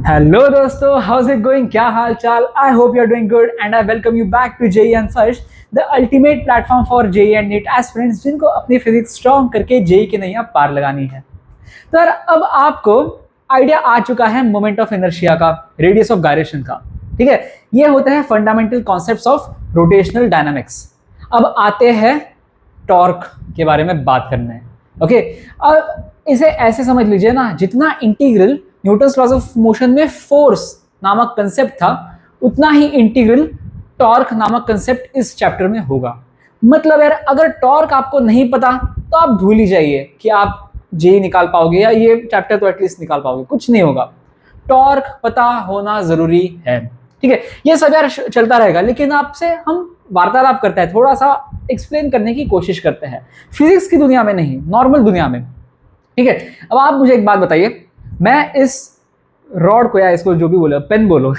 Hello दोस्तों, house it going? क्या हाल चाल? I hope you are doing good and I welcome you back to JEE and first, the ultimate platform for JEE and NEET aspirants जिनको अपनी physics strong करके JEE की नैया पार लगानी है। तो यार, अब आपको आइडिया आ चुका है मोमेंट ऑफ इनर्शिया का, रेडियस ऑफ गायरेशन का। ठीक है, ये होते हैं fundamental concepts of rotational dynamics. अब आते हैं टॉर्क के बारे में बात करने। ओके, अब इसे ऐसे समझ लीजिए ना, जितना integral Newton's laws of motion में फोर्स नामक कंसेप्ट था, उतना ही इंटीग्रल टॉर्क नामक कंसेप्ट इस चैप्टर में होगा। मतलब यार, अगर टॉर्क आपको नहीं पता तो आप भूल ही जाइए कि आप जेईई निकाल पाओगे या ये चैप्टर तो एटलीस्ट निकाल पाओगे, कुछ नहीं होगा। टॉर्क पता होना जरूरी है। ठीक है, ये सब यार चलता रहेगा, लेकिन आपसे हम वार्तालाप करते हैं, थोड़ा सा एक्सप्लेन करने की कोशिश करते हैं, फिजिक्स की दुनिया में नहीं, नॉर्मल दुनिया में। ठीक है, अब आप मुझे एक बात बताइए, मैं इस रॉड को या इसको जो भी बोलो, पेन बोलो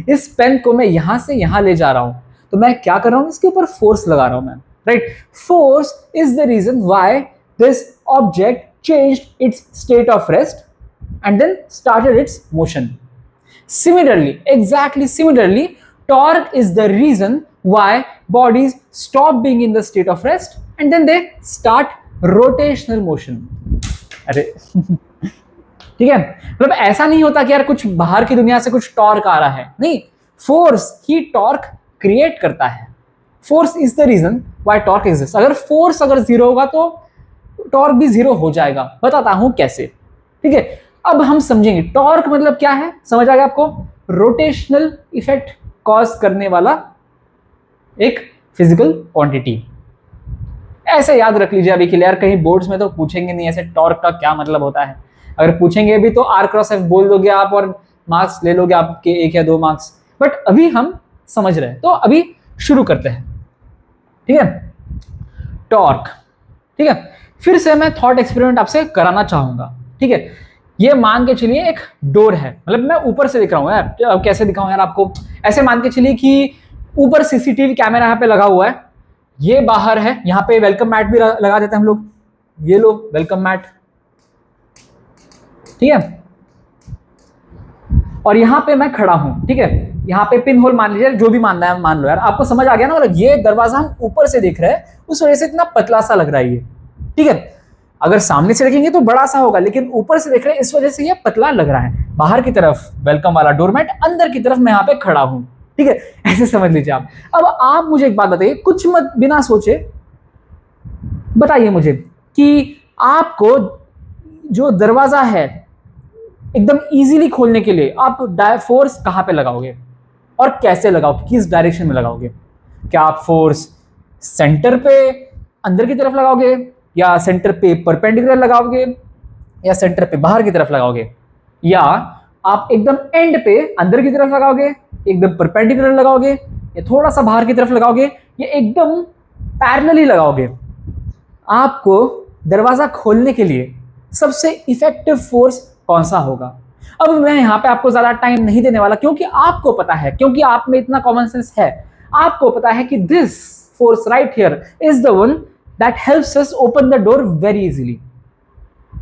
इस पेन को मैं यहां से यहां ले जा रहा हूं, तो मैं क्या कर रहा हूं? इसके ऊपर फोर्स लगा रहा हूं मैं, right? Force is the reason why this object changed its state of rest and then started its motion. Exactly similarly, torque is the reason why bodies stop being in the state of rest and then they start rotational motion. अरे ठीक है, मतलब ऐसा नहीं होता कि यार कुछ बाहर की दुनिया से कुछ टॉर्क आ रहा है, नहीं, फोर्स ही टॉर्क क्रिएट करता है। Force is the reason why torque exist. अगर फोर्स जीरो होगा तो टॉर्क भी जीरो हो जाएगा। बताता हूं कैसे। ठीक है, अब हम समझेंगे टॉर्क मतलब क्या है। समझ आ गया आपको? रोटेशनल इफेक्ट कॉज करने वाला एक फिजिकल क्वांटिटी। ऐसे याद रख लीजिए अभी के लिए यार, कहीं बोर्ड्स में तो पूछेंगे नहीं ऐसे टॉर्क का क्या मतलब होता है। अगर पूछेंगे भी तो R×F बोल दोगे आप और मार्क्स ले लोगे आपके 1 या 2 मार्क्स। बट अभी हम समझ रहे हैं, तो अभी शुरू करते हैं। ठीक है, टॉर्क। ठीक है, फिर से मैं थॉट एक्सपेरिमेंट आपसे कराना चाहूंगा। ठीक है, ये मान के चलिए एक डोर है, मतलब मैं ऊपर से दिख रहा हूँ यार, अब कैसे दिखाऊं यार आपको। ऐसे मान के चलिए कि ऊपर सीसीटीवी कैमरा यहाँ पे लगा हुआ है, ये बाहर है, यहाँ पे वेलकम मैट भी लगा देते हैं हम लोग। ये लो वेलकम मैट, ठीक है, और यहाँ पे मैं खड़ा हूं। ठीक है, यहाँ पे पिन होल मान लीजिए, जो भी मानना है मान लो यार। आपको समझ आ गया ना? मतलब ये दरवाजा हम ऊपर से देख रहे हैं, उस वजह से इतना पतला सा लग रहा है ये। ठीक है, अगर सामने से देखेंगे तो बड़ा सा होगा, लेकिन ऊपर से देख रहे हैं इस वजह से ये पतला लग रहा है। बाहर की तरफ वेलकम वाला डोरमैट, अंदर की तरफ मैं यहाँ पे खड़ा हूं। ठीक है, ऐसे समझ लीजिए आप। अब आप मुझे एक बात बताइए, कुछ मत बिना सोचे बताइए मुझे कि आपको जो दरवाजा है एकदम इजीली खोलने के लिए आप फोर्स कहां पे लगाओगे और कैसे लगाओगे, किस डायरेक्शन में लगाओगे? क्या आप फोर्स सेंटर पे अंदर की तरफ लगाओगे, या सेंटर पे परपेंडिकुलर लगाओगे, या सेंटर पे बाहर की तरफ लगाओगे, या आप एकदम एंड पे अंदर की तरफ लगाओगे, एकदम परपेंडिकुलर लगाओगे, या थोड़ा सा बाहर की तरफ लगाओगे, या एकदम पैरेलली लगाओगे? आपको दरवाजा खोलने के लिए सबसे इफेक्टिव फोर्स कौन सा होगा? अब मैं यहाँ पे आपको ज्यादा टाइम नहीं देने वाला, क्योंकि आपको पता है, क्योंकि आप में इतना कॉमन सेंस है, आपको पता है कि this force right here is the one that helps us open the door very easily,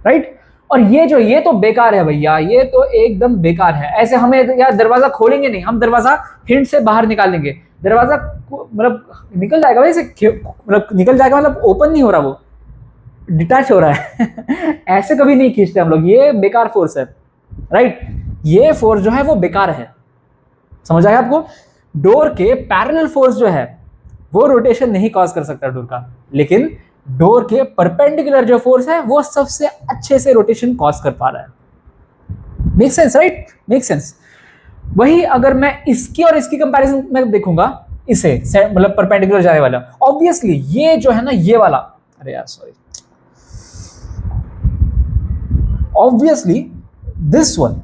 right? और ये तो बेकार है भैया, ये तो एकदम बेकार है। ऐसे हमें यार दरवाजा खोलेंगे नहीं, हम दरवाजा हिंट से बाहर निकालेंगे, दरवाजा मतलब निकल जाएगा वैसे, मतलब निकल जाएगा, मतलब ओपन नहीं हो रहा, वो डिटैच हो रहा है ऐसे कभी नहीं खींचते हम लोग, ये बेकार फोर्स है, राइट? ये फोर्स जो है वो बेकार है। समझ आया आपको? डोर के पैरेलल फोर्स जो है वो रोटेशन नहीं कॉज कर सकता डोर का, लेकिन डोर के परपेंडिकुलर जो फोर्स है वो सबसे अच्छे से रोटेशन कॉज कर पा रहा है। Make sense, right? Make sense. वही अगर मैं इसकी और इसकी कंपैरिजन में देखूंगा, इसे मतलब परपेंडिकुलर जाने वाला, ऑब्वियसली ये जो है ना, ये वाला, अरे यार सॉरी, ऑब्वियसली दिस वन,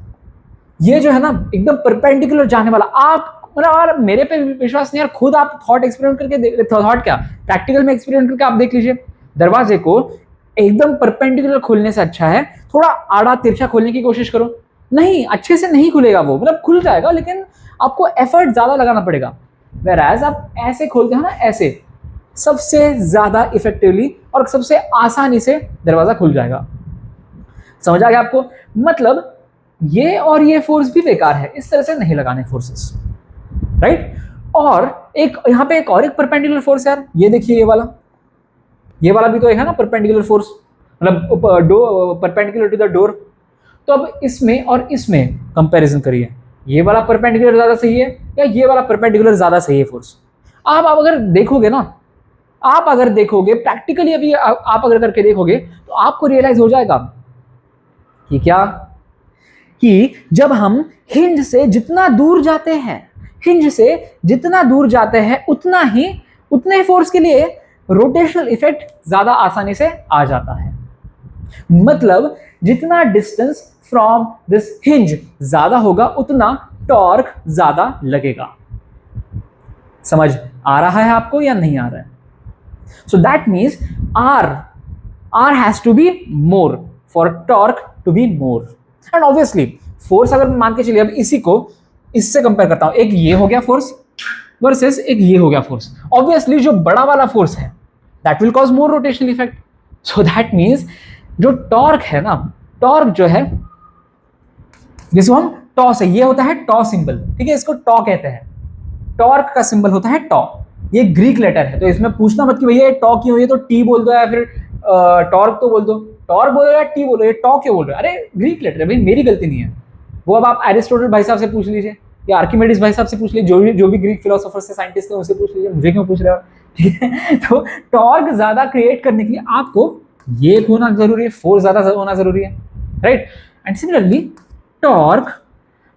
ये जो है ना एकदम परपेंडिकुलर जाने वाला। आप मतलब यार मेरे पे विश्वास नहीं यार, खुद आप थॉट एक्सपेरिमेंट करके, थॉट क्या, प्रैक्टिकल में एक्सपेरिमेंट करके आप देख लीजिए। दरवाजे को एकदम परपेंडिकुलर खोलने से अच्छा है थोड़ा आड़ा तिरछा खोलने की कोशिश करो। नहीं, अच्छे से नहीं खुलेगा वो, मतलब खुल जाएगा लेकिन आपको एफर्ट ज्यादा लगाना पड़ेगा। वेराज आप ऐसे खोलते हैं ना, ऐसे सबसे ज्यादा इफेक्टिवली और सबसे आसानी से दरवाजा खुल जाएगा। समझ आ गया आपको? मतलब ये और ये फोर्स भी बेकार है, इस तरह से नहीं लगाने फोर्सेस, राइट। और एक यहाँ पे एक और एक परपेंडिकुलर फोर्स यार, ये देखिए ये वाला भी तो एक है ना परपेंडिकुलर फोर्स, मतलब परपेंडिकुलर टू द डोर। तो अब इसमें और इसमें कंपैरिजन करिए, ये वाला परपेंडिकुलर ज्यादा सही है या ये वाला परपेंडिकुलर ज्यादा सही है फोर्स। आप अगर देखोगे ना, आप अगर देखोगे प्रैक्टिकली, अभी आप अगर करके देखोगे तो आपको रियलाइज हो जाएगा कि क्या, कि जब हम हिंज से जितना दूर जाते हैं, हिंज से जितना दूर जाते हैं उतने फोर्स के लिए रोटेशनल इफेक्ट ज्यादा आसानी से आ जाता है। मतलब जितना डिस्टेंस फ्रॉम दिस हिंज ज्यादा होगा उतना टॉर्क ज्यादा लगेगा। समझ आ रहा है आपको या नहीं आ रहा है? So that means R has to be more for torque to be more. And obviously force अगर मान के चलिए, अब इसी को इससे कंपेयर करता हूं, एक ये हो गया फोर्स वर्सेस एक ये हो गया फोर्स। ऑब्वियसली जो बड़ा वाला फोर्स है that will cause more rotational effect. So that means जो टॉर्क है ना, टॉर्क जो है जिसको हम टॉ से, ये होता है टॉ सिंबल, ठीक है, इसको टॉ कहते हैं। टॉर्क का सिंबल होता है टॉ, ये ग्रीक लेटर है, तो इसमें पूछना मत कि भैया ये टॉ क्यों है, तो टी बोल दो या फिर टॉर्क तो बोल दो, टॉर्क बोल दो या टी बोलो, ये टॉ क्यों बोल रहे हो? अरे ग्रीक लेटर है भाई, मेरी गलती नहीं है वो। अब आप एरिस्टोटल भाई साहब से पूछ लीजिए या आर्किमिडीज भाई साहब से पूछ लीजिए, जो भी ग्रीक फिलोसोफर से साइंटिस्ट है उनसे पूछ लीजिए, मुझे क्यों पूछ रहे हो? ठीक है, तो टॉर्क ज्यादा क्रिएट करने के लिए आपको ये होना जरूरी है, फोर्स ज्यादा होना जरूरी है, राइट। एंड सिमिलरली टॉर्क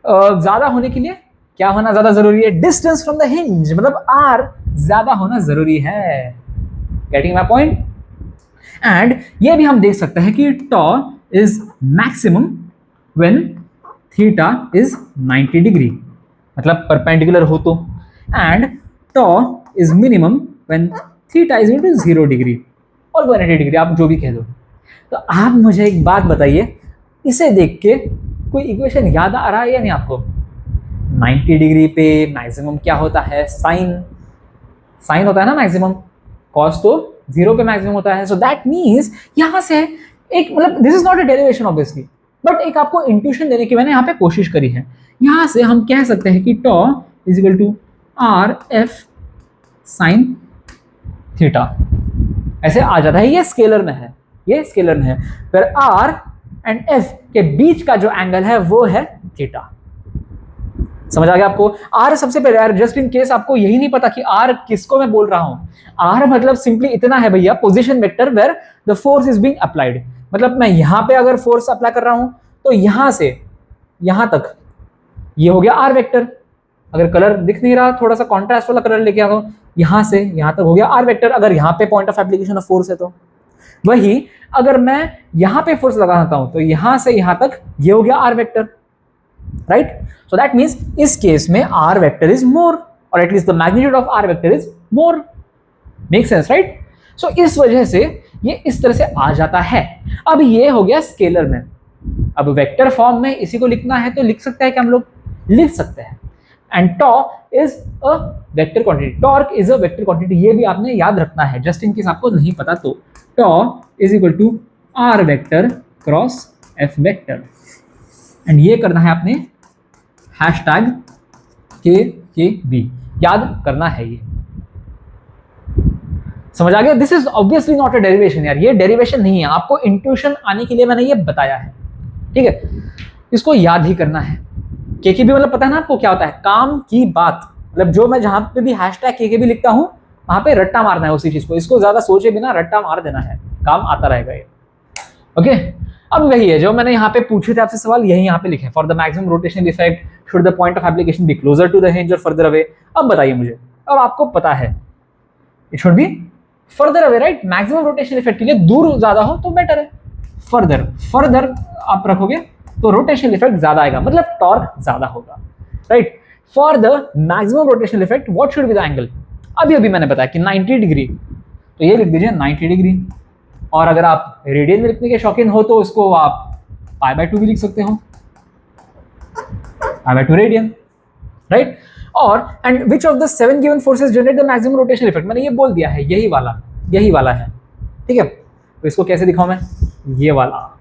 ज्यादा होने के लिए क्या होना ज्यादा जरूरी है? डिस्टेंस फ्रॉम द हिंज, मतलब R ज्यादा होना जरूरी है। Getting my point? एंड ये भी हम देख सकते हैं कि tau is maximum when theta is 90 degree, मतलब परपेंडिकुलर हो तो, and tau is minimum when theta is equal to 0 degree और 180 डिग्री, आप जो भी कह दो। तो आप मुझे एक बात बताइए, इसे देख के कोई इक्वेशन याद आ रहा है या नहीं आपको? 90 डिग्री पे मैक्सिमम क्या होता है? साइन होता है ना मैक्सिमम, कॉस तो 0 पे मैक्सिमम होता है। सो दैट मीन्स यहाँ से एक, मतलब this is not a derivation obviously, but एक आपको इंट्यूशन देने की मैंने यहाँ पे कोशिश करी है। यहाँ से हम कह सकते हैं कि tau is equal to R F sine theta, ऐसे आ जाता है। ये स्केलर में है, ये स्केलर में है, फिर आर एंड एफ के बीच का जो एंगल है वो है थीटा। समझ आ गया आपको? आर सबसे पहले यार, जस्ट इन केस आपको यही नहीं पता कि आर किसको मैं बोल रहा हूं, आर मतलब सिंपली इतना है भैया, position vector where the force is being applied. मतलब मैं यहां पे अगर फोर्स अप्लाई कर रहा हूं तो यहां से यहां तक ये हो गया आर वेक्टर। अगर कलर दिख नहीं रहा, थोड़ा सा कॉन्ट्रास्ट वाला कलर लेके आता हूं, यहां से यहां तक हो गया आर वेक्टर, अगर यहां पे point of application of force है तो। वही अगर मैं यहां पे फोर्स लगाता हूं तो यहां से यहां तक ये हो गया R vector, right. So that means इस केस में आर वेक्टर इज मोर, और at least the magnitude of R vector is more. Make sense, right? So इस वजह से ये इस तरह से आ जाता है। अब ये हो गया स्केलर में। अब वेक्टर फॉर्म में इसी को लिखना है तो लिख सकते हैं कि हम लोग लिख सकते हैं, and tau is a vector quantity, torque is a vector quantity. ये भी आपने याद रखना है, जस्ट इन केस आपको नहीं पता तो। Tau is equal to R vector cross F vector, and ये करना है आपने हैशटैग KKB, याद करना है ये। समझ आ गया? This is obviously not a derivation यार, ये डेरिवेशन नहीं है, आपको इंट्यूशन आने के लिए मैंने ये बताया है, ठीक है? इसको याद ही करना है। KKB मतलब पता है ना आपको क्या होता है? काम की बात, मतलब जो मैं जहां पे भी हैशटैग KKB लिखता हूं वहां पे रट्टा मारना है उसी चीज को, इसको ज्यादा सोचे बिना रट्टा मार देना है, काम आता रहेगा ये। ओके, अब वही है जो मैंने यहाँ पे पूछे थे आपसे सवाल, यही यहाँ पे लिखे, for the maximum rotational effect should the point of application be closer to the hinge और फर्दर अवे। अब बताइए मुझे, अब आपको पता है it should be further away, right? Maximum rotational effect के लिए दूर ज्यादा हो तो बेटर है। फर्दर आप रखोगे तो रोटेशनल इफेक्ट ज्यादा आएगा, मतलब टॉर्क ज्यादा होगा, right? For the maximum rotational effect what should be the angle? अभी मैंने बताया कि 90 डिग्री, तो ये लिख दीजिए 90 डिग्री। और अगर आप रेडियन में लिखने के शौकीन हो तो इसको आप π/2 भी लिख सकते हो, π/2 रेडियन, राइट? और and which of the 7 given forces generate the maximum rotational effect? मैंने ये बोल दिया है, यही वाला है, ठीक है? तो इसको कैसे दिखाऊं मैं? ये वाला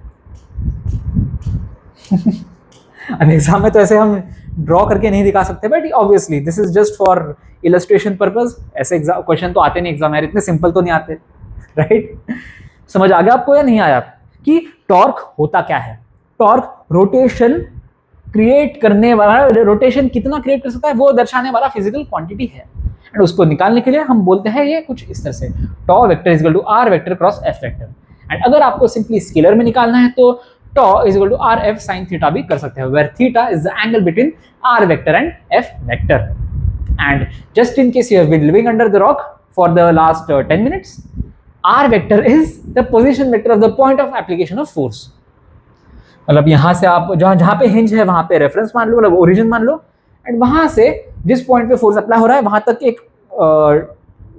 अब एग्जाम में तो ऐसे हम ड्रॉ करके नहीं दिखा सकते, but obviously this is just for illustration purpose. ऐसे एग्जाम क्वेश्चन तो आते नहीं एग्जाम में, इतने सिंपल तो नहीं आते, राइट। समझ आ गया आपको या नहीं आया कि टॉर्क होता क्या है? टॉर्क रोटेशन क्रिएट करने वाला, रोटेशन कितना क्रिएट कर सकता है वो दर्शाने वाला फिजिकल क्वांटिटी है। एंड उसको निकालने के लिए हम बोलते हैं ये कुछ इस तरह से, tau vector is equal to R vector cross F vector. And अगर आपको सिंपली स्केलर में निकालना है तो tau is equal to R F sine theta भी कर सकते हैं, where theta is the angle between R vector and F vector. And just in case you have been living under the rock for the last 10 minutes, R vector is the position vector of the point of application of force. मतलब यहां से आप जहां पे hinge है वहां पे reference मान लो, मतलब ओरिजिन मान लो, एंड वहां से जिस पॉइंट पे फोर्स अप्लाई हो रहा है वहां तक एक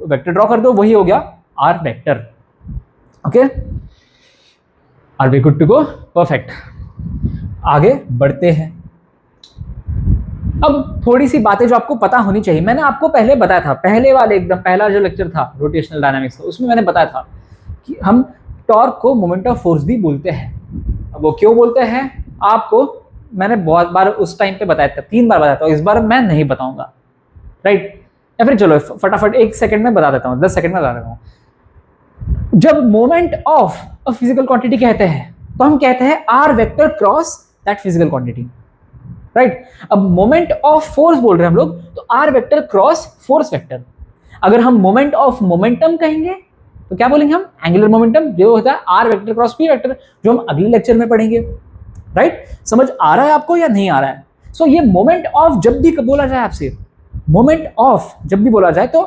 वेक्टर ड्रॉ कर दो, वही हो गया R vector. Okay, are we good to go? Perfect. आगे बढ़ते हैं। अब थोड़ी सी बातें जो आपको पता होनी चाहिए, मैंने आपको पहले बताया था, पहले वाले एकदम पहला जो लेक्चर था रोटेशनल डायनामिक्स का, उसमें मैंने बताया था कि हम टॉर्क को मोमेंट ऑफ फोर्स भी बोलते हैं। अब वो क्यों बोलते हैं आपको मैंने बहुत बार उस टाइम पे बताया था, 3 बार बताया था, इस बार मैं नहीं बताऊंगा, राइट। या फिर चलो फटाफट 1 सेकंड में बता देता हूँ, 10 सेकंड में बता देता हूँ। जब moment of a physical quantity कहते हैं तो हम कहते हैं R vector cross that physical quantity, right. अब मोमेंट ऑफ फोर्स बोल रहे हैं हम लोग तो R vector cross force vector. अगर हम मोमेंट ऑफ मोमेंटम कहेंगे तो क्या बोलेंगे हम? एंगुलर मोमेंटम, जो होता है R vector cross P vector, जो हम अगले लेक्चर में पढ़ेंगे, राइट। समझ आ रहा है आपको या नहीं आ रहा है? सो ये मोमेंट ऑफ जब भी बोला जाए आपसे, मोमेंट ऑफ जब भी बोला जाए तो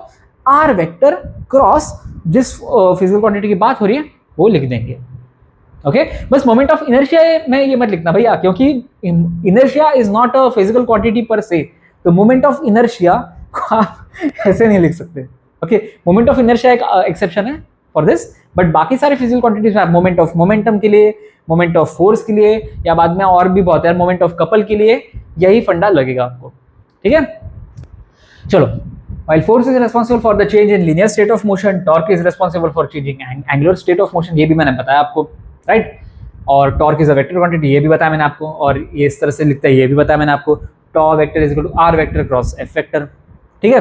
आर वेक्टर क्रॉस जिस फिजिकल क्वांटिटी की बात हो रही है वो लिख देंगे। ओके, बस मोमेंट ऑफ इनर्शिया में ये मत लिखना भैया, क्योंकि inertia is not a physical quantity पर से, तो मोमेंट ऑफ इनर्शिया को आप ऐसे नहीं लिख सकते। ओके, मोमेंट ऑफ इनर्शिया एक एक्सेप्शन है फॉर दिस, बट बाकी सारे फिजिकल क्वांटिटीज में मोमेंट ऑफ मोमेंटम के लिए, मोमेंट ऑफ फोर्स के लिए, या बाद में और भी बहुत है मोमेंट ऑफ कपल के लिए, यही फंडा लगेगा आपको, ठीक है। चलो, while force is responsible for the change in linear state of motion, torque is responsible for changing angular state of motion, ये भी मैंने बताया आपको, राइट। और torque is a vector quantity, ये भी बताया मैंने आपको, और ये इस तरह से लिखता है ये भी बताया मैंने आपको, tau vector is equal to R vector cross F vector, ठीक है।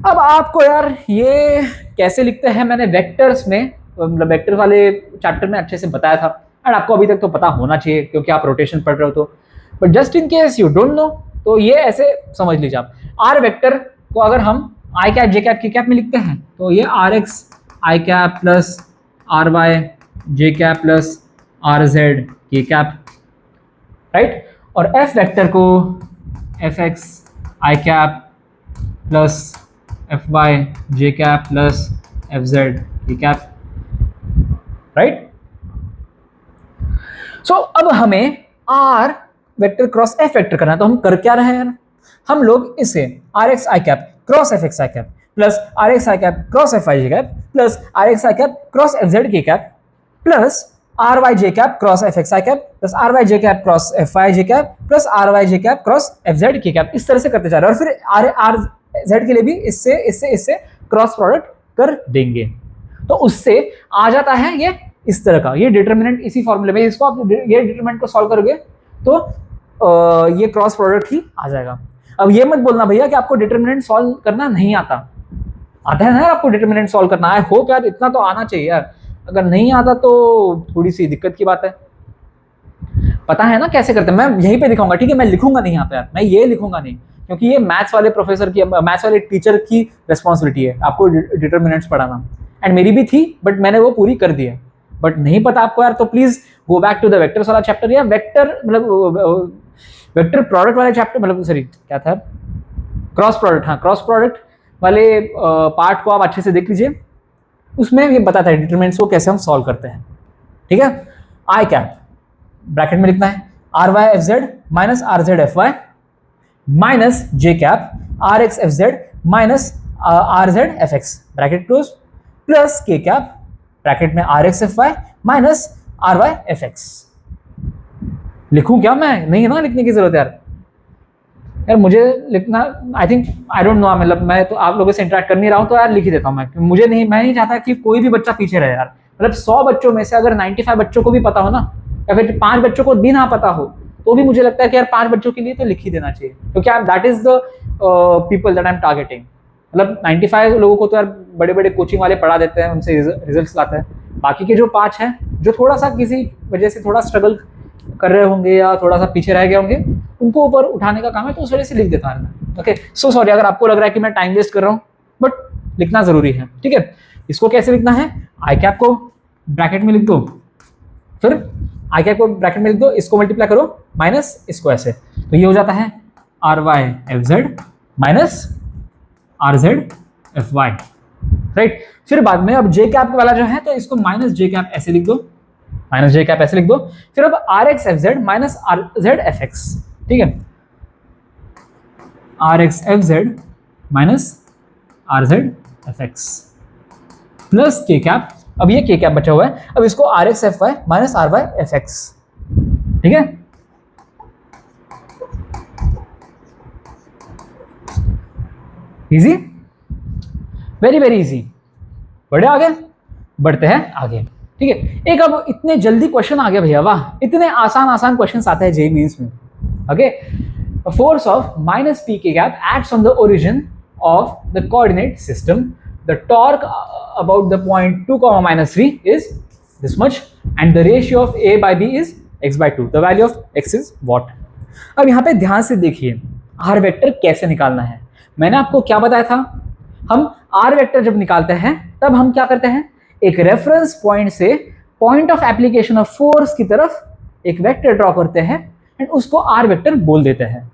अब आपको यार ये कैसे लिखते हैं मैंने वेक्टर्स में, मतलब वेक्टर वाले चैप्टर में अच्छे से बताया था, एंड आपको अभी तक तो पता होना चाहिए क्योंकि आप रोटेशन पढ़ रहे हो तो, but just in case you don't know तो ये ऐसे समझ लीजिए आप, आर वेक्टर को अगर हम I cap J cap K cap में लिखते हैं तो ये R X I cap plus R Y J cap plus R Z K cap, right. और एफ वेक्टर को F X I cap plus F Y J cap plus F Z K cap, right. So अब हमें R vector cross F vector करना है, तो हम कर क्या रहे हैं? हम लोग इसे R X I cap cross F X I cap plus R X I cap cross F I J cap plus R X I cap cross F Z K cap plus R Y J cap cross F X I cap plus R Y J cap cross F I J cap plus R Y J cap cross F Z K cap, इस तरह से करते जा रहे हैं। और फिर are Z के लिए भी इससे क्रॉस प्रोडक्ट कर देंगे, तो उससे आ जाता है ये इस तरह का, ये डिटरमिनेंट इसी फॉर्मूले में, इसको आप ये डिटरमिनेंट को सॉल्व करोगे तो ये क्रॉस प्रोडक्ट ही आ जाएगा। अब ये मत बोलना भैया कि आपको डिटरमिनेंट सॉल्व करना नहीं आता, आता है ना आपको डिटरमिनेंट सॉल्व करना, आई होप यार इतना तो आना चाहिए यार, अगर नहीं आता तो थोड़ी सी दिक्कत की बात है। पता है ना कैसे करते हैं, मैं यहीं पे दिखाऊंगा, ठीक है। मैं लिखूंगा नहीं यहाँ पे यार, मैं ये लिखूंगा नहीं, क्योंकि ये मैथ्स वाले प्रोफेसर की, मैथ्स वाले टीचर की रिस्पॉन्सिबिलिटी है आपको डिटरमिनेंट्स पढ़ाना, एंड मेरी भी थी बट मैंने वो पूरी कर दी है। बट नहीं पता आपको यार तो please go back to the vectors वाला चैप्टर, या वेक्टर मतलब वेक्टर प्रोडक्ट वाले चैप्टर, मतलब सॉरी क्या था, क्रॉस प्रोडक्ट, हाँ क्रॉस प्रोडक्ट वाले पार्ट को आप अच्छे से देख लीजिए, उसमें ये बताता है डिटरमिनेंट्स को कैसे हम सॉल्व करते हैं, ठीक है। आई कैप ब्रैकेट में लिखना है R Y F Z minus R Z F Y minus J cap R X F Z minus R Z F X bracket close plus K cap bracket में R X F Y minus R Y F X. लिखूं क्या मैं? नहीं है ना लिखने की जरूरत यार, यार मुझे लिखना I think I don't no, मतलब मैं तो आप लोगों से इंटरेक्ट कर नहीं रहा हूँ तो यार लिख ही देता हूँ मैं, मुझे नहीं, मैं नहीं चाहता कि कोई भी बच्चा पीछे रहे यार। मतलब 100 बच्चों में से अगर 95 बच्चों को भी पता हो ना, या फिर 5 बच्चों को भी ना पता हो, तो तो भी मुझे लगता है कि यार 5 बच्चों के लिए तो लिख ही देना चाहिए, क्योंकि that is the people that I am targeting. मतलब 95 लोगों को तो यार बड़े बड़े कोचिंग वाले पढ़ा देते हैं, उनसे रिजल्ट्स लाते हैं। बाकी के जो 5 हैं जो थोड़ा सा किसी वजह से थोड़ा स्ट्रगल कर रहे होंगे या थोड़ा सा पीछे रह गए होंगे, उनको ऊपर उठाने का काम है, तो उस वजह से लिख देता है मैं। ओके, सो सॉरी अगर आपको लग रहा है कि मैं टाइम वेस्ट कर रहा हूँ, बट लिखना जरूरी है। ठीक है, इसको कैसे लिखना है, आई कैप को ब्रैकेट में लिख दो, फिर आई कैप को ब्रैकेट में लिख दो, इसको मल्टीप्लाई करो माइनस इसको ऐसे, तो ये हो जाता है R Y F Z minus R Z F Y, right. फिर बाद में अब जे कैप वाला जो है तो इसको माइनस जे कैप ऐसे लिख दो, माइनस जे कैप ऐसे लिख दो। फिर अब R X F Z minus R Z F X, ठीक है, R X F Z minus R Z F X plus K cap, अब ये के कैप बचा हुआ है, अब इसको R X F Y minus R Y F X, ठीक है। Easy, very very easy. बढ़े आगे, बढ़ते हैं आगे, ठीक है। एक अब इतने जल्दी क्वेश्चन आ गया भैया, वाह, इतने आसान आसान क्वेश्चन आते हैं जेईई मेंस में। Okay, force of minus P K cap acts on the origin of the coordinate system. The torque about the point 2, -3 is this much and the ratio of a by b is x/2. The value of x is what? अब यहाँ पे ध्यान से देखिए r vector कैसे निकालना है। मैंने आपको क्या बताया था, हम r वेक्टर जब निकालते हैं तब हम क्या करते हैं, एक रेफरेंस पॉइंट से point of application of force की तरफ एक वेक्टर ड्रॉ करते हैं एंड उसको r वेक्टर बोल देते हैं,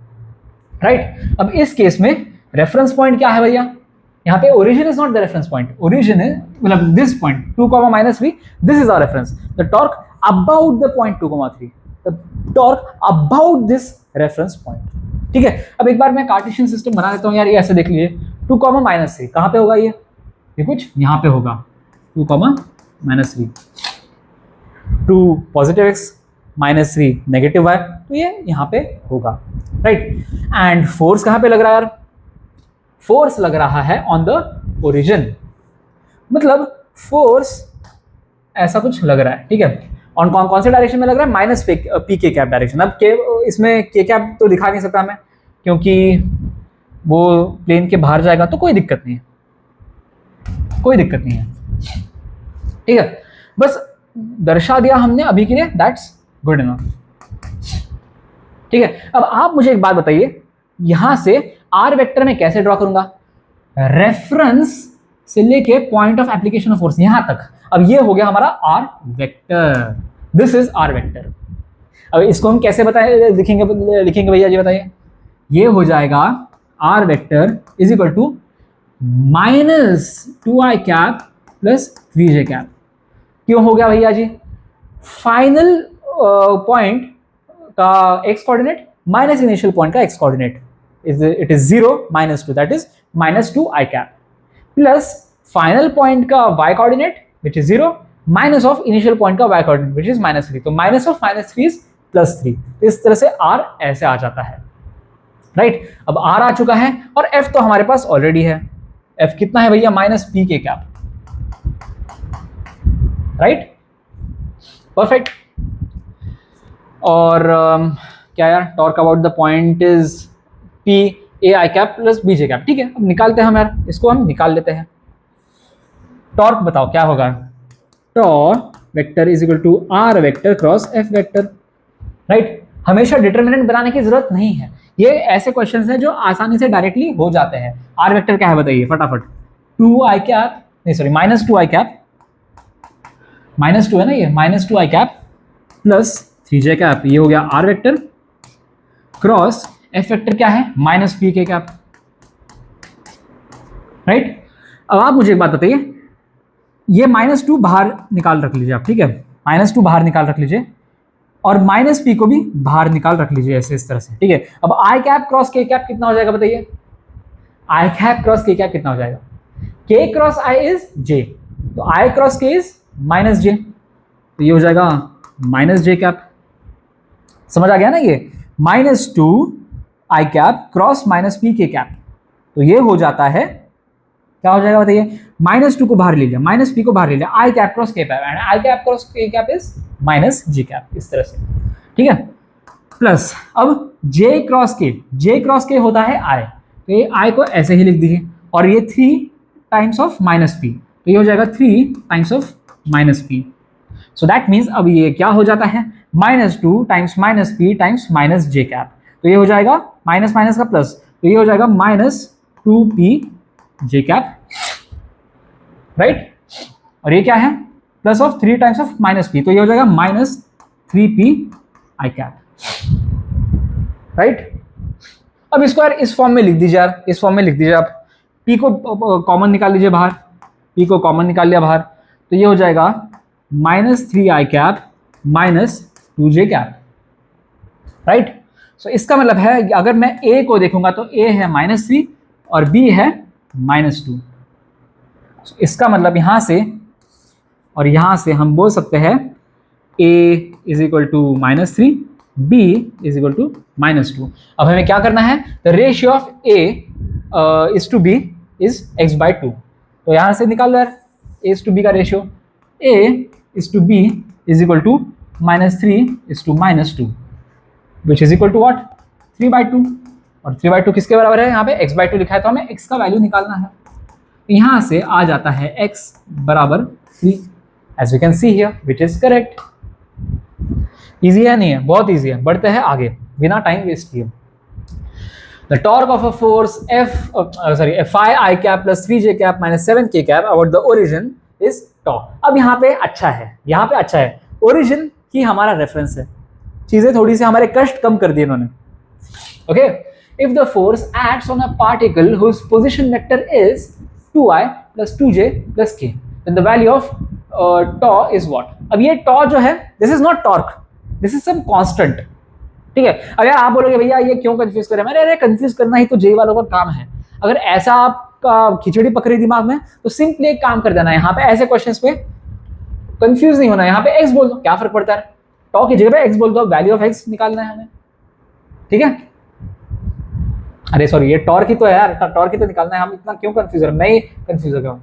राइट। अब इस केस में रेफरेंस पॉइंट क्या है भैया, यहाँ पे origin is not the reference point, origin है मतलब this point 2, -3, this is our reference. The torque about the point 2, 3, the torque about this reference point, ठीक है। अब एक बार मैं कार्टेशियन सिस्टम बना देता हूँ यार, ये ऐसे देख लीजिए 2, -3 कहाँ पे होगा, ये कुछ यहाँ पे होगा, 2, -3, 2 पॉजिटिव x -3 नेगेटिव y, तो ये यहाँ पे होगा, राइट। एंड फोर्स कहाँ पे लग रहा है यार, फोर्स लग रहा है ऑन द ओरिजिन, मतलब फोर्स ऐसा कुछ लग रहा है, ठीक है। ऑन कौन से डायरेक्शन में लग रहा है, minus P K cap direction. अब के इसमें के कैप तो दिखा नहीं सकता मैं, क्योंकि वो प्लेन के बाहर जाएगा, तो कोई दिक्कत नहीं है, कोई दिक्कत नहीं है, ठीक है। बस दर्शा दिया हमने अभी के लिए, दैट्स गुड इनफ, ठीक है। अब आप मुझे एक बात बताइए, यहां से आर वेक्टर में कैसे ड्रॉ करूंगा, रेफरेंस से लेके point of application of force यहां तक। अब ये हो गया हमारा R vector, this is R vector. अब इसको हम कैसे बताए लिखेंगे भैया जी बताइए, ये हो जाएगा R vector is equal to -2i cap plus 3j cap. क्यों हो गया भैया जी, फाइनल पॉइंट का X coordinate minus initial point का X coordinate, it is 0 -2, that is -2i cap plus final point का y coordinate which is 0 minus of initial point का y coordinate which is -3, तो minus of -3 is +3। इस तरह से r ऐसे आ जाता है, राइट। अब r आ चुका है और f तो हमारे पास ऑलरेडी है, f कितना है भैया, -p के कैप, राइट, परफेक्ट। और क्या यार, torque about the point is P A I cap plus B J cap, ठीक है। अब निकालते हैं हम यार, इसको हम निकाल लेते हैं। टॉर्क बताओ क्या होगा, torque vector is equal to R vector cross F vector, right. हमेशा डिटरमिनेंट बनाने की जरूरत नहीं है, ये ऐसे क्वेश्चंस हैं जो आसानी से डायरेक्टली हो जाते हैं। R वेक्टर क्या है बताइए फटाफट, 2i कैप, नहीं सॉरी -2i कैप, -2 है ना ये, -2i cap plus 3j cap, ये हो गया R vector cross F vector क्या है, -p के कैप, राइट। अब आप मुझे एक बात बताइए, ये -2 बाहर निकाल रख लीजिए आप, ठीक है, -2 बाहर निकाल रख लीजिए और -p को भी बाहर निकाल रख लीजिए ऐसे इस तरह से, ठीक है। अब आई कैप क्रॉस के कैप कितना हो जाएगा बताइए, आई कैप क्रॉस के कैप कितना हो जाएगा, k cross i is j, तो i cross k is -j, तो ये हो जाएगा -j कैप। समझ आ गया ना, ये -2i कैप क्रॉस -p के कैप, तो ये हो जाता है, क्या हो जाएगा बताइए, -2 को बाहर ले लिया, -p को बाहर ले लिया, i cap cross k cap, and i cap cross k cap is -j cap, इस तरह से, ठीक है। प्लस अब j k होता है i, तो ये i को ऐसे ही लिख दीजिए, और ये 3 टाइम्स ऑफ माइनस p, तो ये हो जाएगा 3 times of minus p। So that means अब ये क्या हो जाता है, -2 times minus p times minus j cap, तो ये हो जाएगा माइनस माइनस का प्लस, तो ये हो जाएगा -2p j कैप, राइट। और ये क्या है, plus of 3 times of minus p, तो ये हो जाएगा -3p i कैप, राइट। अब इसको यार इस फॉर्म में लिख दीजिए, यार इस फॉर्म में लिख दीजिए आप, p को कॉमन निकाल लीजिए बाहर, p को कॉमन निकाल लिया बाहर, तो ये हो जाएगा -3i cap -2j cap, right. सो इसका मतलब है अगर मैं a को देखूंगा तो a है -3 और b है -2। इसका मतलब यहां से और यहां से हम बोल सकते हैं a is equal to -3, b is equal to -2। अब हमें क्या करना है, the ratio of a is to b is x/2, तो यहां से निकाल लो यार a इज टू b का ratio, a is to b is equal to -3 is to -2, which is equal to what, 3/2, और 3/2 किसके बराबर है, यहाँ पे x/2 लिखा है, तो हमें x का वैल्यू निकालना है, यहाँ से आ जाता है x बराबर 3, as you can see here, which is correct. Easy है नहीं है, बहुत इजी है, बढ़ते हैं आगे बिना टाइम वेस्ट किए। The torque of a force Fi cap plus 3j cap minus 7k cap about the origin is torque. अब यहाँ पे अच्छा है, यहाँ पे अच्छा है, ओरिजिन ही हमारा रेफरेंस है, चीजें थोड़ी सी हमारे कष्ट कम कर दिए इन्होंने। Okay, if the force acts on a particle whose position vector is 2i plus 2j plus k, then the value of tau is what. अब ये टॉ जो है, this is not torque, this is some constant, ठीक है। अगर आप बोलोगे भैया ये क्यों कंफ्यूज कर रहे हैं, अरे कंफ्यूज करना ही तो जे वालों का काम है। अगर ऐसा आपका खिचड़ी पकड़ी दिमाग में, तो सिंपली एक काम कर देना, यहाँ पे ऐसे क्वेश्चंस पे कंफ्यूज नहीं होना, यहाँ पे x बोल दो, क्या फर्क पड़ता है, टॉ की जगह पे x बोल दो, वैल्यू ऑफ x निकालना है हमें, ठीक है। अरे सॉरी, ये टॉर्क ही तो है यार, टॉर्क ही तो निकालना है, हम इतना क्यों कंफ्यूज हो रहे हैं, मैं ही कंफ्यूज हो गया हूँ,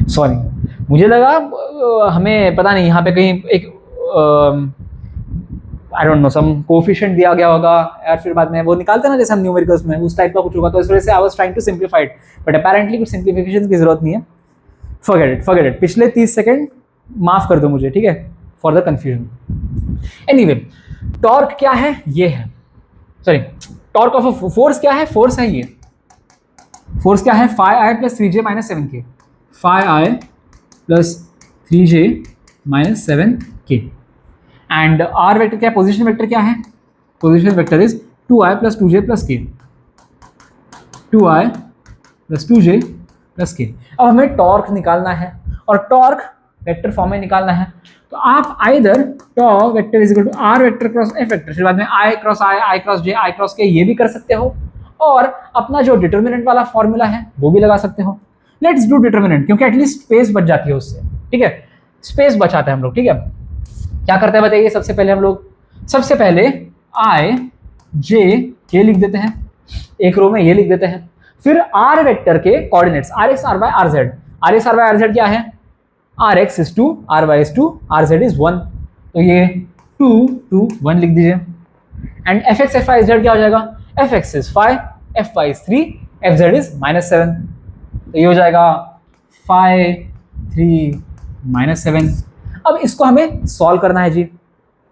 सॉरी। मुझे लगा हमें पता नहीं यहाँ पे कहीं एक I don't know some coefficient दिया गया होगा यार, फिर बाद में वो निकालते ना जैसे हम न्यूमेरिकल्स में, उस टाइप का कुछ होगा, तो इस वजह से I was trying to simplify it, but apparently कुछ सिंप्लीफिकेशन की जरूरत नहीं है, फॉरगेट इट, पिछले 30 सेकंड माफ कर दो मुझे, ठीक है, for the confusion. Anyway, torque क्या है, ये है, sorry, torque of a force क्या है, फोर्स है ये, फोर्स क्या है, Phi plus 3j minus 7k, Phi plus 3j minus 7k, and R vector क्या है, पोजीशन वेक्टर क्या है, position vector is 2i plus 2j plus k, 2i plus 2j plus k। अब हमें टॉर्क निकालना है, और टॉर्क वेक्टर फॉर्म में निकालना है, तो आप either tau vector is equal to R vector cross F vector, फिर बाद में i cross j i cross k ये भी कर सकते हो, और अपना जो डिटर्मिनेंट वाला फॉर्मूला है वो भी लगा सकते हो। लेट्स डू डिटर्मिनेंट, क्योंकि एटलीस्ट स्पेस बच जाती है उससे, ठीक है, स्पेस बचाते हैं हम लोग, ठीक है। क्या करते हैं बताइए, सबसे पहले हम लोग सबसे पहले i j k लिख देते हैं, एक रो में ये लिख देते हैं, फिर r वेक्टर के coordinates rx ry rz, rx ry rz क्या है, rx is 2, ry is 2, rz is 1, तो ये 2 2 1 लिख दीजिए, एंड fx fy z क्या हो जाएगा, fx is 5, fy is 3, fz is -7, तो ये हो जाएगा 5 3 -7। अब इसको हमें सॉल्व करना है जी,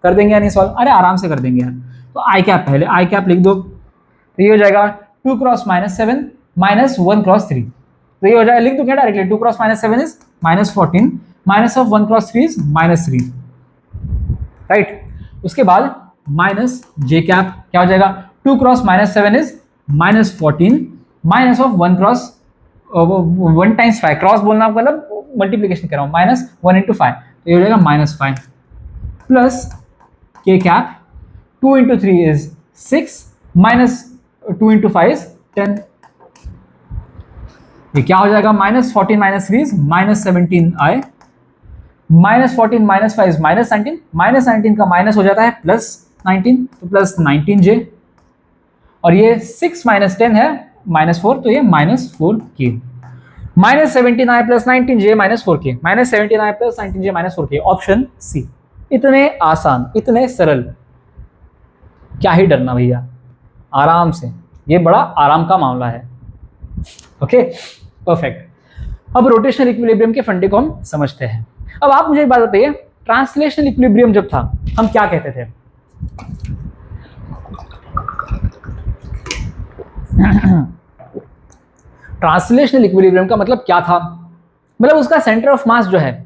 कर देंगे या नहीं सॉल्व, अरे आराम से कर देंगे यार। तो आई कैप पहले आई कैप लिख दो, तो ये हो जाएगा 2 क्रॉस -7 माइनस 1 क्रॉस 3, तो ये हो जाएगा, लिख दो क्या directly, 2 cross -7 is -14, minus of 1 cross 3 is -3, right. उसके बाद माइनस जे कैप क्या हो जाएगा, 2 cross -7 is -14, minus of 1 cross 1 times 5, cross बोलना मतलब मल्टीप्लीकेशन कर रहा हूँ, -1 × 5, तो ये हो जाएगा -5, plus K cap 2 × 3 is 6, -2 × 5 is 10, ये क्या हो जाएगा, -14 - 3 इज -17i, -14 - 5 इज -19, -19 का माइनस हो जाता है +19, तो +19j, और ये 6 - 10 है -4, तो ये -4k, -17i + 19j -4k, -17i + 19j -4k, option C. इतने आसान, इतने सरल, क्या ही डरना भैया, आराम से, ये बड़ा आराम का मामला है। Okay, perfect. अब रोटेशनल इक्विलिब्रियम के फंडे को हम समझते हैं। अब आप मुझे एक बात बताइए, ट्रांसलेशनल इक्विलिब्रियम जब था हम क्या कहते थे? ट्रांसलेशनल इक्विलिब्रियम का मतलब क्या था? मतलब उसका सेंटर ऑफ मास जो है,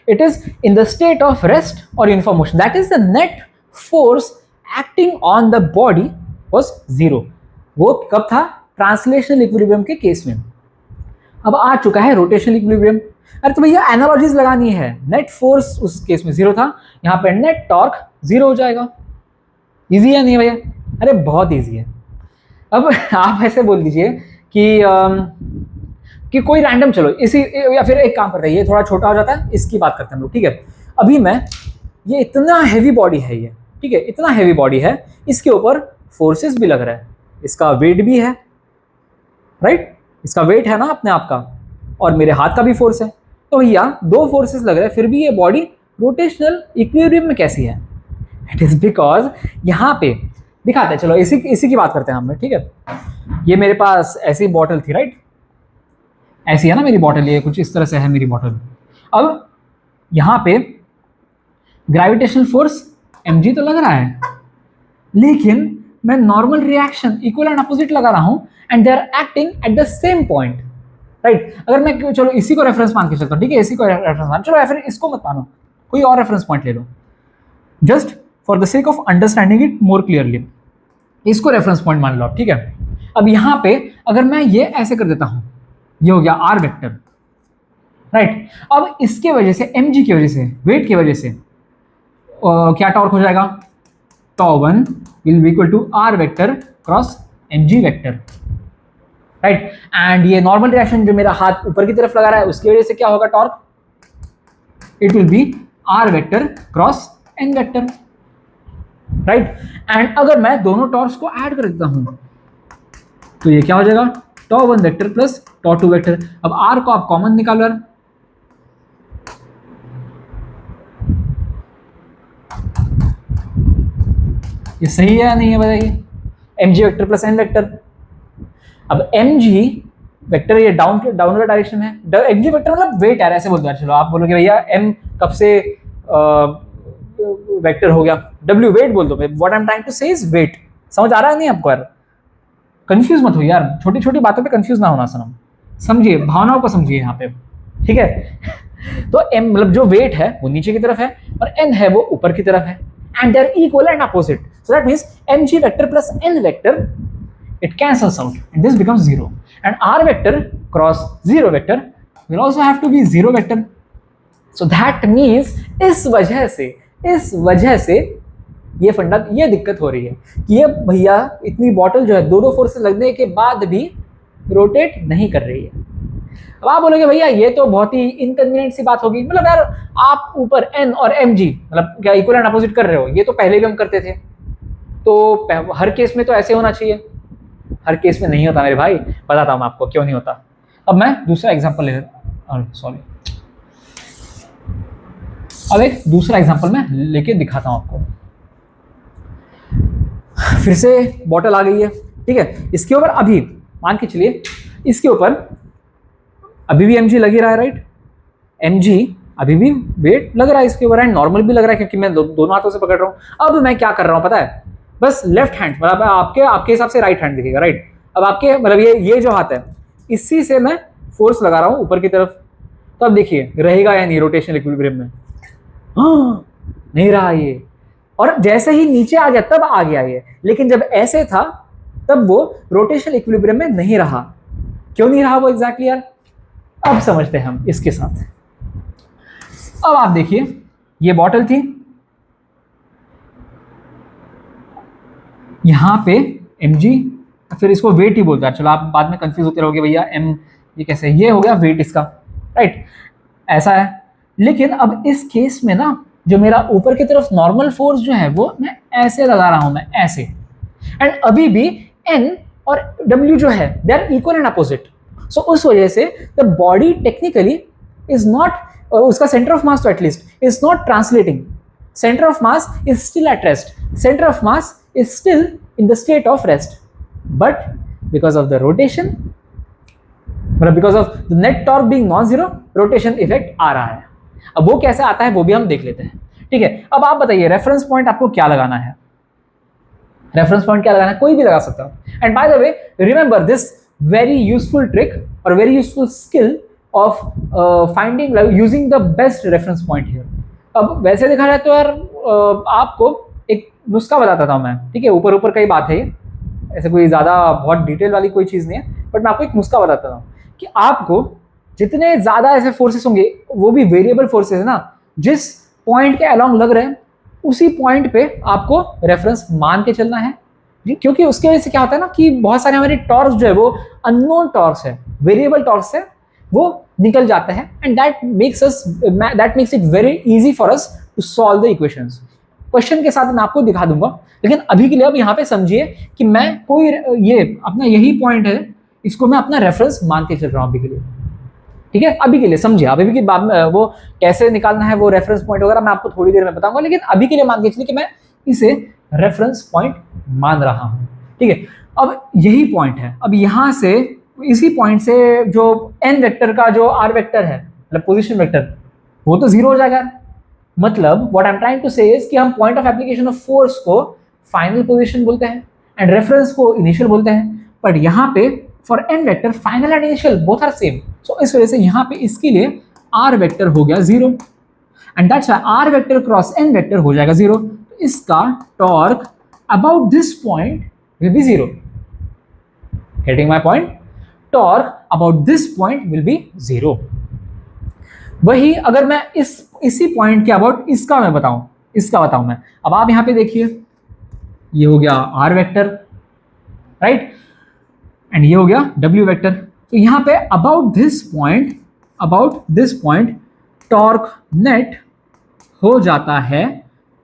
it is in the state of rest और uniform motion, that is the net force acting on the body was zero. वो कब था? ट्रांसलेशनल इक्विलिब्रियम के केस में। अब आ चुका है रोटेशनल इक्विलिब्रियम। अरे तो भैया एनालॉजीज लगानी है, नेट फोर्स उस केस में जीरो था, यहाँ पे नेट टॉर्क जीरो हो जाएगा। इजी है नहीं भैया? अरे बहुत इजी है। अब आप ऐसे बोल दीजिए कि कोई रैंडम, चलो इसी, या फिर एक काम करते हैं, ये थोड़ा छोटा हो जाता है, इसकी बात करते हैं हम लोग, ठीक है? अभी मैं, ये इतना हैवी बॉडी है ये, ठीक है, इतना हैवी बॉडी है, इसके ऊपर फोर्सेस भी लग रहा है, इसका वेट भी है, राइट? इसका वेट है ना अपने आप का, और मेरे हाथ का भी फोर्स है, तो भैया दो फोर्सेस लग रहे हैं, फिर भी ये बॉडी रोटेशनल इक्विलिब्रियम में कैसी है? इट इज बिकॉज यहाँ पे दिखाते हैं, चलो इसी की बात करते हैं हम, ठीक है? ये मेरे पास ऐसी बॉटल थी, राइट? ऐसी है ना मेरी बॉटल, ये कुछ इस तरह से है मेरी बॉटल। अब यहाँ पे ग्रेविटेशनल फोर्स mg तो लग रहा है, लेकिन मैं normal reaction equal and opposite लगा रहा हूँ, and they are acting at the same point, right? अगर मैं, चलो इसी को रेफरेंस मान के चलता हूँ, ठीक है? इसी को रेफरेंस मान, चलो या फिर इसको मत मानो, कोई और रेफरेंस पॉइंट ले लो, just for the sake of understanding it more clearly, इसको रेफरेंस पॉइंट मान लो, ठीक है? अब यहाँ पे अगर मैं ये ऐसे कर देता हूँ, ये हो गया आर वेक्टर, राइट? अब इसके वजह से, mg की वजह से, वेट की वजह से क्या टॉर्क हो जाएगा? τ1 will be equal to R vector cross mg vector, right? And ये नॉर्मल रिएक्शन जो मेरा हाथ ऊपर की तरफ लगा रहा है, उसकी वजह से क्या होगा torque? It will be R vector cross n vector, right? And अगर मैं दोनों टॉर्क्स को ऐड कर देता हूं, तो ये क्या हो जाएगा? τ1 वेक्टर प्लस τ2 वेक्टर। अब r को आप कॉमन निकालो, ये सही है या नहीं है बताइए? mg vector plus n vector. अब mg वेक्टर ये डाउनवर्ड डायरेक्शन है, mg वेक्टर मतलब वेट है, ऐसे बोलते हैं। चलो आप बोलोगे भैया m कब से वेक्टर हो गया? w वेट बोल दो। What I am trying to say is weight. समझ आ रहा है नहीं आपको यार? कंफ्यूज मत हो यार, छोटी छोटी बातों पे कंफ्यूज ना होना सनम, समझिए, भावनाओं को समझिए यहाँ पे, ठीक है? तो m मतलब जो वेट है वो नीचे की तरफ है, और n है वो ऊपर की तरफ है, and they're equal and opposite. So that means mg vector plus n vector, it cancels out and this becomes 0. And r vector cross 0 vector will also have to be 0 vector. So that means इस वजह से ये फंडा, ये दिक्कत हो रही है कि ये भैया इतनी बॉटल जो है दो फोर्सेस लगने के बाद भी रोटेट नहीं कर रही है। अब आप बोलोगे भैया ये तो बहुत ही इनकन्वीनियंट सी बात होगी, मतलब यार आप ऊपर n और mg मतलब क्या इक्वल एंड अपोजिट कर रहे हो? ये तो पहले भी हम करते थे, तो हर केस में तो ऐसे होना चाहिए। हर केस में नहीं होता मेरे भाई, बताता हूँ आपको क्यों नहीं होता। अब मैं दूसरा एग्जांपल अब एक दूसरा एग्जांपल मैं लेके दिखाता हूँ आपको। फिर से बॉटल आ गई है, ठीक है? इसके ऊपर अभी मान के चलिए, इसके ऊपर अभी भी mg लग ही रहा है, राइट? mg अभी भी वेट लग रहा है इसके ऊपर, एंड नॉर्मल भी लग रहा है क्योंकि मैं दोनों हाथों से पकड़ रहा हूँ। अब मैं क्या कर रहा हूँ पता है? बस लेफ्ट हैंड, मतलब आपके हिसाब से राइट हैंड दिखेगा, राइट? अब आपके मतलब ये जो हाथ है, इसी से मैं फोर्स लगा रहा हूँ ऊपर की तरफ। तो अब देखिए रहेगा या नहीं रोटेशनल इक्विलिब्रियम में? हाँ, नहीं रहा ये। और जैसे ही नीचे आ गया तब आ गया ये, लेकिन जब ऐसे था तब वो रोटेशनल इक्विलिब्रियम में नहीं रहा। क्यों नहीं रहा वो एग्जैक्टली यार? अब समझते हैं हम इसके साथ। अब आप देखिए, ये बॉटल थी, यहां पे mg, फिर इसको वेट ही बोलता है। चलो आप बाद में कंफ्यूज होते रहोगे भैया m ये कैसे, ये हो गया वेट इसका, राइट? ऐसा है। लेकिन अब इस केस में ना, जो मेरा ऊपर की तरफ नॉर्मल फोर्स जो है वो मैं ऐसे लगा रहा हूं, मैं ऐसे, एंड अभी भी n और w जो है they are equal and opposite. So उस वजह से the body technically is not, उसका सेंटर ऑफ मास तो at least is not translating, center of mass is still at rest, center of mass is still in the state of rest, but because of the rotation, मतलब because of the net torque being non-zero, rotation effect आ रहा है। अब वो कैसे आता है वो भी हम देख लेते हैं, ठीक है। अब आप बताइए रेफरेंस पॉइंट आपको क्या लगाना है, रेफरेंस पॉइंट क्या लगाना है, कोई भी लगा सकता है। And by the way remember this very useful trick और very useful skill of finding using the best reference point here. अब वैसे देखा जाए तो यार आपको एक नुस्खा बताता था मैं, ठीक है, ऊपर ऊपर कई बात है ये, ऐसे कोई ज़्यादा बहुत डिटेल वाली कोई चीज़ नहीं है, बट मैं आपको एक नुस्खा बताता हूँ कि आपको जितने ज़्यादा ऐसे फोर्सेस होंगे, वो भी वेरिएबल फोर्सेस है ना, जिस पॉइंट के अलॉन्ग लग रहे हैं उसी पॉइंट पे आपको रेफरेंस मान के चलना है, क्योंकि उसके वजह से क्या होता है ना कि बहुत सारे हमारे टॉर्क्स जो है वो अननोन टॉर्क्स है, वेरिएबल टॉर्क्स है, वो निकल जाते हैं and that makes it very easy for us to solve the equations. Question के साथ मैं आपको दिखा दूंगा, लेकिन अभी के लिए अब यहाँ पे समझिए कि मैं कोई ये अपना यही पॉइंट है, इसको मैं अपना रेफरेंस मान के चल रहा हूँ अभी के लिए, ठीक है। अभी के लिए समझिए, अभी की बाद में वो कैसे निकालना है वो रेफरेंस पॉइंट वगैरह मैं आपको थोड़ी देर में बताऊंगा, लेकिन अभी के लिए मान के चलिए कि मैं इसे रेफरेंस पॉइंट मान रहा हूँ, ठीक है। अब यही पॉइंट है, अब यहाँ से इसी पॉइंट से जो एन वेक्टर का जो आर वेक्टर है, मतलब पोजिशन वेक्टर, वो तो जीरो हो जाएगा। मतलब what I am trying to say is कि हम point of application of force को फाइनल पोजीशन बोलते हैं एंड रेफरेंस को इनिशियल बोलते हैं, बट यहाँ पे for N vector final and initial both are same, so इस वजह से यहाँ पे इसके लिए आर वेक्टर हो गया zero and that's why R vector cross N vector हो जाएगा जीरो। तो इसका torque about this point will be zero, getting my point, torque about this point will be zero. वही अगर मैं इसी पॉइंट के अबाउट इसका बताऊं मैं, अब आप यहां पे देखिए, ये हो गया आर वेक्टर, राइट, एंड ये हो गया डब्ल्यू वेक्टर। तो यहां पे about this point torque net हो जाता है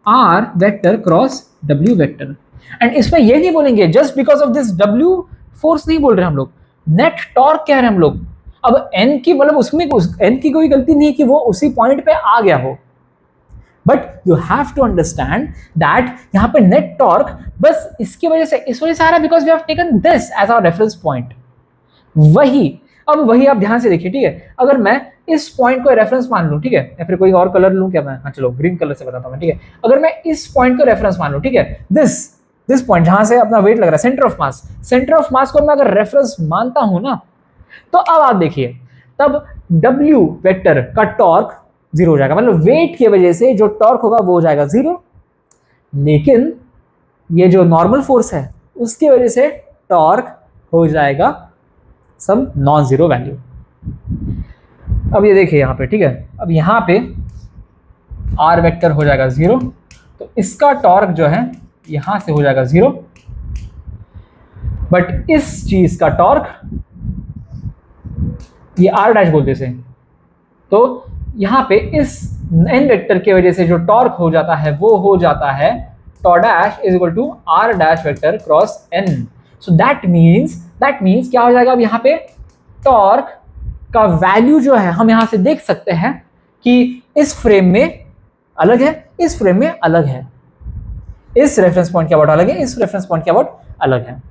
R vector cross W vector. And इसमें ये नहीं बोलेंगे just because of this W force, नहीं बोल रहे हम लोग, नेट टॉर्क कह रहे हैं हम लोग। अब एन की मतलब उसमें एन की कोई गलती नहीं कि वो उसी पॉइंट पे आ गया हो, but you have to understand that यहाँ पे नेट टॉर्क बस इसकी वजह से इस वजह से आ रहा है because we have taken this as our reference point. वही आप ध्यान से देखिए, ठीक है। अगर मैं इस पॉइंट को रेफरेंस मान लूं, ठीक है, या फिर कोई और कलर लूं क्या मैं, हाँ चलो ग्रीन कलर से बताता हूं मैं, ठीक है। अगर मैं इस पॉइंट को रेफरेंस मान लूं, ठीक है, दिस पॉइंट जहां से अपना वेट लग रहा है, सेंटर ऑफ मास को मैं अगर रेफरेंस मानता हूं ना, तो अब आप देखिए तब W वेक्टर का टॉर्क जीरो हो जाएगा, मतलब वेट की वजह से जो टॉर्क होगा वो हो जाएगा जीरो, लेकिन ये जो नॉर्मल फोर्स है उसकी वजह से टॉर्क हो जाएगा सम नॉन जीरो वैल्यू। अब ये देखिए यहाँ पे, ठीक है, अब यहाँ पे आर वेक्टर हो जाएगा जीरो, तो इसका टॉर्क जो है यहां से हो जाएगा जीरो, बट इस चीज का टॉर्क ये आर डैश बोलते से, तो यहां पे इस एन वेक्टर की वजह से जो टॉर्क हो जाता है वो हो जाता है tau dash is equal to R dash vector cross N. So that means क्या हो जाएगा, अब यहाँ पे टॉर्क का वैल्यू जो है हम यहां से देख सकते हैं कि इस फ्रेम में अलग है, इस फ्रेम में अलग है, इस रेफरेंस पॉइंट के अबाउट अलग है, इस रेफरेंस पॉइंट के अबाउट अलग है।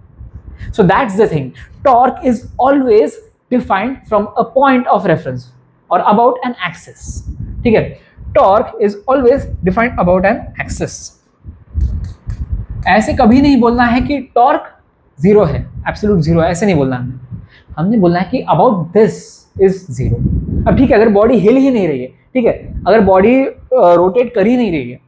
So that's the thing, torque is always defined from a point of reference और अबाउट एन एक्सिस, ठीक है। Torque is always defined about an axis. ऐसे कभी नहीं बोलना है कि टॉर्क जीरो है, एब्सोल्यूट जीरो है, ऐसे नहीं बोलना है, हमने बोलना है कि अबाउट दिस इज जीरो। अब ठीक है, अगर बॉडी हिल ही नहीं रही है, ठीक है, अगर बॉडी रोटेट कर ही नहीं रही है,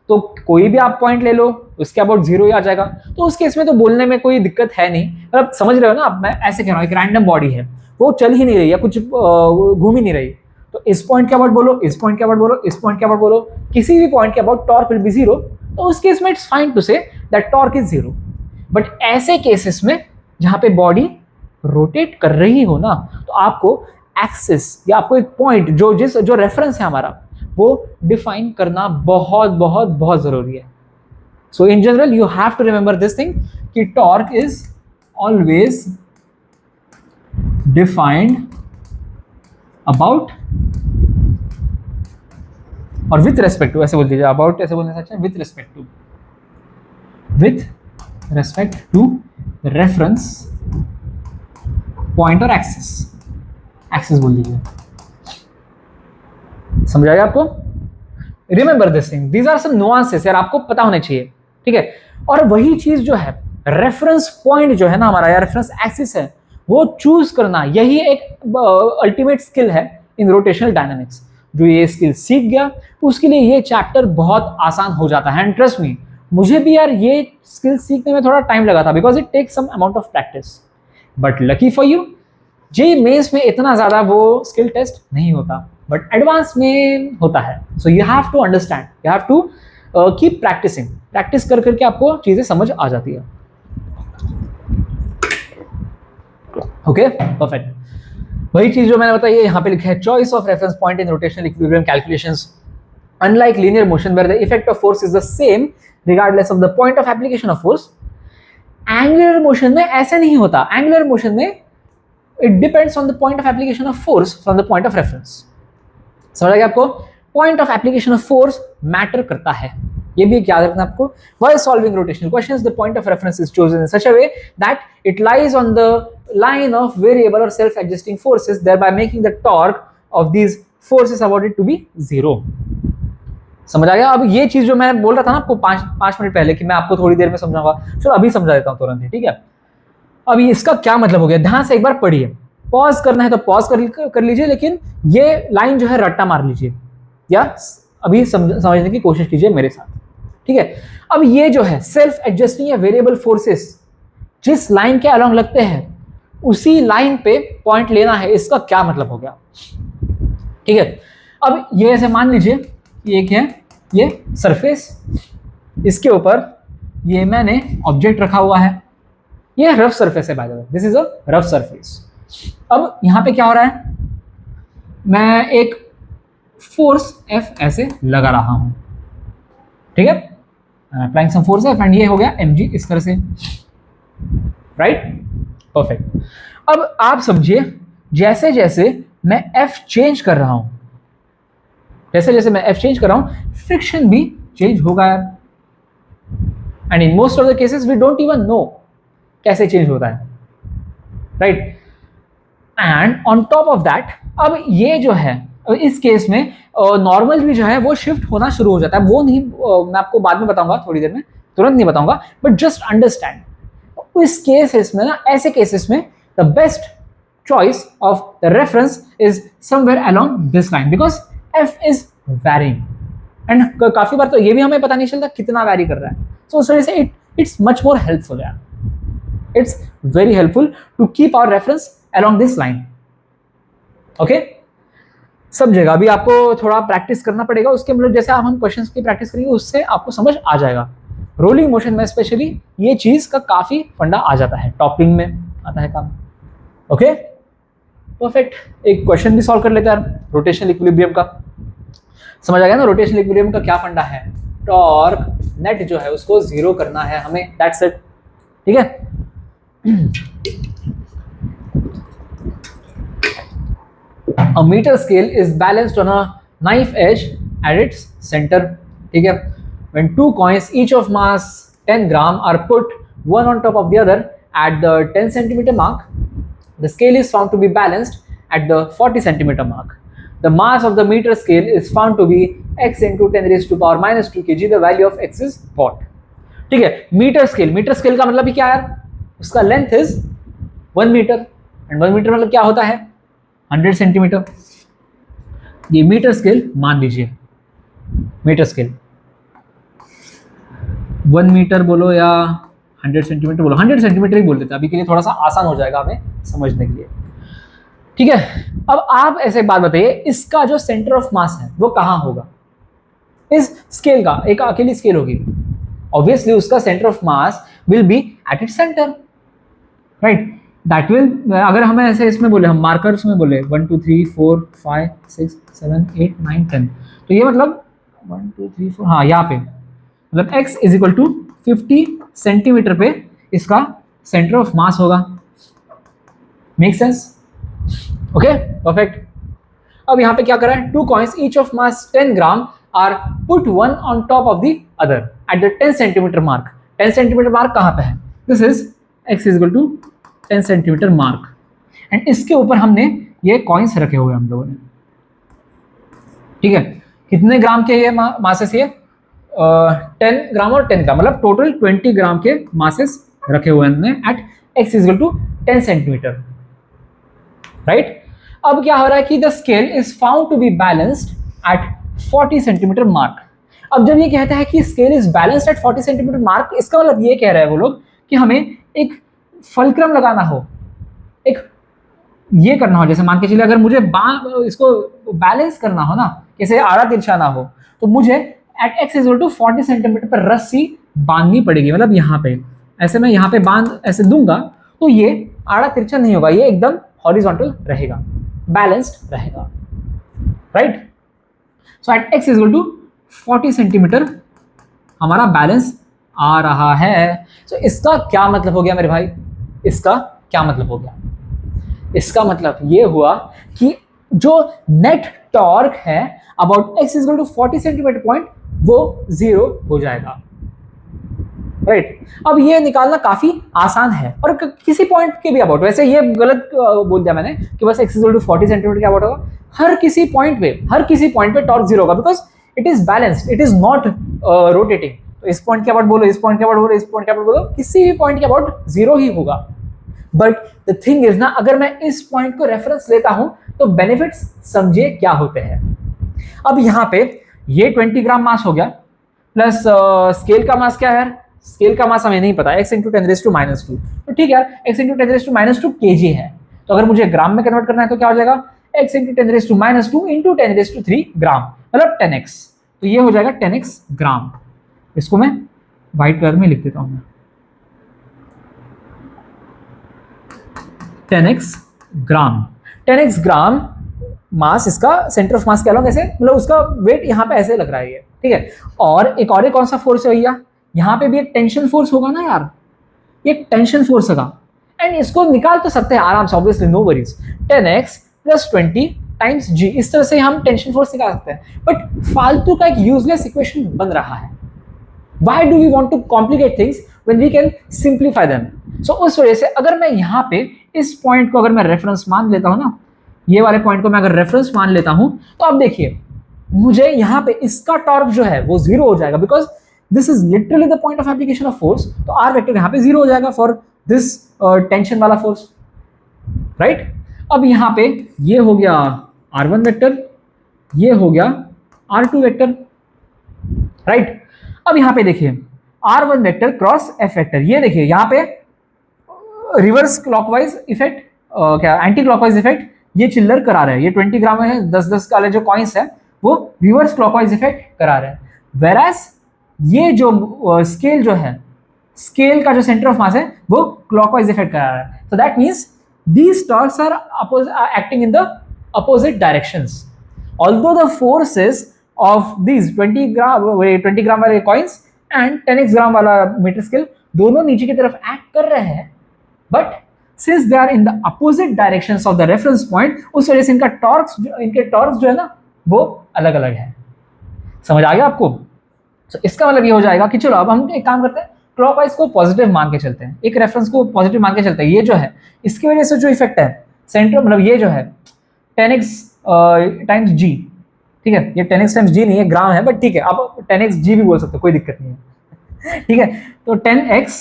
तो कोई भी आप पॉइंट ले लो उसके अबाउट जीरो ही आ जाएगा, तो उस केस में तो बोलने में कोई दिक्कत है नहीं। मतलब समझ रहे हो ना आप, मैं ऐसे कह रहा हूँ एक रैंडम बॉडी है, वो चल ही नहीं रही है, कुछ घूम ही नहीं रही, तो इस पॉइंट के अबाउट बोलो, इस पॉइंट के अबाउट बोलो, इस पॉइंट के अबाउट बोलो, किसी भी पॉइंट के about torque will be zero, तो उस केस में it's fine to say that torque is zero. But ऐसे केसेस में जहां पे बॉडी रोटेट कर रही हो ना, तो आपको एक्सिस या आपको एक पॉइंट जो रेफरेंस है हमारा वो डिफाइन करना बहुत बहुत बहुत जरूरी है। So in general you have to remember this thing कि torque is always defined about और विथ रेस्पेक्ट टू ऐसे बोल दीजिए, अबाउट ऐसे बोलने से अच्छा with respect to reference point और एक्सिस बोल दीजिए। समझ आया आपको? Remember this thing, these are some nuances यार, आपको पता होने चाहिए, ठीक है। और वही चीज जो है रेफरेंस पॉइंट जो है ना हमारा, या रेफरेंस एक्सिस है, वो चूज करना, यही एक अल्टीमेट स्किल है इन रोटेशनल डायनामिक्स। जो ये स्किल सीख गया उसके लिए ये चैप्टर बहुत आसान हो जाता है। एंड ट्रस्ट मी, मुझे भी यार ये स्किल सीखने में थोड़ा टाइम लगा था, because it takes some amount of practice. But lucky for you, JEE mains में इतना ज्यादा वो स्किल टेस्ट नहीं होता, बट एडवांस में होता है। So you have to understand, you have to keep practicing, practice कर करके आपको चीजें समझ आ जाती है। Okay, perfect. वही चीज जो मैंने बताई है यहाँ पे लिखा है, choice of reference point in rotational equilibrium calculations unlike linear motion where the effect of force is the same regardless of the point of application of force. Angular motion में ऐसा नहीं होता, एंगुलर मोशन में it depends on the point of application of force from the point of reference. समझ आ गया आपको? Point of application of force matter करता है, ये भी याद रखना आपको। While solving rotational questions, the point of reference is chosen in such a way that it lies on the line of variable or self-adjusting forces, thereby making the torque of these forces awarded to be zero. समझ आ गया? अब ये चीज जो मैं बोल रहा था ना आपको पांच मिनट पहले कि मैं आपको थोड़ी देर में समझाऊंगा, चलो अभी समझा देता हूँ तुरंत ही, ठीक है। अभी इसका क्या मतलब हो गया, ध्यान से एक बार पढ़िए। पॉज करना है तो पॉज कर लीजिए, लेकिन ये लाइन जो है रट्टा मार लीजिए या अभी समझने की कोशिश कीजिए मेरे साथ, ठीक है। अब ये जो है सेल्फ एडजस्टिंग या वेरिएबल फोर्सेस जिस लाइन के अलोंग लगते हैं उसी लाइन पे पॉइंट लेना है, इसका क्या मतलब हो गया, ठीक है। अब ये ऐसे मान लीजिए ये क्या है, ये सरफेस, इसके ऊपर ये मैंने ऑब्जेक्ट रखा हुआ है, ये रफ सरफेस है bye the way, this is a rough surface. अब यहां पे क्या हो रहा है, मैं एक फोर्स F ऐसे लगा रहा हूं, ठीक है, applying some force F and ये हो गया mg इस तरह से, राइट, परफेक्ट। अब आप समझिए जैसे जैसे मैं F चेंज कर रहा हूं, जैसे जैसे मैं F चेंज कर रहा हूं, फ्रिक्शन भी चेंज होगा यार। And in most of the cases we don't even know कैसे चेंज होता है, right. And on top of that, अब ये जो है इस केस में नॉर्मल भी जो है वो शिफ्ट होना शुरू हो जाता है, वो नहीं मैं आपको बाद में बताऊंगा, थोड़ी देर में, तुरंत नहीं बताऊंगा, बट जस्ट अंडरस्टैंड। इस केसेस में ना, ऐसे केसेस में the best choice of the reference is somewhere along this line, because F is varying and काफी बार तो ये भी हमें पता नहीं चलता कितना वैरी कर रहा है। सो उस वजह से इट्स मच मोर हेल्पफुल यार, it's very helpful to keep our reference along this line. Okay, सब जगह अभी आपको थोड़ा प्रैक्टिस करना पड़ेगा, उसके मतलब जैसे हम क्वेश्चंस की प्रैक्टिस करेंगे उससे आपको समझ आ जाएगा। रोलिंग मोशन में स्पेशली ये चीज का काफी फंडा आ जाता है, टॉपिंग में आता है काम। Okay, perfect. एक क्वेश्चन भी सॉल्व कर लेते हैं रोटेशनल इक्विलिब्रियम का। समझ आ गया ना रोटेशनल इक्विलिब्रियम का क्या फंडा है, टॉर्क नेट जो है उसको जीरो करना है हमें, दैट्स इट, ठीक है। A meter scale is balanced on a knife edge at its center, ठीक है। When two coins each of mass 10 gram are put one on top of the other at the 10 centimeter mark, the scale is found to be balanced at the 40 centimeter mark. The mass of the meter scale is found to be x into 10 raised to power minus 2 kg. The value of x is what? ठीक है, metre scale का मतलब क्या है, उसका length is 1 metre and 1 metre मतलब क्या होता है 100 सेंटीमीटर। ये मीटर स्केल मान लीजिए, मीटर स्केल 1 मीटर बोलो या 100 सेंटीमीटर बोलो, 100 सेंटीमीटर ही बोल देते हैं अभी के लिए, थोड़ा सा आसान हो जाएगा हमें समझने के लिए, ठीक है। अब आप ऐसे एक बात बताइए, इसका जो सेंटर ऑफ मास है वो कहाँ होगा, इस स्केल का एक अकेली स्केल होगी, ऑब्वियसली उसका centre of mass will be at its centre, right. That will, अगर हमें ऐसे इसमें बोले, हम मार्कर्स में बोले 1 2 3 4 5 6 7 8 9 10, तो ये मतलब 1 2 3 4, हाँ यहाँ पे मतलब x is equal to 50 centimetre पे इसका सेंटर ऑफ मास होगा। Make sense? Okay, perfect. अब यहाँ पे क्या कर रहा है, 2 coins each of mass 10 gram are put one on top of the other at the 10 centimetre mark. 10 centimetre mark कहाँ पे है? This is x is equal to 10 centimetre mark, and इसके ऊपर हमने ये कॉइन्स रखे हुए हम लोगों ने, ठीक है। कितने ग्राम के ये मासेस? ये 10 ग्राम और 10 ग्राम, मतलब टोटल 20 ग्राम के मासेस रखे हुए हमने at x is equal to 10 centimetre, right. अब क्या हो रहा है कि the scale is found to be balanced at 40 centimetre mark. अब जब ये कहता है कि scale is balanced at 40 centimetre mark, इसका मतलब ये कह रहे हैं वो लोग कि हमें एक फलक्रम लगाना हो, एक ये करना हो, जैसे मान के चलिए अगर मुझे इसको बैलेंस करना हो ना, कैसे आड़ा तिरछा ना हो, तो मुझे at x equal to 40 centimetre पर रस्सी बांधनी पड़ेगी। मतलब यहाँ पे ऐसे मैं यहाँ पे बांध ऐसे दूंगा तो ये आड़ा तिरछा नहीं होगा, ये एकदम हॉरिजॉन्टल रहेगा, बैलेंस्ड रहेगा, right. So at x equal to 40 centimetre हमारा बैलेंस आ रहा है। सो इसका क्या मतलब हो गया मेरे भाई? इसका क्या मतलब हो गया? इसका मतलब ये हुआ कि जो नेट टॉर्क है about x equal to 40 centimetre point वो 0 हो जाएगा, राइट। अब ये निकालना काफी आसान है, और किसी पॉइंट के भी अबाउट, वैसे ये गलत बोल दिया मैंने कि बस x इक्वल टू 40 सेंटीमीटर के अबाउट होगा। हर किसी पॉइंट पे टॉर्क 0 होगा, because it is balanced, it is not rotating. तो इस पॉइंट के अबाउट बोलो, इस पॉइंट के अबाउट बोलो, इस पॉइंट के अबाउट बोलो, किसी भी पॉइंट के अबाउट 0 ही होगा। बट द थिंग इज ना, अगर मैं इस पॉइंट को रेफरेंस लेता हूं तो बेनिफिट्स समझिए क्या होते हैं। अब यहाँ पे ये 20 ग्राम मास हो गया, प्लस स्केल का मास क्या है? स्केल का मास हमें नहीं पता, x इंटू 10⁻²। तो ठीक है, x इंटू 10⁻² kg है, तो अगर मुझे ग्राम में कन्वर्ट करना है तो क्या हो जाएगा? x इंटू 10⁻² इंटू 10⁻³ ग्राम, मतलब 10x। तो ये हो जाएगा 10x ग्राम। इसको मैं व्हाइट कलर में लिख देता हूं, 10x ग्राम। 10x ग्राम मास, इसका सेंटर ऑफ मास कह लो कैसे, मतलब उसका वेट यहाँ पे ऐसे लग रहा है ये, ठीक है। और एक कौन सा फोर्स है भैया? यहाँ पे भी एक टेंशन फोर्स होगा ना यार, ये टेंशन फोर्स होगा, एंड इसको निकाल तो सकते हैं आराम से, obviously, no worries. 10x plus 20 times g, इस तरह से हम टेंशन फोर्स निकाल सकते हैं। बट फालतू का एक यूजलेस इक्वेशन बन रहा है। Why do we want to complicate things when we can simplify them? So उस वजह से अगर मैं यहाँ पे इस पॉइंट को अगर मैं रेफरेंस मान लेता हूँ ना, ये वाले पॉइंट को मैं अगर रेफरेंस मान लेता हूँ, तो अब देखिए मुझे यहाँ पे इसका टॉर्क जो है वो 0 हो जाएगा, because this is literally the point of application of force. तो आर वेक्टर यहाँ पे 0 हो जाएगा फॉर दिस टेंशन वाला फोर्स, राइट। अब यहाँ पे ये हो गया r1 वेक्टर, ये हो गया r2 वेक्टर, राइट। अब यहाँ पे देखिए r1 vector cross f vector, ये देखिए यहाँ पे रिवर्स क्लॉकवाइज इफेक्ट, क्या एंटी क्लॉकवाइज इफेक्ट ये चिल्लर करा रहे हैं। ये 20 ग्राम है, 10-10 वाले जो कॉइन्स है वो रिवर्स क्लॉकवाइज इफेक्ट करा रहे हैं। वेराज ये जो स्केल जो है, स्केल का जो सेंटर ऑफ मास है वो क्लॉकवाइज इफेक्ट करा रहा है। So that means these torques are acting in the opposite directions. Although the forces of these 20 ग्राम वाले coins and 10x ग्राम वाला मीटर स्केल दोनों नीचे की तरफ एक्ट कर रहे हैं, but since they are in the opposite directions of the reference point, उस वजह से इनके टॉर्क्स जो है ना वो अलग अलग है। समझ आ गया आपको? तो इसका मतलब ये हो जाएगा कि चलो अब हम एक काम करते हैं, क्लॉकवाइज को पॉजिटिव मान के चलते हैं, एक रेफरेंस को पॉजिटिव मान के चलते हैं। ये जो है इसकी वजह से जो इफेक्ट है सेंटर, मतलब ये जो है 10x टाइम्स g, ठीक है, ये 10x टाइम्स g नहीं है, ग्राम है, बट ठीक है, आप 10x g भी बोल सकते हो, कोई दिक्कत नहीं है, ठीक है। तो 10x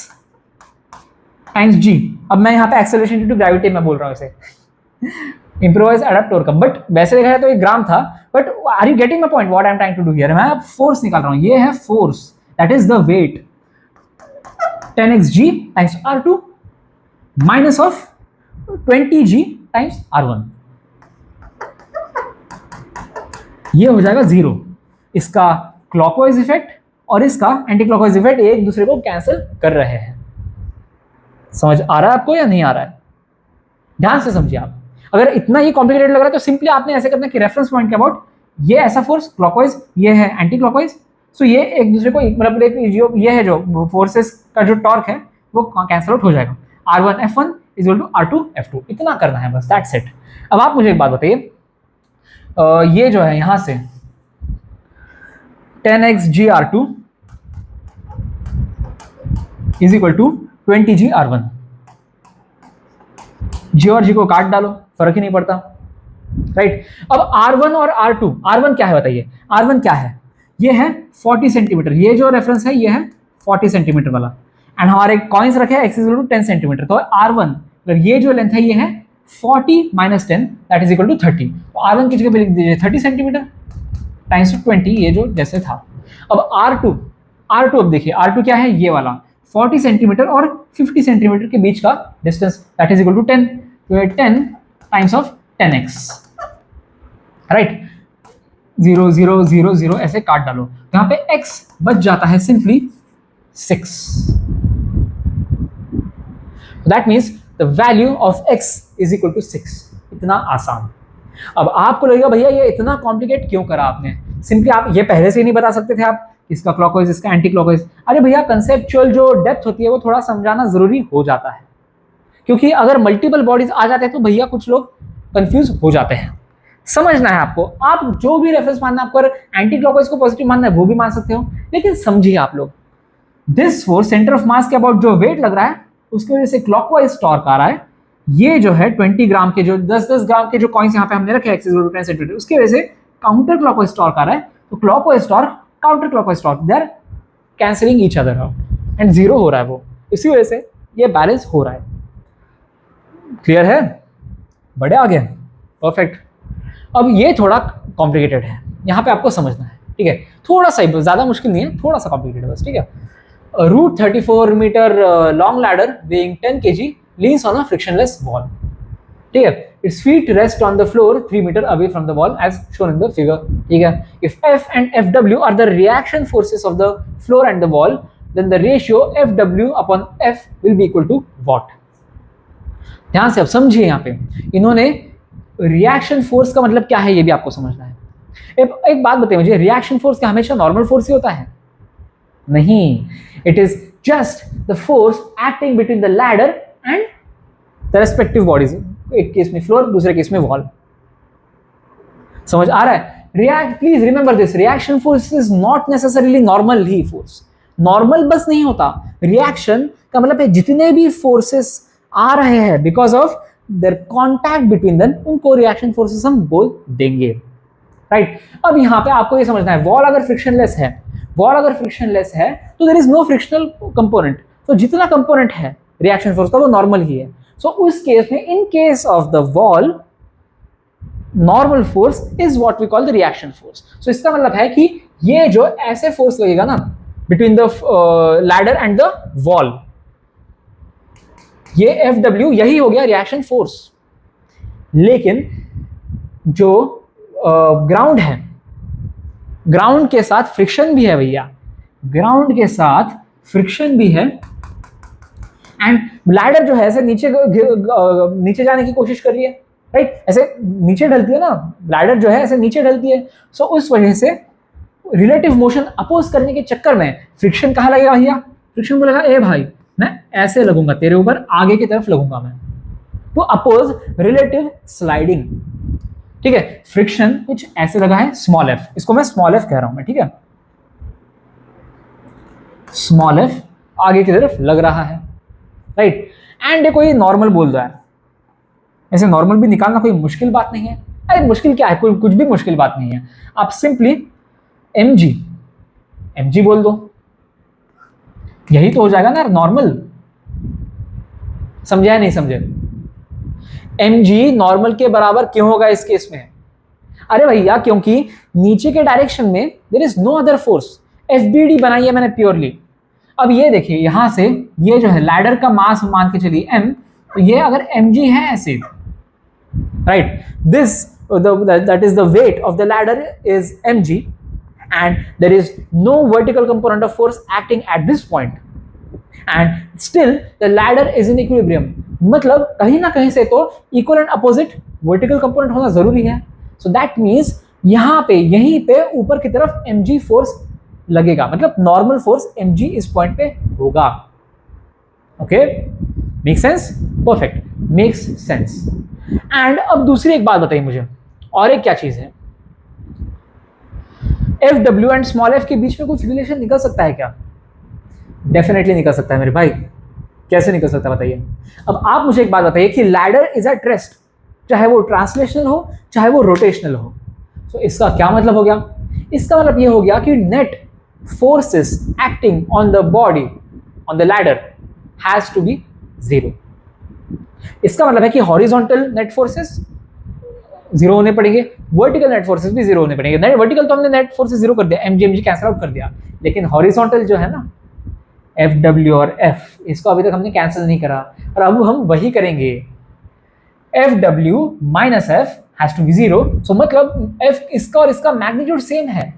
टाइम्स g, अब मैं यहाँ पे एक्सेलरेशन ड्यू टू ग्रेविटी में बोल रहा हूँ इसे, इम्प्रोवाइज अडैप्ट टॉर्क, बट वैसे देखा है तो एक ग्राम था, but are you getting my point what I am trying to do here? मैं अब फोर्स निकाल रहा हूँ, ये है force, that is the weight 10xg times r2 minus of 20g times r1, ये हो जाएगा 0। इसका क्लॉकवाइज इफेक्ट और इसका एंटी क्लॉकवाइज इफेक्ट एक दूसरे को कैंसिल कर रहे हैं। समझ आ रहा है आपको या नहीं आ रहा है? ध्यान से समझिए आप। अगर इतना ही कॉम्प्लिकेटेड लग रहा है तो सिंपली आपने ऐसे करना कि रेफरेंस पॉइंट के अबाउट ये ऐसा फोर्स क्लॉकवाइज, ये है एंटी क्लॉकवाइज, सो ये एक दूसरे को मतलब ये है जो फोर्सेस का जो टॉर्क है वो कैंसिल आउट हो जाएगा। r1 f1 equal to r2 f2, इतना करना है बस, दैट्स इट। अब आप मुझे एक बात बताइए, ये जो है यहाँ से 10x GR2 is equal to 20g R1। जी और जी को काट डालो, फर्क ही नहीं पड़ता, राइट। अब R1 और R2, R1 क्या है बताइए, R1 क्या है, ये है 40 सेंटीमीटर, ये जो रेफरेंस है ये है 40 सेंटीमीटर वाला, एंड हमारे कॉइन्स रखे हैं x is equal to 10 centimetre, तो R1 ये जो लेंथ है ये है 40 minus 10 that is equal to 30, तो R1 की जगह पे लिख दीजिए 30 सेंटीमीटर टाइम्स 20, ये जो जैसे था। अब R2, अब देखिए R2 क्या है, ये वाला 40 सेंटीमीटर और 50 सेंटीमीटर के बीच का distance that is equal to 10, तो ये 10 टाइम्स ऑफ 10x, राइट। 0 0 0 0 ऐसे काट डालो, तो यहाँ पे x बच जाता है simply 6, that means the value of x is equal to 6। इतना आसान। अब आपको लगेगा भैया ये इतना कॉम्प्लिकेट क्यों करा आपने, सिंपली आप ये पहले से ही नहीं बता सकते थे आप, इसका क्लॉकवाइज इसका एंटी क्लॉकवाइज। अरे भैया कंसेप्चुअल जो डेप्थ होती है वो थोड़ा समझाना जरूरी हो जाता है, क्योंकि अगर मल्टीपल बॉडीज आ जाते हैं तो भैया कुछ लोग कंफ्यूज हो जाते हैं। समझना है आपको, आप जो भी रेफरेंस मानना है, आपको एंटी क्लॉकवाइज को पॉजिटिव मानना है वो भी मान सकते हो, लेकिन समझिए आप लोग, दिस फोर्स सेंटर ऑफ मास के अबाउट जो वेट लग रहा है उसकी वजह से क्लॉकवाइज टॉर्क आ रहा है, ये जो है 20 ग्राम के जो 10-10 ग्राम के जो कॉइन्स यहाँ पे हमने रखे X is equal to 10 centimetre, उसकी वजह से काउंटर क्लॉकवाइज टॉर्क आ रहा है, तो clockwise torque counter clockwise torque they are cancelling each other out and zero हो रहा है वो, इसी वजह से ये बैलेंस हो रहा है। क्लियर है, बड़े आगे, परफेक्ट। अब ये थोड़ा कॉम्प्लिकेटेड है, यहाँ पे आपको समझना है, ठीक है, थोड़ा सा, ज्यादा मुश्किल नहीं है, थोड़ा सा कॉम्प्लिकेटेड है बस, ठीक है। Root 34 metre long ladder weighing 10 kg leans on a frictionless wall, ठीक है, its feet rest on the floor 3 meter away from the wall as shown in the figure, ठीक है। if F and FW are the reaction forces of the floor and the wall, then the ratio FW upon F will be equal to what। ध्यान से अब समझिए, यहाँ पे इन्होंने reaction force का मतलब क्या है ये भी आपको समझना है। एक बात बताइए मुझे, रिएक्शन फोर्स क्या हमेशा नॉर्मल फोर्स ही होता है? नहीं, it is just the force acting between the ladder and the respective bodies, एक केस में फ्लोर, दूसरे केस में वॉल। समझ आ रहा है? Please remember this, reaction force is not necessarily normal he force. Normal बस नहीं होता, रिएक्शन का मतलब है जितने भी फोर्सेस आ रहे हैं because of their contact between them, उनको रिएक्शन फोर्सेस हम बोल देंगे, राइट। अब यहाँ पे आपको ये समझना है, वॉल अगर फ्रिक्शनलेस है, तो there is no frictional component, तो जितना कंपोनेंट है रिएक्शन फोर्स का वो नॉर्मल ही है। सो उस केस में, in case of the wall, normal force is what we call the reaction force. So इसका मतलब है कि ये जो ऐसे फोर्स लगेगा ना between the ladder and the wall, ये FW यही हो गया रिएक्शन फोर्स। लेकिन जो ग्राउंड है, ग्राउंड के साथ फ्रिक्शन भी है भैया, ग्राउंड के साथ फ्रिक्शन भी है, एंड लैडर जो है ऐसे नीचे जाने की कोशिश कर रही है, राइट, ऐसे नीचे ढलती है ना लैडर जो है, ऐसे नीचे ढलती है। सो उस वजह से रिलेटिव मोशन अपोज करने के चक्कर में फ्रिक्शन कहाँ लगेगा भैया? फ्रिक्शन बोलेगा ए भाई मैं ऐसे लगूंगा तेरे ऊपर, आगे की तरफ लगूंगा मैं, तो अपोज रिलेटिव स्लाइडिंग, ठीक है। फ्रिक्शन कुछ ऐसे लगा है, स्मॉल एफ, इसको मैं स्मॉल एफ कह रहा हूं मैं, ठीक है, स्मॉल एफ आगे की तरफ लग रहा है, राइट। एंड देखो ये नॉर्मल बोल दो यार, ऐसे नॉर्मल भी निकालना कोई मुश्किल बात नहीं है। अरे मुश्किल क्या है, कोई कुछ भी मुश्किल बात नहीं है, आप सिंपली mg बोल दो, यही तो हो जाएगा ना नॉर्मल। समझे या नहीं समझे? mg नॉर्मल के बराबर क्यों होगा इस केस में? अरे भैया क्योंकि नीचे के डायरेक्शन में there is no other force, FBD बनाई है मैंने प्योरली। अब ये देखिए यहां से ये जो है लैडर का मास मान के चलिए m, तो ये अगर mg है ऐसे, right, this that is the weight of the ladder is mg and there is no vertical component of force acting at this point and still the ladder is in equilibrium, मतलब कहीं ना कहीं से तो equal and opposite vertical component होना जरूरी है। So that means यहाँ पे यहीं पे ऊपर की तरफ mg फोर्स लगेगा, मतलब नॉर्मल फोर्स mg इस पॉइंट पे होगा। Okay, make sense? Perfect, makes sense. And अब दूसरी एक बात बताइए मुझे, और एक क्या चीज है, F W and small F के बीच में कुछ रिलेशन निकल सकता है क्या? डेफिनेटली निकल सकता है मेरे भाई। कैसे निकल सकता है बताइए? अब आप मुझे एक बात बताइए कि लैडर इज एट रेस्ट, चाहे वो ट्रांसलेशनल हो चाहे वो रोटेशनल हो। तो इसका क्या मतलब हो गया? इसका मतलब ये हो गया कि net forces acting on the body on the ladder has to be zero. इसका मतलब है कि हॉरिजॉन्टल नेट फोर्सेस जीरो होने पड़ेंगे, वर्टिकल नेट फोर्सेस भी जीरो होने पड़ेंगे। वर्टिकल तो हमने नेट फोर्सेस जीरो कर दिया, एमजी कैंसिल आउट कर दिया, लेकिन हॉरिजॉन्टल जो है ना एफ डब्ल्यू और एफ, इसको अभी तक हमने कैंसिल नहीं करा, और अब हम वही करेंगे। F W minus F has to be zero. So मतलब एफ इसका और इसका मैग्नीट्यूड सेम है,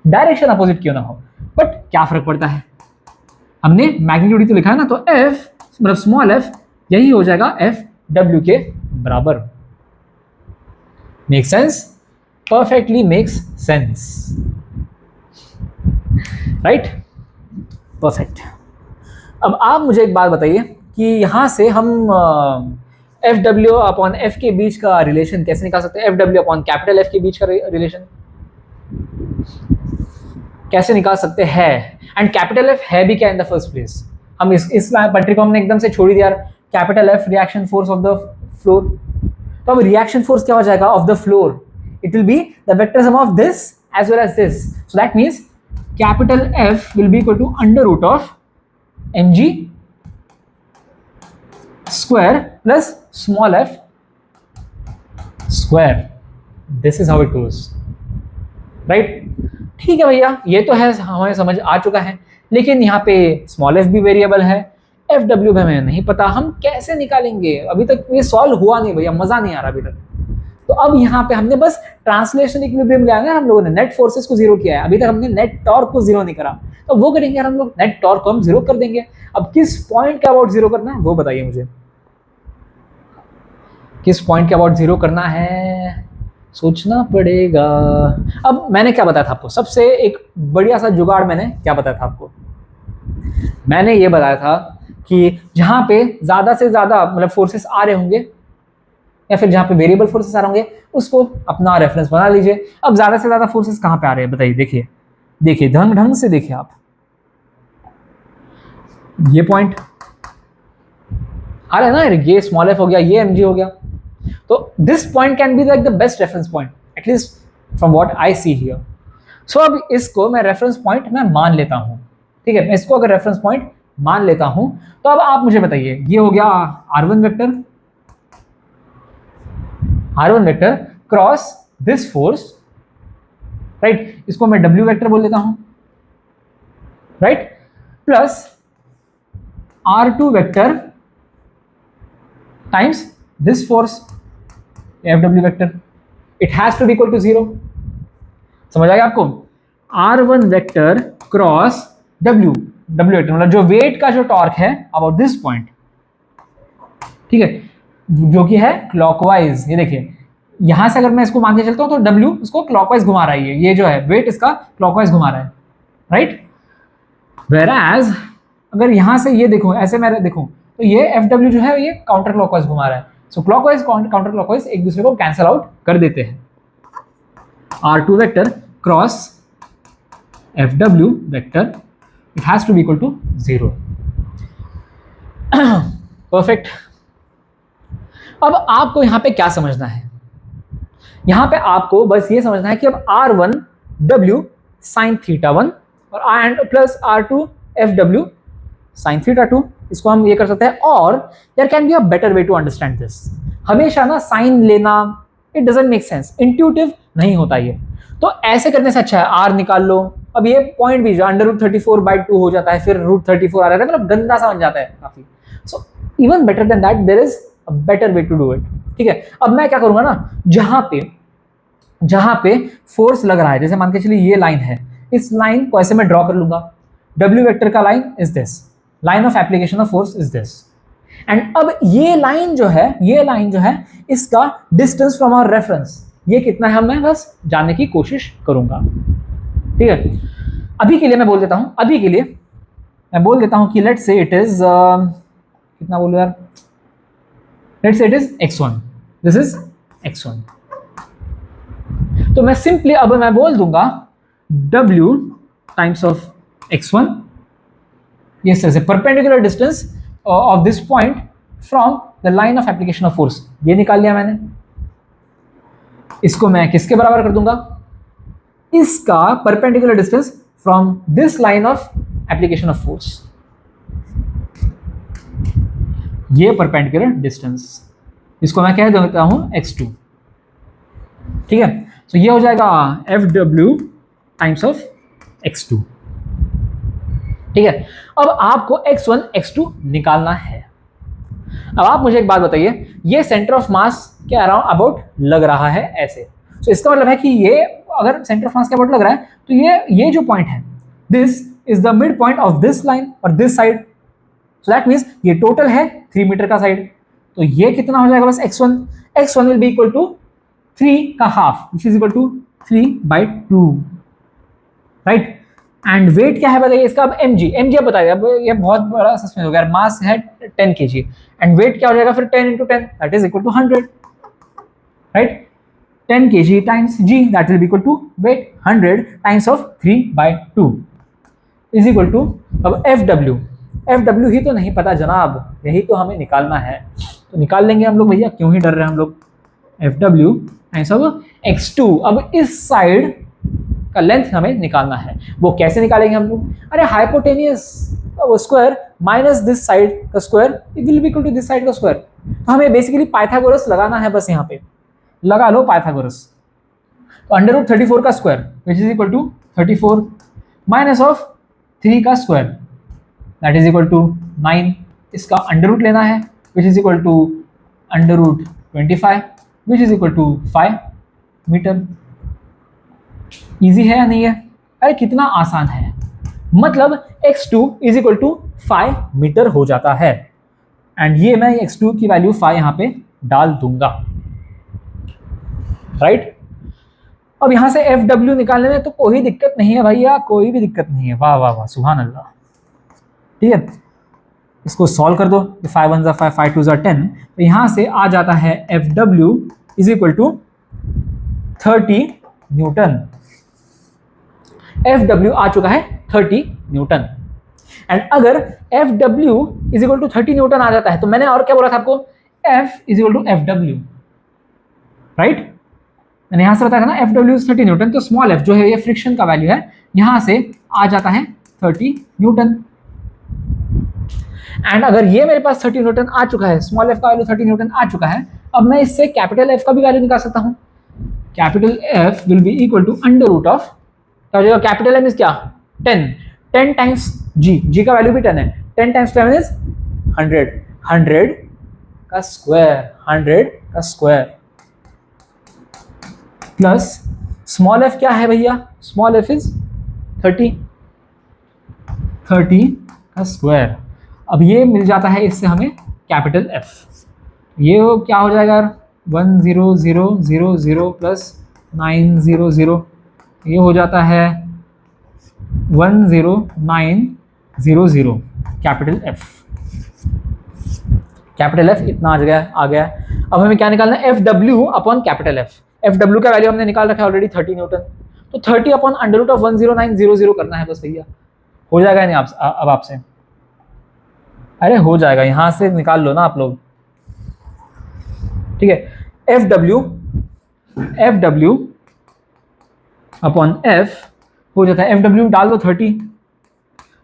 डायरेक्शन अपोजिट क्यों ना हो, बट क्या फर्क पड़ता है, हमने मैग्नीट्यूड ही तो लिखा है ना, तो एफ मतलब स्मॉल एफ यही हो जाएगा एफ डब्ल्यू के बराबर। Make sense? Perfectly makes sense, right? Perfect. अब आप मुझे एक बात बताइए कि यहां से हम एफ डब्ल्यू अपॉन एफ के बीच का रिलेशन कैसे निकाल सकते हैं? F W upon capital F के बीच का रिलेशन कैसे निकाल सकते हैं? एंड कैपिटल एफ है भी क्या इन द फर्स्ट प्लेस? हम इस पट्टी को हमने एकदम से छोड़ दिया, capital F reaction force of the floor. तो अब रिएक्शन फोर्स क्या हो जाएगा of the floor? It will be the vector sum of this as well as this. So that means capital F will be equal to under root of mg square plus small f square. This is how it goes, right? ठीक है भैया, ये तो है हमें समझ आ चुका है, लेकिन यहाँ पे स्मॉल एफ भी वेरिएबल है, एफ डब्ल्यू भी हमें नहीं पता, हम कैसे निकालेंगे? अभी तक ये सॉल्व हुआ नहीं भैया, मजा नहीं आ रहा अभी तक। तो अब यहाँ पे हमने बस ट्रांसलेशन इक्विलिब्रियम ले आया, हम लोगों ने नेट फोर्सेस को जीरो किया है, अभी तक हमने नेट टॉर्क को जीरो नहीं करा, तो वो करेंगे यार हम लोग, नेट टॉर्क को हम जीरो कर देंगे। अब किस पॉइंट के अबाउट जीरो करना है वो बताइए मुझे, किस पॉइंट के अबाउट जीरो करना है, सोचना पड़ेगा। अब मैंने क्या बताया था आपको, सबसे एक बढ़िया सा जुगाड़ मैंने क्या बताया था आपको? मैंने ये बताया था कि जहां पे ज्यादा से ज्यादा मतलब फोर्सेस आ रहे होंगे या फिर जहां पे वेरिएबल फोर्सेस आ रहे होंगे उसको अपना रेफरेंस बना लीजिए। अब ज्यादा से ज्यादा फोर्सेस कहां पे आ रहे हैं बताइए? देखिए देखिए ढंग से देखिए आप, ये पॉइंट आ रहा है ना, ये स्मॉल एफ हो गया, ये एमजी हो गया, तो this point can be like the best reference point at least from what I see here. So अब इसको मैं रेफरेंस पॉइंट मैं मान लेता हूं, ठीक है? मैं इसको अगर रेफरेंस पॉइंट मान लेता हूं तो अब आप मुझे बताइए, ये हो गया R1 vector cross this force, right? इसको मैं W वेक्टर बोल देता हूं, राइट? Plus R2 vector times this force FW vector, it has to be equal to zero. समझ आ गया आपको? R1 vector cross W vector मतलब जो वेट का जो टॉर्क है अबाउट दिस पॉइंट, ठीक है, जो कि है क्लॉकवाइज। ये देखिए यहां से अगर मैं इसको मान के चलता हूं तो W इसको क्लॉकवाइज घुमा रहा है, ये जो है वेट इसका क्लॉकवाइज घुमा रहा है, राइट? वेयरएज अगर यहां से ये देखो, ऐसे मैं देखूं तो ये FW जो है ये काउंटर क्लॉकवाइज घुमा रहा है। सो क्लॉकवाइज काउंटर क्लॉकवाइज एक दूसरे को कैंसिल आउट कर देते हैं। R2 vector cross FW vector, it has to be equal to zero. Perfect. अब आपको यहां पे क्या समझना है? यहां पे आपको बस ये समझना है कि अब R1 W sin θ1 और and plus R2 FW sin θ2, इसको हम ये कर सकते हैं। और there can be a better way to understand this. हमेशा ना साइन लेना it doesn't make sense, intuitive नहीं होता ये, तो ऐसे करने से अच्छा है R निकाल लो। अब ये पॉइंट भी जो √34/2 हो जाता है, फिर √34 आ रहा है, मतलब गंदा सा बन जाता है काफी। So even better than that there is a better way to do it, ठीक है? अब मैं क्या करूंगा ना, जहां पे फोर्स लग रहा है, जैसे मान के चलिए ये लाइन है, इस लाइन को ऐसे मैं ड्रॉ कर लूंगा, W वेक्टर का line is this, line of application of force is this, and अब ये लाइन जो है इसका डिस्टेंस फ्रॉम आवर रेफरेंस ये कितना है मैं बस जानने की कोशिश करूंगा, ठीक है? अभी के लिए मैं बोल देता हूं कि लेट्स से इट इज कितना बोलूं यार, let's say it is x1, this is x1। तो मैं सिंपली अब मैं बोल दूंगा W टाइम्स ऑफ x1, ये इस तरह से perpendicular distance of this point from the line of application of force, ये निकाल लिया मैंने। इसको मैं किसके बराबर कर दूंगा, इसका perpendicular distance from this line of application of force, ये परपेंडिकुलर डिस्टेंस, इसको मैं कह देता हूं x2, ठीक है। तो ये हो जाएगा FW टाइम्स ऑफ x2, ठीक है। अब आपको x1 x2 निकालना है। अब आप मुझे एक बात बताइए, ये सेंटर ऑफ मास के अराउंड अबाउट लग रहा है ऐसे, तो इसका मतलब है कि ये अगर सेंटर ऑफ मास के अबाउट लग रहा है तो ये जो पॉइंट है, this is the mid point of this line और this side, so that means ये टोटल है 3 मीटर का साइड, तो ये कितना हो जाएगा बस x1 will be equal to 3 का half, which is equal to 3/2, right. And weight क्या है बताइए इसका, अब mg अब बताइए, अब ये बहुत बड़ा सस्पेंस हो गया, मास है 10 kg एंड वेट क्या हो जाएगा फिर 10 × 10 that is equal to 100, right. 10 kg times g that will be equal to weight 100 times of 3/2 is equal to, अब FW ही तो नहीं पता जनाब, यही तो हमें निकालना है, तो निकाल लेंगे हम लोग भैया, क्यों ही डर रहे हैं हम लोग। FW टाइम्स ऑफ x2, अब इस साइड का लेंथ हमें निकालना है, वो कैसे निकालेंगे हम लोग, अरे hypotenuse square minus this side का square it will be equal to this side का स्क्वायर, तो हमें बेसिकली पाइथागोरस लगाना है, बस यहाँ पे लगा लो पाइथागोरस। तो √34 का square which is equal to 34 minus of 3 का square that is equal to 9, इसका अंडर रूट लेना है which is equal to √25 which is equal to 5 metre. Easy है या नहीं है, अरे कितना आसान है, मतलब x2 is equal to 5 metre हो जाता है, एंड ये मैं x2 की वैल्यू 5 यहाँ पे डाल दूंगा, राइट। अब यहाँ से FW निकालने में तो कोई दिक्कत नहीं है भैया, कोई भी दिक्कत नहीं है, वाह वाह वाह सुभान अल्लाह, ठीक है। इसको सॉल्व कर दो, 5 1 5 5 2 10, तो यहाँ से आ जाता है FW is equal to 30 newton, FW आ चुका है 30 न्यूटन, एंड अगर FW is equal to 30 newton आ जाता है तो मैंने और क्या बोला था आपको, F is equal to FW, right. मैंने यहां से बताया था ना FW इज 30 न्यूटन, तो स्मॉल f जो है ये फ्रिक्शन का वैल्यू है, यहां से आ जाता है 30 न्यूटन, एंड अगर ये मेरे पास 30 न्यूटन आ चुका है, स्मॉल f का वैल्यू 30 न्यूटन आ चुका है, अब मैं इससे कैपिटल F का भी वैल्यू निकाल सकता हूं, capital F will be equal to under root of, क्या हो जाएगा, कैपिटल M इज क्या 10 टाइम्स g का वैल्यू भी 10 है, 10 टाइम्स 10 इज 100 का स्क्वायर प्लस स्मॉल f क्या है भैया, स्मॉल f इज 30 का स्क्वायर। अब ये मिल जाता है इससे हमें कैपिटल F, ये क्या हो जाएगा 10000 प्लस 900, ये हो जाता है 10900 कैपिटल F इतना आ गया। अब हमें क्या निकालना है, FW upon capital F, FW का वैल्यू हमने निकाल रखा है ऑलरेडी 30 न्यूटन, तो 30 अपॉन अंडर रूट ऑफ 10900 करना है बस भैया, हो जाएगा नहीं अब आपसे, अरे हो जाएगा, यहां से निकाल लो ना आप लोग, ठीक है। FW अपॉन F हो जाता है, FW डाल दो 30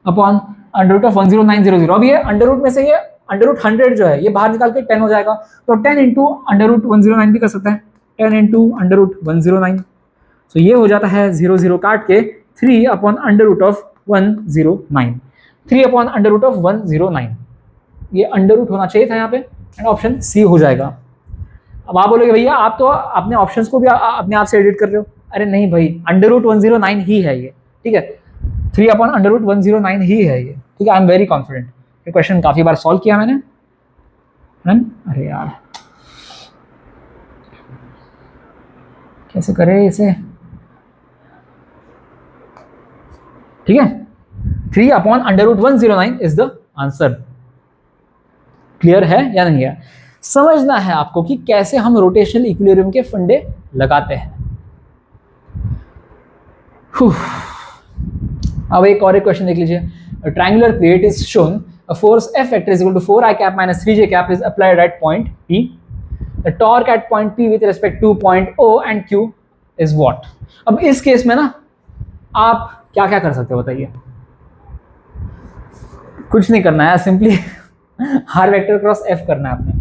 अपॉन अंडर रूट ऑफ 10900, अब ये अंडर रूट में से ये अंडर रूट 100 जो है ये बाहर निकाल के 10 हो जाएगा, तो 10 इंटू अंडर रूट 109 भी कर सकते हैं, 10 इंटू अंडर रूट 109, तो ये हो जाता है 0 काट के 3 upon under root of 109, 3 upon under root of 109, ये अंडर रूट होना चाहिए था यहाँ पे, एंड ऑप्शन सी हो जाएगा। अब आप बोलोगे भैया आप तो अपने ऑप्शंस को भी अपने आप से एडिट कर रहे हो, अरे नहीं भाई, अंडर रूट 109 ही है ये, ठीक है, 3 अपॉन अंडर रूट 109 ही है ये, ठीक है। आई एम वेरी कॉन्फिडेंट, ये क्वेश्चन काफी बार सॉल्व किया मैंने, अरे यार कैसे करें इसे, ठीक है। 3 upon under root 109 is the answer. Clear है या नहीं है? समझना है आपको कि कैसे हम रोटेशनल इक्विलिब्रियम के फंडे लगाते हैं। अब एक और क्वेश्चन देख लीजिए. A triangular plate is shown. A force F vector is equal to 4I cap minus 3j cap is applied at point P. The torque at point P with respect to point O and Q is what? अब इस case में ना आप क्या क्या कर सकते हो बताइए. कुछ नहीं करना है, simply R vector cross F करना है आपने.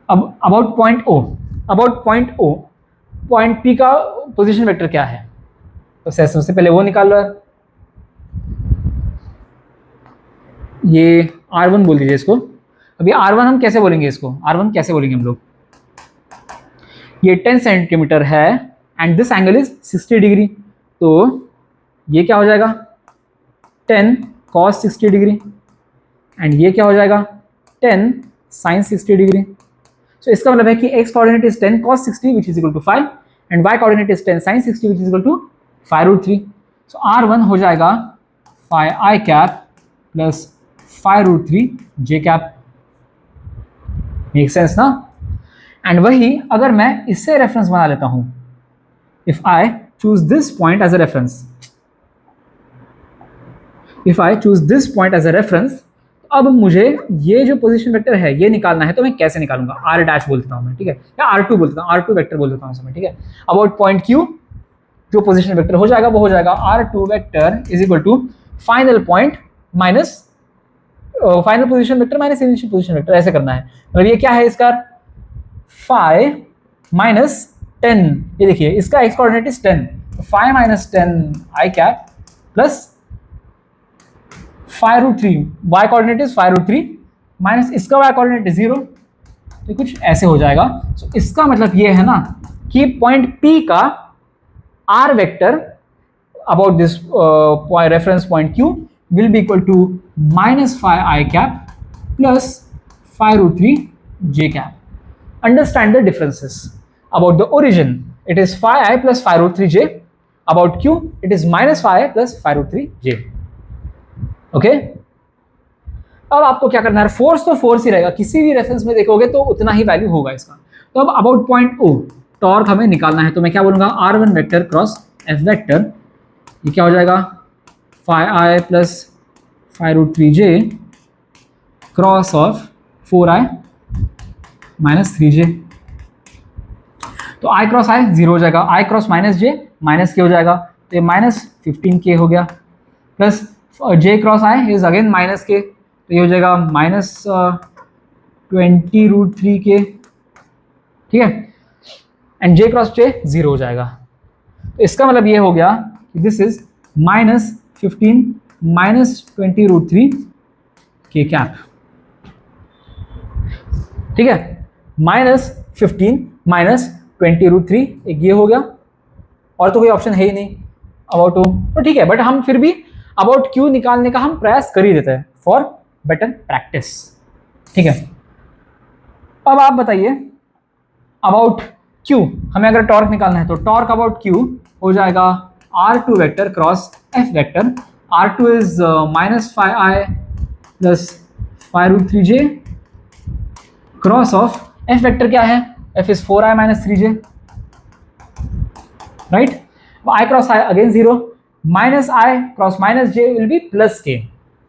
अब about point O, point P का पोजीशन वेक्टर क्या है, तो सबसे पहले वो निकाल लो. ये R1 बोल दीजिए इसको. अब ये R1 हम कैसे बोलेंगे, इसको R1 कैसे बोलेंगे हम लोग. ये 10 सेंटीमीटर है and this angle is 60 degree, तो ये क्या हो जाएगा 10 cos 60 डिग्री एंड ये क्या हो जाएगा 10 sin 60 डिग्री. सो इसका मतलब है कि x coordinate is 10 cos 60 which is equal to 5 and y coordinate is 10 sin 60 which is equal to 5√3. सो R1 हो जाएगा 5i cap plus 5√3 j cap. Make sense ना. एंड वही अगर मैं इससे रेफरेंस बना लेता हूं, if I choose this point as a reference, अब मुझे ये जो पोजीशन वेक्टर है ये निकालना है, तो मैं कैसे निकालूंगा, r डैश बोल देता हूं मैं, ठीक है, या r2 बोल देता हूं, r2 वेक्टर बोल देता हूं इसमें, ठीक है. अबाउट पॉइंट Q जो पोजीशन वेक्टर हो जाएगा वो हो जाएगा r2 vector is equal to final point minus final position vector minus initial position vector. ऐसे करना है. मतलब ये क्या है इसका 5 माइनस 10, ये देखिए इसका x coordinate is 10, 5 minus 10 i cap plus 5√3 y coordinate is 5√3 minus इसका y कोऑर्डिनेट इज 0, तो कुछ ऐसे हो जाएगा. सो इसका मतलब ये है ना कि पॉइंट P का r vector about this reference point Q will be equal to minus 5i cap plus 5√3 j cap. Understand the differences. About the origin, it is 5i plus 5√3 j. About Q, it is minus 5i plus 5√3 j. Okay? अब आपको क्या करना है, force तो force ही रहेगा, किसी भी reference में देखोगे तो उतना ही वैल्यू होगा इसका. तो अब अबाउट पॉइंट O टॉर्क हमें निकालना है, तो मैं क्या बोलूंगा R1 vector cross F vector, ये क्या हो जाएगा 5i plus 5√3 j cross of 4i minus 3j. तो i क्रॉस i 0 हो जाएगा, i cross minus j minus के हो जाएगा, तो ये माइनस 15k हो गया, plus j cross i is again minus के, तो ये हो जाएगा माइनस 20√3k, ठीक है, एंड j क्रॉस j 0 हो जाएगा. तो इसका मतलब ये हो गया कि दिस इज माइनस 15 माइनस 20√3 के कैप, ठीक है, माइनस 15 माइनस 20√3, एक ये हो गया, और तो कोई ऑप्शन है ही नहीं अबाउट O, तो ठीक है, बट हम फिर भी अबाउट Q निकालने का हम प्रयास कर ही देते हैं फॉर बेटर प्रैक्टिस, ठीक है. अब आप बताइए अबाउट Q हमें अगर टॉर्क निकालना है, तो टॉर्क अबाउट Q हो जाएगा R2 vector cross F vector. R2 is minus 5i plus 5√3 j cross of F vector क्या है, F is 4i minus 3j, right. I cross i again 0, minus i cross minus j will be plus k,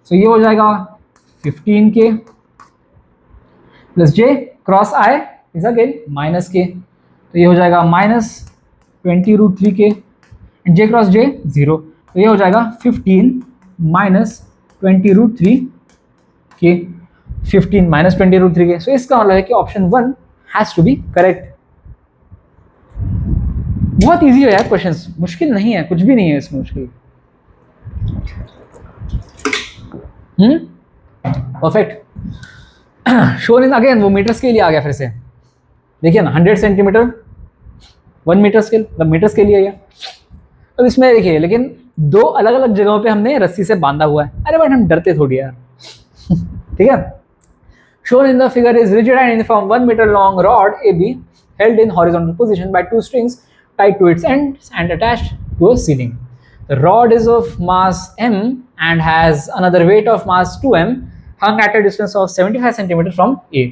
सो ये हो जाएगा 15k plus j cross i is again minus k, तो ये हो जाएगा minus 20√3k and j cross j 0, तो ये हो जाएगा 15 माइनस 20√3 के, 15 माइनस 20√3 के. सो इसका मतलब है कि option 1 has to be correct. बहुत इजी है यार क्वेश्चंस, मुश्किल नहीं है, कुछ भी नहीं है इसमें मुश्किल. परफेक्ट. शोन इन अगेन वो मीटर स्केल आ गया फिर से, देखिए ना 100 सेंटीमीटर 1 मीटर स्केल, मतलब मीटर स्केल ही है ये. अब इसमें देखिए लेकिन दो अलग अलग जगहों पे हमने रस्सी से बांधा हुआ है. अरे बट हम डरते थोड़ी यार. ठीक है. Shown in the figure is rigid and uniform 1 meter long rod AB held in horizontal position by 2 strings tied to its ends and attached to a ceiling. The rod is of mass m and has another weight of mass 2m hung at a distance of 75 cm from A.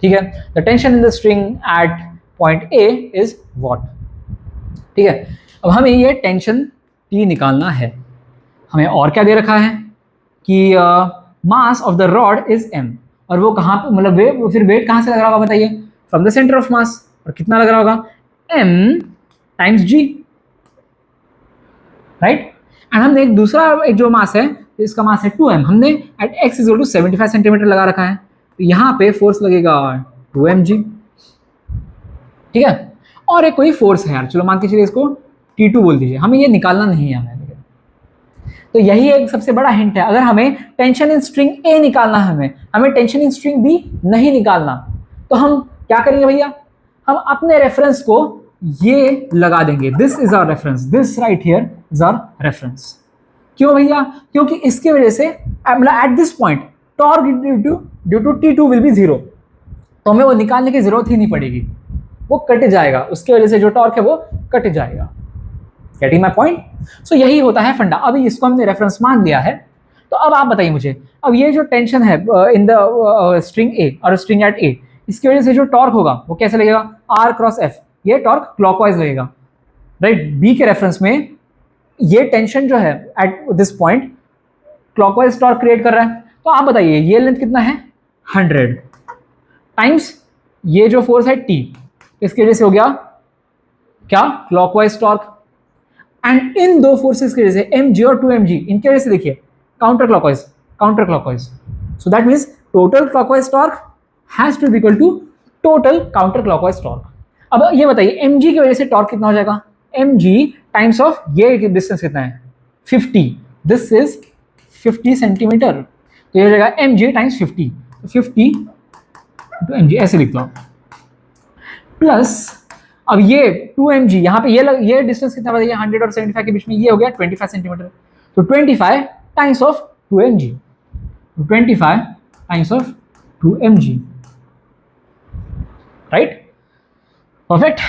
ठीक है. The tension in the string at point A is what? ठीक है. अब हमें ये tension T निकालना है। हमें और क्या दे रखा है कि mass of the rod is m, और वो कहाँ पे, मतलब फिर वेट कहाँ से लग रहा होगा बताइए, फ्रॉम द सेंटर ऑफ मास, और कितना लग रहा होगा, m times g, right. And हमने एक दूसरा एक जो मास है, इसका मास है 2m, हमने at x equal to 75 centimetre लगा रखा है, तो यहाँ पे फोर्स लगेगा 2mg, ठीक है। और एक कोई फोर्स है यार, चलो मान के चलिए इसको T2 बोल दीजिए, हमें ये निकालना नहीं है हमें। तो यही एक सबसे बड़ा हिंट है, अगर हमें टेंशन इन स्ट्रिंग ए निकालना है, हमें टेंशन इन स्ट्रिंग बी नहीं निकालना, तो हम क्या करेंगे भैया, हम अपने रेफरेंस को ये लगा देंगे, this is our reference, this right here is our reference. क्यों भैया, क्योंकि इसकी वजह से मतलब at this point torque due to T2 will be 0, तो हमें वो निकालने की जरूरत ही नहीं पड़ेगी, वो कट जाएगा, उसकी वजह से जो टॉर्क है वो कट जाएगा। Getting my point? सो यही होता है फंडा। अभी इसको हमने रेफरेंस मान लिया है, तो अब आप बताइए मुझे, अब ये जो टेंशन है इन द स्ट्रिंग ए और स्ट्रिंग एट ए, इसकी वजह से जो टॉर्क होगा वो कैसे लगेगा, R क्रॉस F, ये टॉर्क क्लॉकवाइज लगेगा, राइट। बी के रेफरेंस में ये टेंशन जो है eight this point clockwise torque create कर रहा है, तो आप बताइए ये लेंथ कितना है, 100 टाइम्स ये जो फोर्स है T, इसकी वजह से हो गया क्या, क्लॉकवाइज टॉर्क। एंड इन दो फोर्सेस की वजह से mg और 2mg, इनकी वजह से देखिए counter clockwise, so that means total clockwise torque has to be equal to total counter clockwise torque. अब ये बताइए mg की वजह से टॉर्क कितना हो जाएगा, mg टाइम्स ऑफ ये डिस्टेंस कितना है 50, दिस इज 50 सेंटीमीटर, तो ये हो जाएगा mg टाइम्स 50, 50 तो mg ऐसे लिख दो, प्लस अब ये 2mg, यहाँ पे ये डिस्टेंस कितना बताइए 100 और 75 के बीच में, ये हो गया 25 सेंटीमीटर, तो 25 times of 2mg, 25 times of 2mg, right, perfect.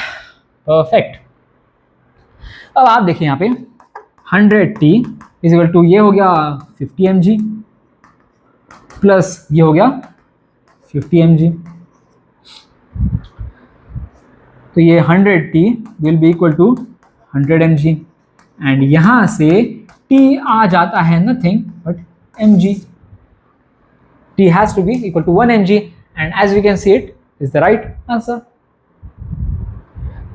अब आप देखिए यहाँ पे 100t इज इक्वल टू ये हो गया 50 mg प्लस ये हो गया 50 mg, तो ये 100t will be equal to 100 mg, and यहां से t आ जाता है nothing but mg, t has to be equal to 1 mg, and as we can see it is the right answer.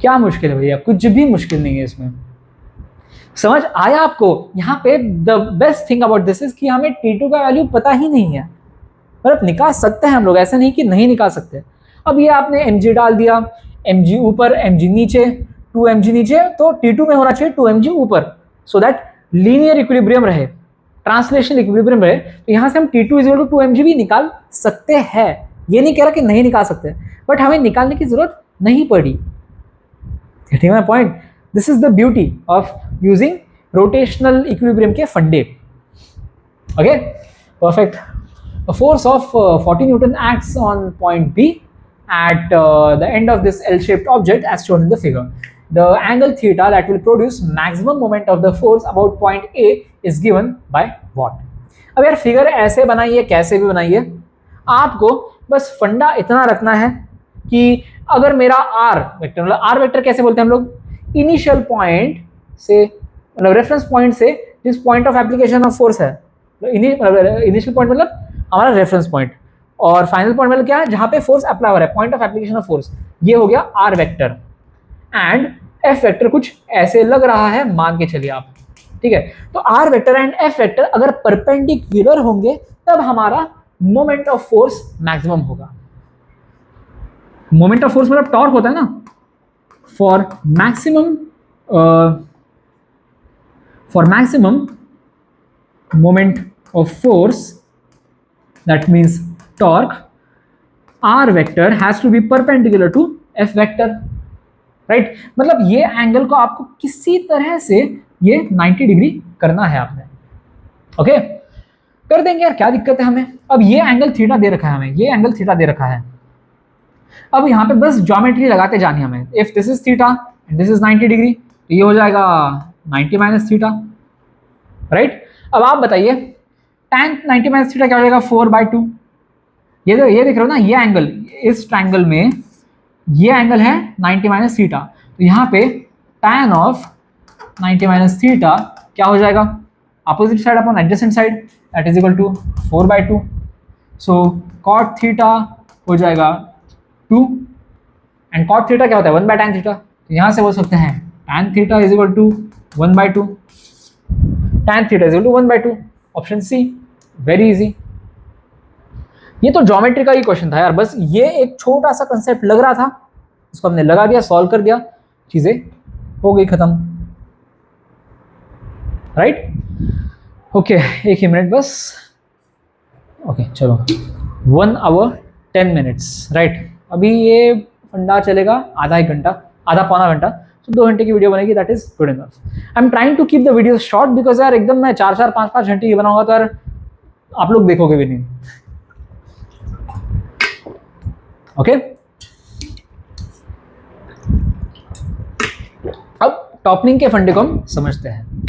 क्या मुश्किल है भैया, कुछ भी मुश्किल नहीं है इसमें, समझ आया आपको। यहाँ पे the best thing about this is कि हमें T2 का वैल्यू पता ही नहीं है, मतलब निकाल सकते हैं हम लोग, ऐसा नहीं कि नहीं निकाल सकते। अब ये आपने mg डाल दिया, mg ऊपर mg नीचे, 2mg नीचे, तो T2 में होना चाहिए 2mg ऊपर, सो दैट लीनियर इक्विलिब्रियम रहे, ट्रांसलेशनल इक्विलिब्रियम रहे। तो यहाँ से हम T2 is equal to 2mg भी निकाल सकते हैं, ये नहीं कह रहा कि नहीं निकाल सकते, बट हमें निकालने की जरूरत नहीं पड़ी। Getting my point? This is the beauty of using rotational equilibrium के फंडे। Okay, perfect. A force of 40 Newton acts on point B at the end of this L-shaped object as shown in the figure. The angle theta that will produce maximum moment of the force about point A is given by what? अब यार figure ऐसे बनाइए कैसे भी बनाइए, आपको बस फंडा इतना रखना है कि अगर मेरा R वेक्टर, मतलब R वेक्टर कैसे बोलते हैं हम लोग, इनिशियल पॉइंट से, मतलब रेफरेंस पॉइंट से जिस point of application of force है, इनिशियल पॉइंट मतलब हमारा रेफरेंस पॉइंट, और फाइनल पॉइंट मतलब क्या है, जहां पे फोर्स अप्लाई हो रहा है, point of application of force, ये हो गया R vector. And F vector कुछ ऐसे लग रहा है, मान के चलिए आप, ठीक है। तो R vector and F vector अगर परपेंडिकुलर होंगे तब हमारा मोमेंट ऑफ फोर्स मैक्सिमम होगा। मोमेंट ऑफ फोर्स मतलब टॉर्क होता है ना, for maximum moment of force, that means torque, r vector has to be perpendicular to f vector, right? मतलब ये एंगल को आपको किसी तरह से ये 90 डिग्री करना है आपने, ओके कर देंगे यार, क्या दिक्कत है हमें। अब ये एंगल थीटा दे रखा है हमें, ये एंगल थीटा दे रखा है, अब यहाँ पे बस ज्योमेट्री लगाते जानी हमें। If this is theta and this is 90 degree, तो ये हो जाएगा 90 माइनस थीटा, राइट। अब आप बताइए tan 90 माइनस थीटा क्या हो जाएगा, 4/2। ये देख रहे हो ना, ये एंगल, इस ट्रायंगल में ये एंगल है 90 माइनस थीटा, तो यहाँ पे tan ऑफ 90 माइनस थीटा क्या हो जाएगा, opposite side upon adjacent side, that is equal to 4/2। So cot theta हो जाएगा 2, एंड कॉट थीटा क्या होता है 1/tan थीटा, तो यहाँ से बोल सकते हैं tan theta is equal to 1/2, tan theta is equal to 1/2, option C, very easy. ये तो ज्योमेट्री का ही क्वेश्चन था यार, बस ये एक छोटा सा कंसेप्ट लग रहा था, इसको हमने लगा दिया, सॉल्व कर दिया, चीजें हो गई खत्म, राइट। ओके, एक ही मिनट बस, ओके चलो 1 hour 10 minutes, राइट। अभी ये फंडा चलेगा आधा एक घंटा, आधा पौना घंटा, तो 2 घंटे की वीडियो बनेगी, that is good enough. I am trying to keep the video short because यार एकदम मैं 4-4 5-5 घंटे की बनाऊंगा तो यार आप लोग देखोगे भी नहीं। ओके अब टॉपलिंग के फंडे को हम समझते हैं,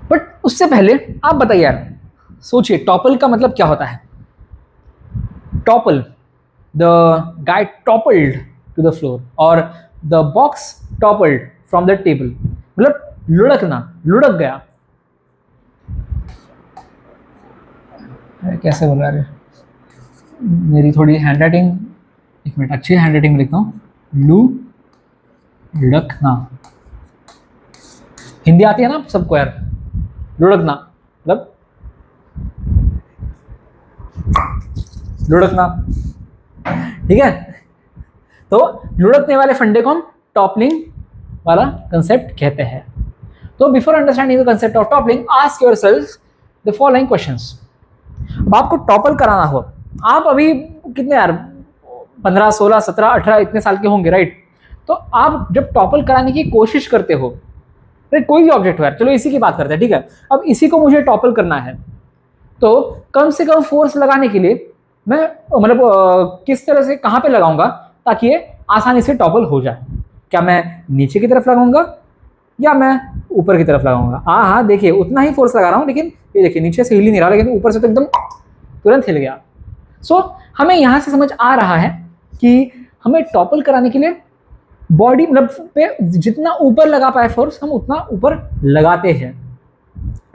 बट उससे पहले आप बताइए यार, सोचिए टॉपल का मतलब क्या होता है। Topple, the guy toppled to the floor और the box toppled from the table, मतलब लुढ़कना, लुढ़क गया। कैसे बोल रहा है, मेरी थोड़ी हैंड राइटिंग, एक मिनट, अच्छी हैंड राइटिंग में लिखता हूँ, लुढ़कना, हिंदी आती है ना सबको यार, लुढ़कना मतलब लुढ़कना, ठीक है। तो लुढ़कने वाले फंडे को हम टॉपलिंग वाला कंसेप्ट कहते हैं। तो before understanding the concept of toppling, ask yourself the following questions. अब आपको टॉपल कराना हो, आप अभी कितने यार 15, 16, 17, 18 इतने साल के होंगे, राइट। तो आप जब टॉपल कराने की कोशिश करते हो, कोई भी ऑब्जेक्ट हो यार, चलो इसी की बात करते हैं, ठीक है। अब इसी को मुझे टॉपल करना है, तो कम से कम फोर्स लगाने के लिए मैं मतलब किस तरह से, कहाँ पे लगाऊंगा ताकि ये आसानी से टॉपल हो जाए। क्या मैं नीचे की तरफ लगाऊंगा या मैं ऊपर की तरफ लगाऊंगा? हाँ, देखिए उतना ही फोर्स लगा रहा हूँ, लेकिन ये देखिए नीचे से हिल ही नहीं रहा, लेकिन ऊपर से तो एकदम तुरंत हिल गया। सो हमें यहाँ से समझ आ रहा है कि हमें टॉपल कराने के लिए बॉडी मतलब पे जितना ऊपर लगा पाए फोर्स, हम उतना ऊपर लगाते हैं।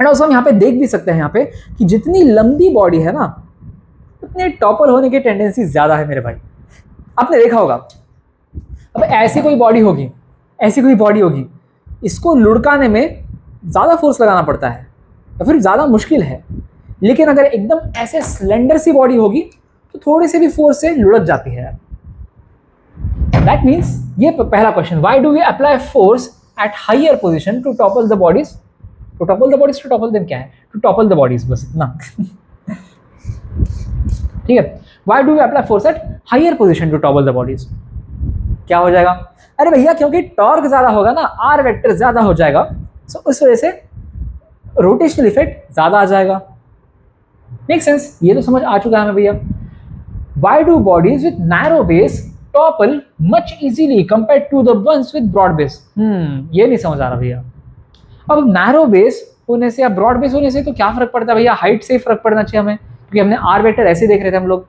एंड ऑल्सो हम यहाँ पे देख भी सकते हैं यहाँ पे कि जितनी लंबी बॉडी है ना, उतने टॉपल होने की टेंडेंसी ज्यादा है मेरे भाई। आपने देखा होगा, अब ऐसी कोई बॉडी होगी, ऐसी कोई बॉडी होगी, इसको लुढ़काने में ज्यादा फोर्स लगाना पड़ता है या फिर ज्यादा मुश्किल है। लेकिन अगर एकदम ऐसे स्लेंडर सी बॉडी होगी तो थोड़ी सी भी फोर्स से लुढ़क जाती है। दैट मीन्स ये पहला question, why do we apply force at higher position to topple the bodies? To topple the bodies, to topple them क्या है? टू टॉपल द बॉडीज, बस इतना। ठीक है, why do we apply force at higher position to topple the bodies? क्या हो जाएगा? अरे भैया क्योंकि टॉर्क ज्यादा होगा ना, आर वेक्टर ज्यादा हो जाएगा, सो उस वजह से रोटेशनल इफेक्ट ज्यादा आ जाएगा। Make sense? ये तो समझ आ चुका है हमें भैया। Why do bodies with narrow base topple much easily compared to the ones with broad base? ये नहीं समझ आ रहा भैया। अब नैरो बेस होने से या ब्रॉड बेस होने से तो क्या फर्क पड़ता है भैया? हाइट से ही फर्क पड़ना चाहिए हमें, क्योंकि हमने आर वेक्टर ऐसे देख रहे थे हम लोग।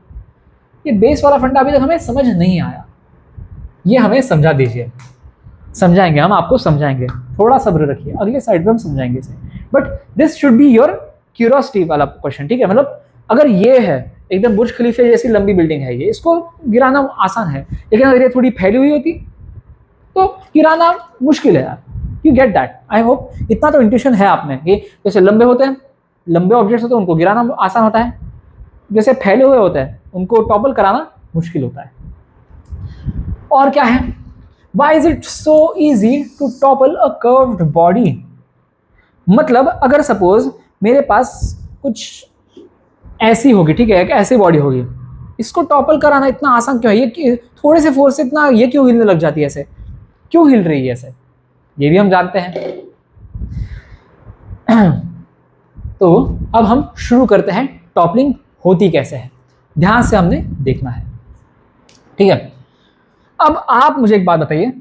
ये बेस वाला फंडा अभी तक हमें समझ नहीं आया, ये हमें समझा दीजिए। समझाएंगे, हम आपको समझाएंगे, थोड़ा सब्र रखिए, अगले साइड पे हम समझाएंगे इसे। But this should be your curiosity वाला क्वेश्चन, ठीक है। मतलब अगर ये है एकदम बुर्ज खलीफा जैसी लंबी बिल्डिंग है, ये इसको गिराना आसान है, लेकिन अगर ये थोड़ी फैली हुई होती तो गिराना मुश्किल है यार। You get that? I hope इतना तो इंट्यूशन है आप में। ये जैसे लंबे होते हैं, लंबे ऑब्जेक्ट्स होते हैं, उनको गिराना आसान होता है, जैसे फैले हुए होते हैं उनको टॉपल कराना मुश्किल होता है। और क्या है? Why is it so easy to topple a curved body? मतलब अगर सपोज मेरे पास कुछ ऐसी होगी, ठीक है, एक ऐसी बॉडी होगी, इसको टॉपल कराना इतना आसान क्यों है? ये थोड़े से फोर्स से इतना ये क्यों हिलने लग जाती है ऐसे? क्यों हिल रही है ऐसे? ये भी हम जानते हैं। तो अब हम शुरू करते हैं, टॉपलिंग होती कैसे है, ध्यान से हमने देखना है, ठीक है। अब आप मुझे एक बात बताइए,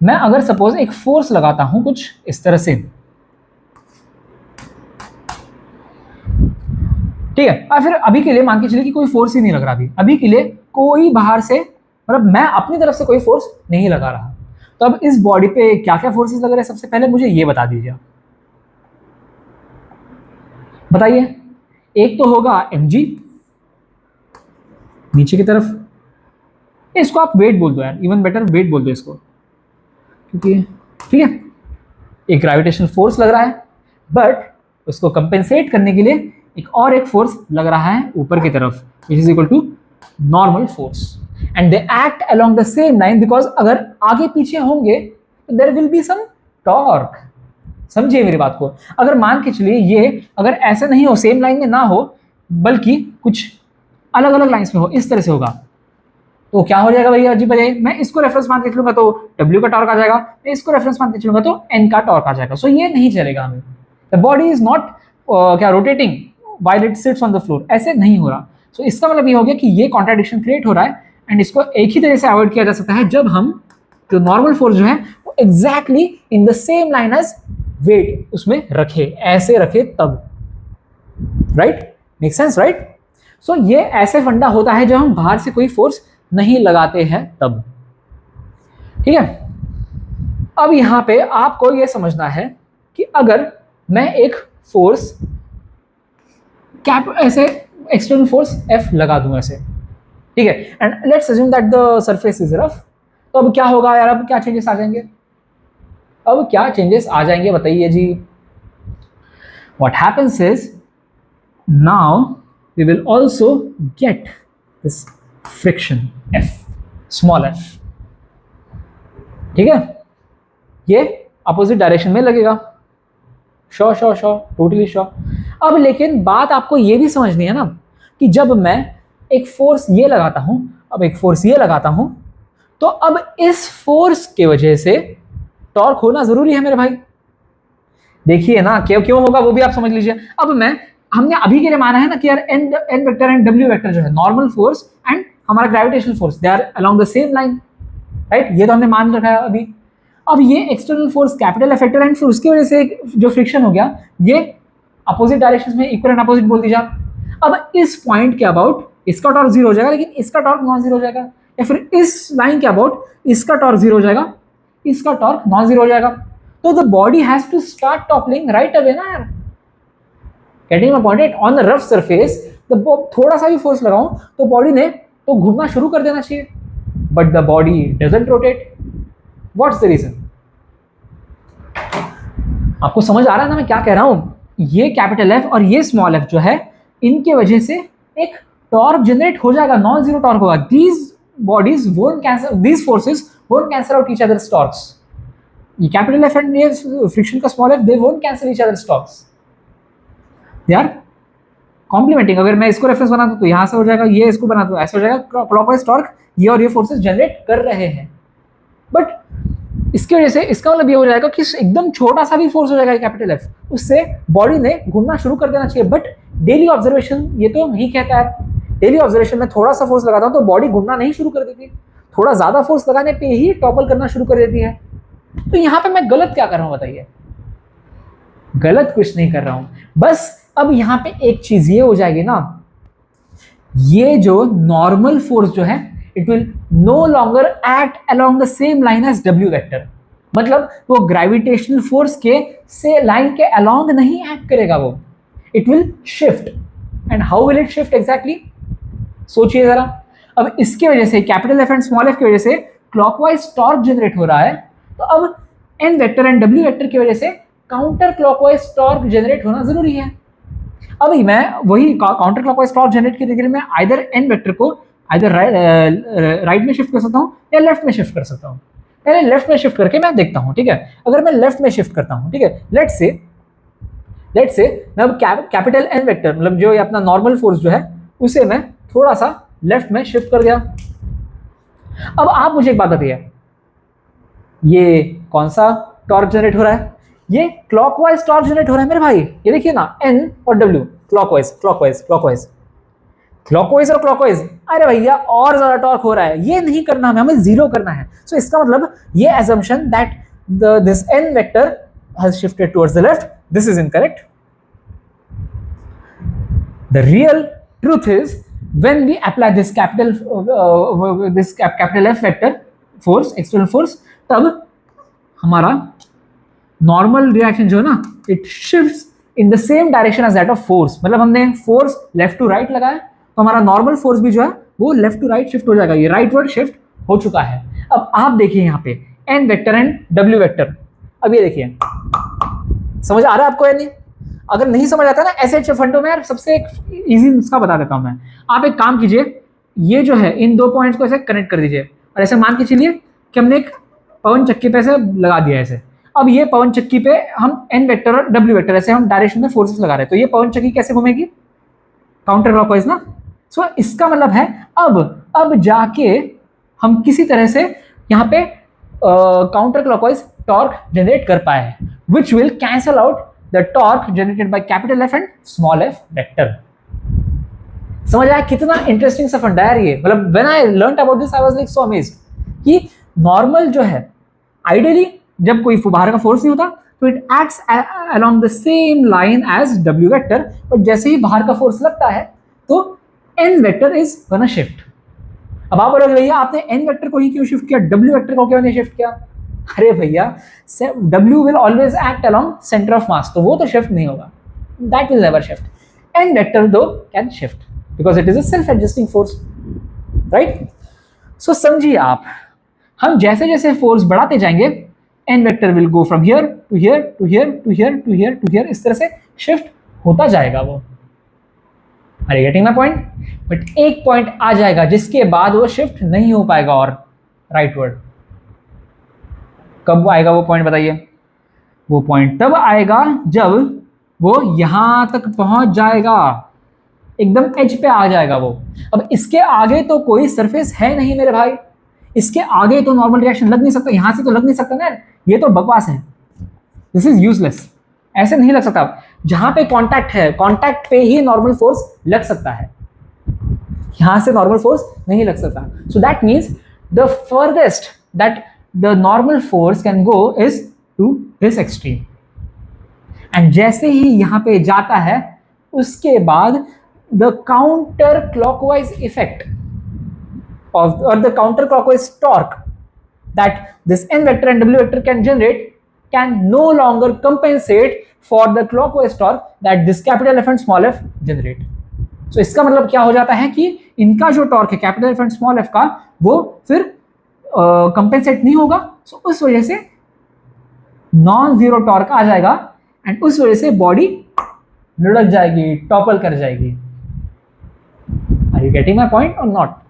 मैं अगर सपोज एक फोर्स लगाता हूं कुछ इस तरह से, ठीक है, और फिर अभी के लिए मान के चलिए कि कोई फोर्स ही नहीं लग रहा, अभी के लिए कोई बाहर से, मतलब मैं अपनी तरफ से कोई फोर्स नहीं लगा रहा, तो अब इस बॉडी पे क्या क्या फोर्सेस लग रहे हैं सबसे पहले मुझे ये बता दीजिए। बताइए, एक तो होगा mg नीचे की तरफ, इसको आप वेट बोल दो यार, इवन बेटर वेट बोल दो इसको, क्योंकि ठीक है एक ग्रेविटेशनल फोर्स लग रहा है, बट उसको कंपेंसेट करने के लिए एक फोर्स लग रहा है ऊपर की तरफ, which is equal to normal force, and they act along the same line, because अगर आगे पीछे होंगे तो there will be some torque. समझिए मेरी बात को, अगर मान के चलिए ये अगर ऐसा नहीं हो, सेम लाइन में ना हो, बल्कि कुछ अलग अलग लाइंस में हो, इस तरह से होगा, तो क्या हो जाएगा भैया अजीब बताइए, मैं इसको रेफरेंस मान के चलूंगा तो W का टॉर्क आ जाएगा, मैं इसको रेफरेंस मान के चलूंगा तो N का टॉर्क आ जाएगा। सो ये नहीं चलेगा हमें, द बॉडी इज नॉट क्या rotating while it sits on the floor, ऐसे नहीं हो रहा। सो इसका मतलब ये हो गया कि ये कॉन्ट्राडिक्शन क्रिएट हो रहा है, एंड इसको एक ही तरह से अवॉइड किया जा सकता है जब हम जो नॉर्मल फोर्स जो है वो exactly in the same line as weight उसमें रखे, ऐसे रखे तब, right, make sense right. So ये ऐसे फंडा होता है जब हम बाहर से कोई फोर्स नहीं लगाते हैं तब, ठीक है। अब यहां पे आपको यह समझना है कि अगर मैं एक फोर्स कैप ऐसे एक्सटर्नल फोर्स F लगा दूं ऐसे, ठीक है, and let's assume that the surface is rough, तो अब क्या होगा यार, अब क्या चेंजेस आ जाएंगे, अब क्या चेंजेस आ जाएंगे बताइए जी। What happens is now we will also get this friction F, small f, ठीक है, ये अपोजिट डायरेक्शन में लगेगा, sure sure sure, totally sure. अब लेकिन बात आपको ये भी समझनी है ना कि जब मैं एक फोर्स ये लगाता हूं, अब एक फोर्स ये लगाता हूं, तो अब इस फोर्स के वजह से टॉर्क होना जरूरी है मेरे भाई। देखिए ना क्यों होगा वो भी आप समझ लीजिए। अब हमने अभी के लिए माना है ना कि यार N vector and W vector जो है नॉर्मल फोर्स एंड हमारा gravitational force, they are along the same line, right, ये तो हमने मान रखा है अभी। अब ये external force capital F vector and फिर उसकी वजह से जो फ्रिक्शन हो गया, ये अपोजिट डायरेक्शन में इक्वल एंड अपोजिट बोल दीजिए आप। अब इस पॉइंट के अबाउट इसका टॉर्क जीरो हो जाएगा, लेकिन इसका टॉर्क नॉन जीरो हो जाएगा, या फिर इस लाइन के अबाउट इसका टॉर्क जीरो हो जाएगा, इसका टॉर्क नॉन जीरो हो जाएगा। तो the body has to start toppling right away ना यार, getting my point. On the rough surface थोड़ा सा भी फोर्स लगाऊं तो बॉडी ने तो घूमना शुरू कर देना चाहिए, but the body doesn't rotate. What's the reason? आपको समझ आ रहा है ना मैं क्या कह रहा हूं? ये कैपिटल F और ये स्मॉल f जो है, इनके वजह से एक टॉर्क जनरेट हो जाएगा, नॉन जीरो टॉर्क होगा। These bodies won't cancel, these forces won't cancel out each others torques. ये कैपिटल F एंड ये फ्रिक्शन का small f, they won't cancel each others torques, they are complementing. अगर मैं इसको reference बना दूं तो यहां से हो जाएगा, ये इसको बना दूं ऐसे हो जाएगा, क्लॉकवाइज टॉर्क ये और ये फोर्सेस जनरेट कर रहे हैं। बट इसकी वजह से इसका मतलब ये हो जाएगा कि एकदम छोटा सा भी फोर्स हो जाएगा कैपिटल F, उससे बॉडी ने घूमना शुरू कर देना चाहिए। बट डेली ऑब्जर्वेशन ये तो नहीं कहता है। डेली ऑब्जर्वेशन में थोड़ा सा फोर्स लगाता हूं तो बॉडी घूमना नहीं शुरू कर देती, थोड़ा ज्यादा फोर्स लगाने पे ही टॉपल करना शुरू कर देती है। तो यहाँ पे मैं गलत क्या कर रहा हूं बताइए? गलत कुछ नहीं कर रहा हूं, बस अब यहाँ पे एक चीज ये हो जाएगी ना, ये जो नॉर्मल फोर्स जो है it will no longer act along the same line as W vector, मतलब वो ग्रेविटेशनल फोर्स के से लाइन के along नहीं एक्ट करेगा, वो it will shift। and how will it shift exactly? सोचिए जरा। अब इसके वजह से capital F and small f की वजह से क्लॉकवाइज टॉर्क जनरेट हो रहा है, तो अब N vector and W vector की वजह से काउंटर क्लॉकवाइज टॉर्क जनरेट होना जरूरी है। अब मैं वही काउंटर क्लॉकवाइज टॉर्क जनरेट करने के लिए मैं आइदर N वेक्टर को आइदर राइट में शिफ्ट कर सकता हूँ या लेफ्ट में शिफ्ट कर सकता हूँ। पहले लेफ्ट में शिफ्ट करके मैं देखता हूँ, ठीक है। अगर मैं लेफ्ट में शिफ्ट करता हूँ, ठीक है, लेट्स से मैं अब कैपिटल N वेक्टर मतलब जो अपना नॉर्मल फोर्स जो है उसे मैं थोड़ा सा लेफ्ट में शिफ्ट कर दिया। अब आप मुझे एक बात बताइए, ये कौन सा टॉर्क जनरेट हो रहा है? ये क्लॉकवाइज टॉर्क जनरेट हो रहा है मेरे भाई। ये देखिए ना, N और W clockwise clockwise clockwise clockwise और क्लॉकवाइज। अरे भैया और ज्यादा टॉर्क हो रहा है, ये नहीं करना हमें जीरो करना है। सो इसका मतलब ये assumption that this N vector has shifted towards the left, this is incorrect. The real truth is when we apply this capital F vector force, external force, तब हमारा नॉर्मल रिएक्शन जो है ना, it shifts in the same direction as that of force, मतलब हमने force left to right लगाया तो हमारा नॉर्मल फोर्स भी जो है वो लेफ्ट टू राइट शिफ्ट हो जाएगा, ये राइटवर्ड शिफ्ट हो चुका है। अब आप देखिए यहाँ पे N vector and W vector, अब ये देखिए समझ आ रहा है आपको या नहीं? अगर नहीं समझ आता ना ऐसे फंडों में यार सबसे इजी नुस्खा बता देता हूं मैं। आप एक काम कीजिए, ये जो है इन दो पॉइंट्स को ऐसे कनेक्ट कर दीजिए और ऐसे मान के चलिए कि हमने एक पवन चक्की पे ऐसे लगा दिया ऐसे। अब ये पवन चक्की पे हम एन वेक्टर और डब्ल्यू वेक्टर ऐसे हम डायरेक्शन में फोर्सेस लगा रहे हैं, तो ये पवन चक्की कैसे घूमेगी? काउंटर क्लॉकवाइज ना। सो इसका मतलब है अब जाके हम किसी तरह से यहाँ पे काउंटर क्लॉकवाइज टॉर्क जनरेट कर पाए हैं, which will cancel out the torque generated by capital F and small F vector. समझ आया कितना इंटरेस्टिंग सा फंडा है ये? मतलब when I learned about this I was like so amazed कि नॉर्मल जो है आइडियली जब कोई बाहर का फोर्स नहीं होता तो it acts along the same line as W vector, but जैसे ही बाहर का फोर्स लगता है तो N vector is gonna shift. अब आप बोलोगे भैया आपने एन वेक्टर को ही क्यों शिफ्ट किया, डब्ल्यू वेक्टर को क्यों नहीं शिफ्ट किया? अरे भैया W will always act along centre of mass, तो वो तो शिफ्ट नहीं होगा, that will never shift. N vector though can shift because it is a self adjusting force, right? So समझिए आप, हम जैसे जैसे फोर्स बढ़ाते जाएंगे N vector will go from here to here to here to here to here to here, इस तरह से शिफ्ट होता जाएगा वो। Are you getting my point? But एक पॉइंट आ जाएगा जिसके बाद वो शिफ्ट नहीं हो पाएगा और राइटवर्ड। कब आएगा वो पॉइंट बताइए? वो पॉइंट तब आएगा जब वो यहां तक पहुंच जाएगा, एकदम एज पे आ जाएगा वो। अब इसके आगे तो कोई सरफेस है नहीं मेरे भाई, इसके आगे तो नॉर्मल रिएक्शन लग नहीं सकता, यहां से तो लग नहीं सकता ना, ये तो बकवास है, दिस इज यूजलेस, ऐसे नहीं लग सकता। जहां पे कांटेक्ट है कांटेक्ट पे ही नॉर्मल फोर्स लग सकता है, यहां से नॉर्मल फोर्स नहीं लग सकता। So that means the farthest that the normal force can go is to this extreme, and जैसे ही यहां पे जाता है उसके बाद the counter clockwise effect of or the counterclockwise torque that this n vector and w vector can generate can no longer compensate for the clockwise torque that this capital F and small f generate. So इसका मतलब क्या हो जाता है कि इनका जो torque है capital F and small f का वो फिर कंपेंसेट नहीं होगा, सो उस वजह से नॉन जीरो टॉर्क आ जाएगा एंड उस वजह से बॉडी लुढ़क जाएगी, टॉपल कर जाएगी। Are you getting my point और नॉट?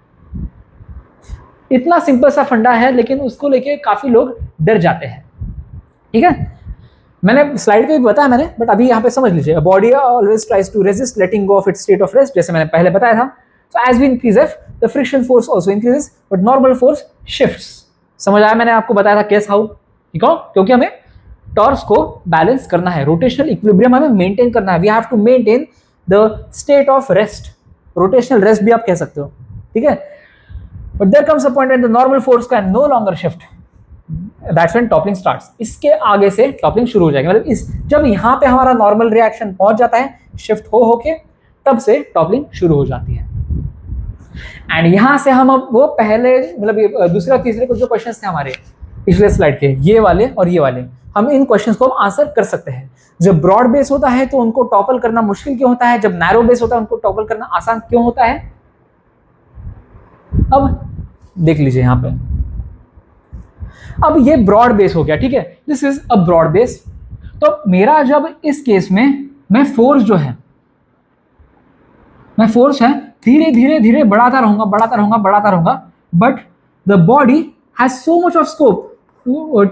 इतना सिंपल सा फंडा है लेकिन उसको लेके काफी लोग डर जाते हैं, ठीक है? मैंने स्लाइड पे भी बताया मैंने, बट अभी यहाँ पे समझ लीजिए। Body always tries to resist letting go of its state of rest, जैसे मैंने पहले बताया था। So as we increase F the friction force also increases but normal force shifts. समझ आया? मैंने आपको बताया था केस हाउ, ठीक है? क्योंकि हमें टॉर्क्स को बैलेंस करना है, रोटेशनल इक्विलिब्रियम हमें मेंटेन करना है, we have to maintain the state of rest, rotational rest भी आप कह सकते हो, ठीक है? But there comes a point when the normal force can no longer shift. That's when toppling starts. इसके आगे से टॉपलिंग शुरू हो जाएगी, मतलब इस जब यहाँ पे हमारा नॉर्मल रिएक्शन पहुंच जाता है शिफ्ट हो के, तब से टॉपलिंग शुरू हो जाती है। एंड यहाँ से हम अब वो पहले मतलब दूसरे और तीसरे कुछ जो क्वेश्चंस थे हमारे पिछले स्लाइड के, ये वाले और ये वाले, हम इन क्वेश्चंस को हम आंसर कर सकते हैं। जब ब्रॉड बेस होता है तो उनको टॉपल करना मुश्किल क्यों होता है, जब नैरो बेस होता है उनको टॉपल करना आसान क्यों होता है? अब देख लीजिए यहां पे, अब ये ब्रॉड बेस हो गया, ठीक है? This is a broad base. तो मेरा जब इस केस में मैं फोर्स जो है, मैं फोर्स है धीरे धीरे धीरे बढ़ाता रहूंगा बढ़ाता रहूंगा बढ़ाता रहूंगा, but the body has so much of scope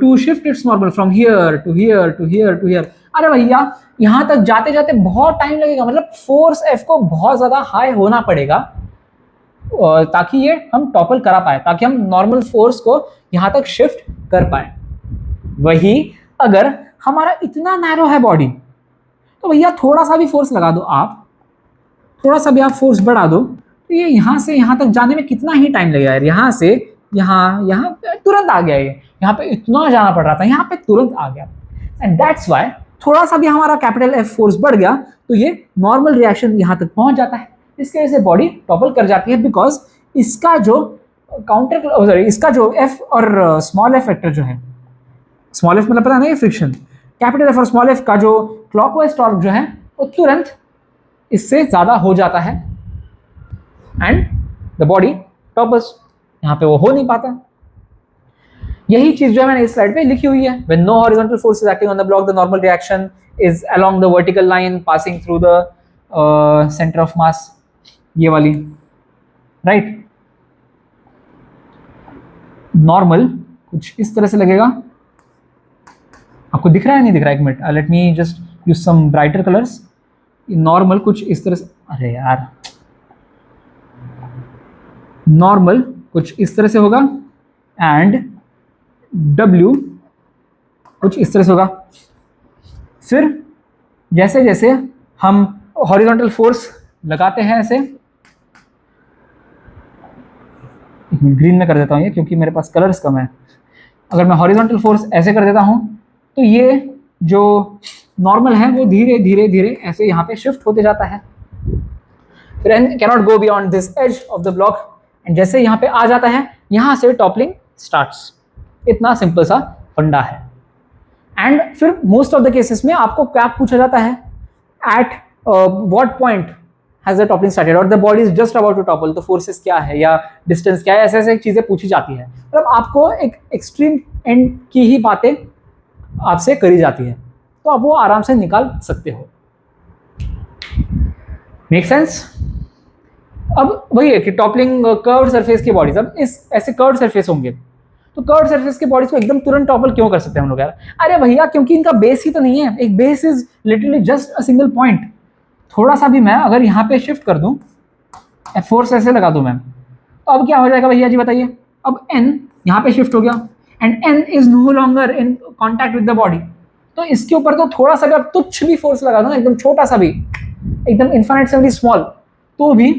to shift its normal from here to here to here to here. अरे भैया यहां तक जाते जाते बहुत टाइम लगेगा, मतलब फोर्स एफ को बहुत ज्यादा हाई होना पड़ेगा ताकि ये हम टॉपल करा पाए, ताकि हम नॉर्मल फोर्स को यहां तक शिफ्ट कर पाए। वही अगर हमारा इतना नैरो है बॉडी, तो भैया थोड़ा सा भी फोर्स लगा दो आप, थोड़ा सा भी आप फोर्स बढ़ा दो, तो ये यहां से यहां तक जाने में कितना ही टाइम लगेगा यार। यहां से यहाँ तुरंत आ गया, ये यहाँ पे इतना जाना पड़ रहा था, यहाँ पे तुरंत आ गया। एंड दैट्स वाई थोड़ा सा भी हमारा कैपिटल एफ फोर्स बढ़ गया तो ये नॉर्मल रिएक्शन यहां तक पहुंच जाता है, इसके वजह से बॉडी टॉपल कर जाती है, बिकॉज इसका जो काउंटर इसका जो एफ और स्मॉल एफ वेक्टर जो है, स्मॉल एफ मतलब पता नहीं फ्रिक्शन, कैपिटल एफ और स्मॉल एफ का जो क्लॉकवाइज टॉर्क जो है वो तुरंत इससे ज्यादा हो जाता है एंड द बॉडी टॉपर्स, यहाँ पे वो हो नहीं पाता। यही चीज जो है मैंने इस स्लाइड पे लिखी हुई है। When no horizontal force is acting on the block, the normal reaction is along the vertical line passing through the center of mass, ये वाली, राइट। नॉर्मल कुछ इस तरह से लगेगा, आपको दिख रहा है नहीं दिख रहा है? एक minute, let me just use some brighter colours. Normal कुछ इस तरह से, अरे यार, नॉर्मल कुछ इस तरह से होगा एंड W कुछ इस तरह से होगा। फिर जैसे जैसे हम हॉरिजॉन्टल फोर्स लगाते हैं ऐसे, ग्रीन में कर देता हूँ ये क्योंकि मेरे पास कलर्स कम है। अगर मैं हॉरिजॉन्टल फोर्स ऐसे कर देता हूँ तो ये जो नॉर्मल है वो धीरे धीरे धीरे ऐसे यहाँ पे शिफ्ट होते जाता है। फिर N cannot go beyond this edge of the block, and जैसे यहाँ पे आ जाता है यहाँ से टॉपलिंग स्टार्ट्स। इतना सिंपल सा फंडा है। एंड फिर मोस्ट ऑफ द केसेस में आपको क्या पूछा जाता है, at what point has the toppling started और the body is just about to topple, तो फोर्सेस क्या है या डिस्टेंस क्या है, ऐसे ऐसे चीजें पूछी जाती है। मतलब आपको एक एक्सट्रीम एंड की ही बातें आपसे करी जाती है, तो आप वो आराम से निकाल सकते हो। Make sense? अब वही है कि टॉपलिंग कर्व्ड सरफेस की बॉडीज, अब इस ऐसे कर्व्ड सरफेस होंगे तो कर्व्ड सरफेस के बॉडीज को एकदम तुरंत टॉपल क्यों कर सकते हैं हम लोग यार? अरे भैया क्योंकि इनका बेस ही तो नहीं है। एक base is literally just a single point. थोड़ा सा भी मैं अगर यहाँ पे शिफ्ट कर दूं, फोर्स ऐसे लगा दूं मैं, तो अब क्या हो जाएगा भैया जी बताइए? अब n यहाँ पे शिफ्ट हो गया and n is no longer in contact with the body, तो इसके ऊपर तो थोड़ा सा अगर तुच्छ भी फोर्स लगा दूं, एकदम छोटा सा भी, एकदम इन्फिनिटेसिमली स्मॉल, तो भी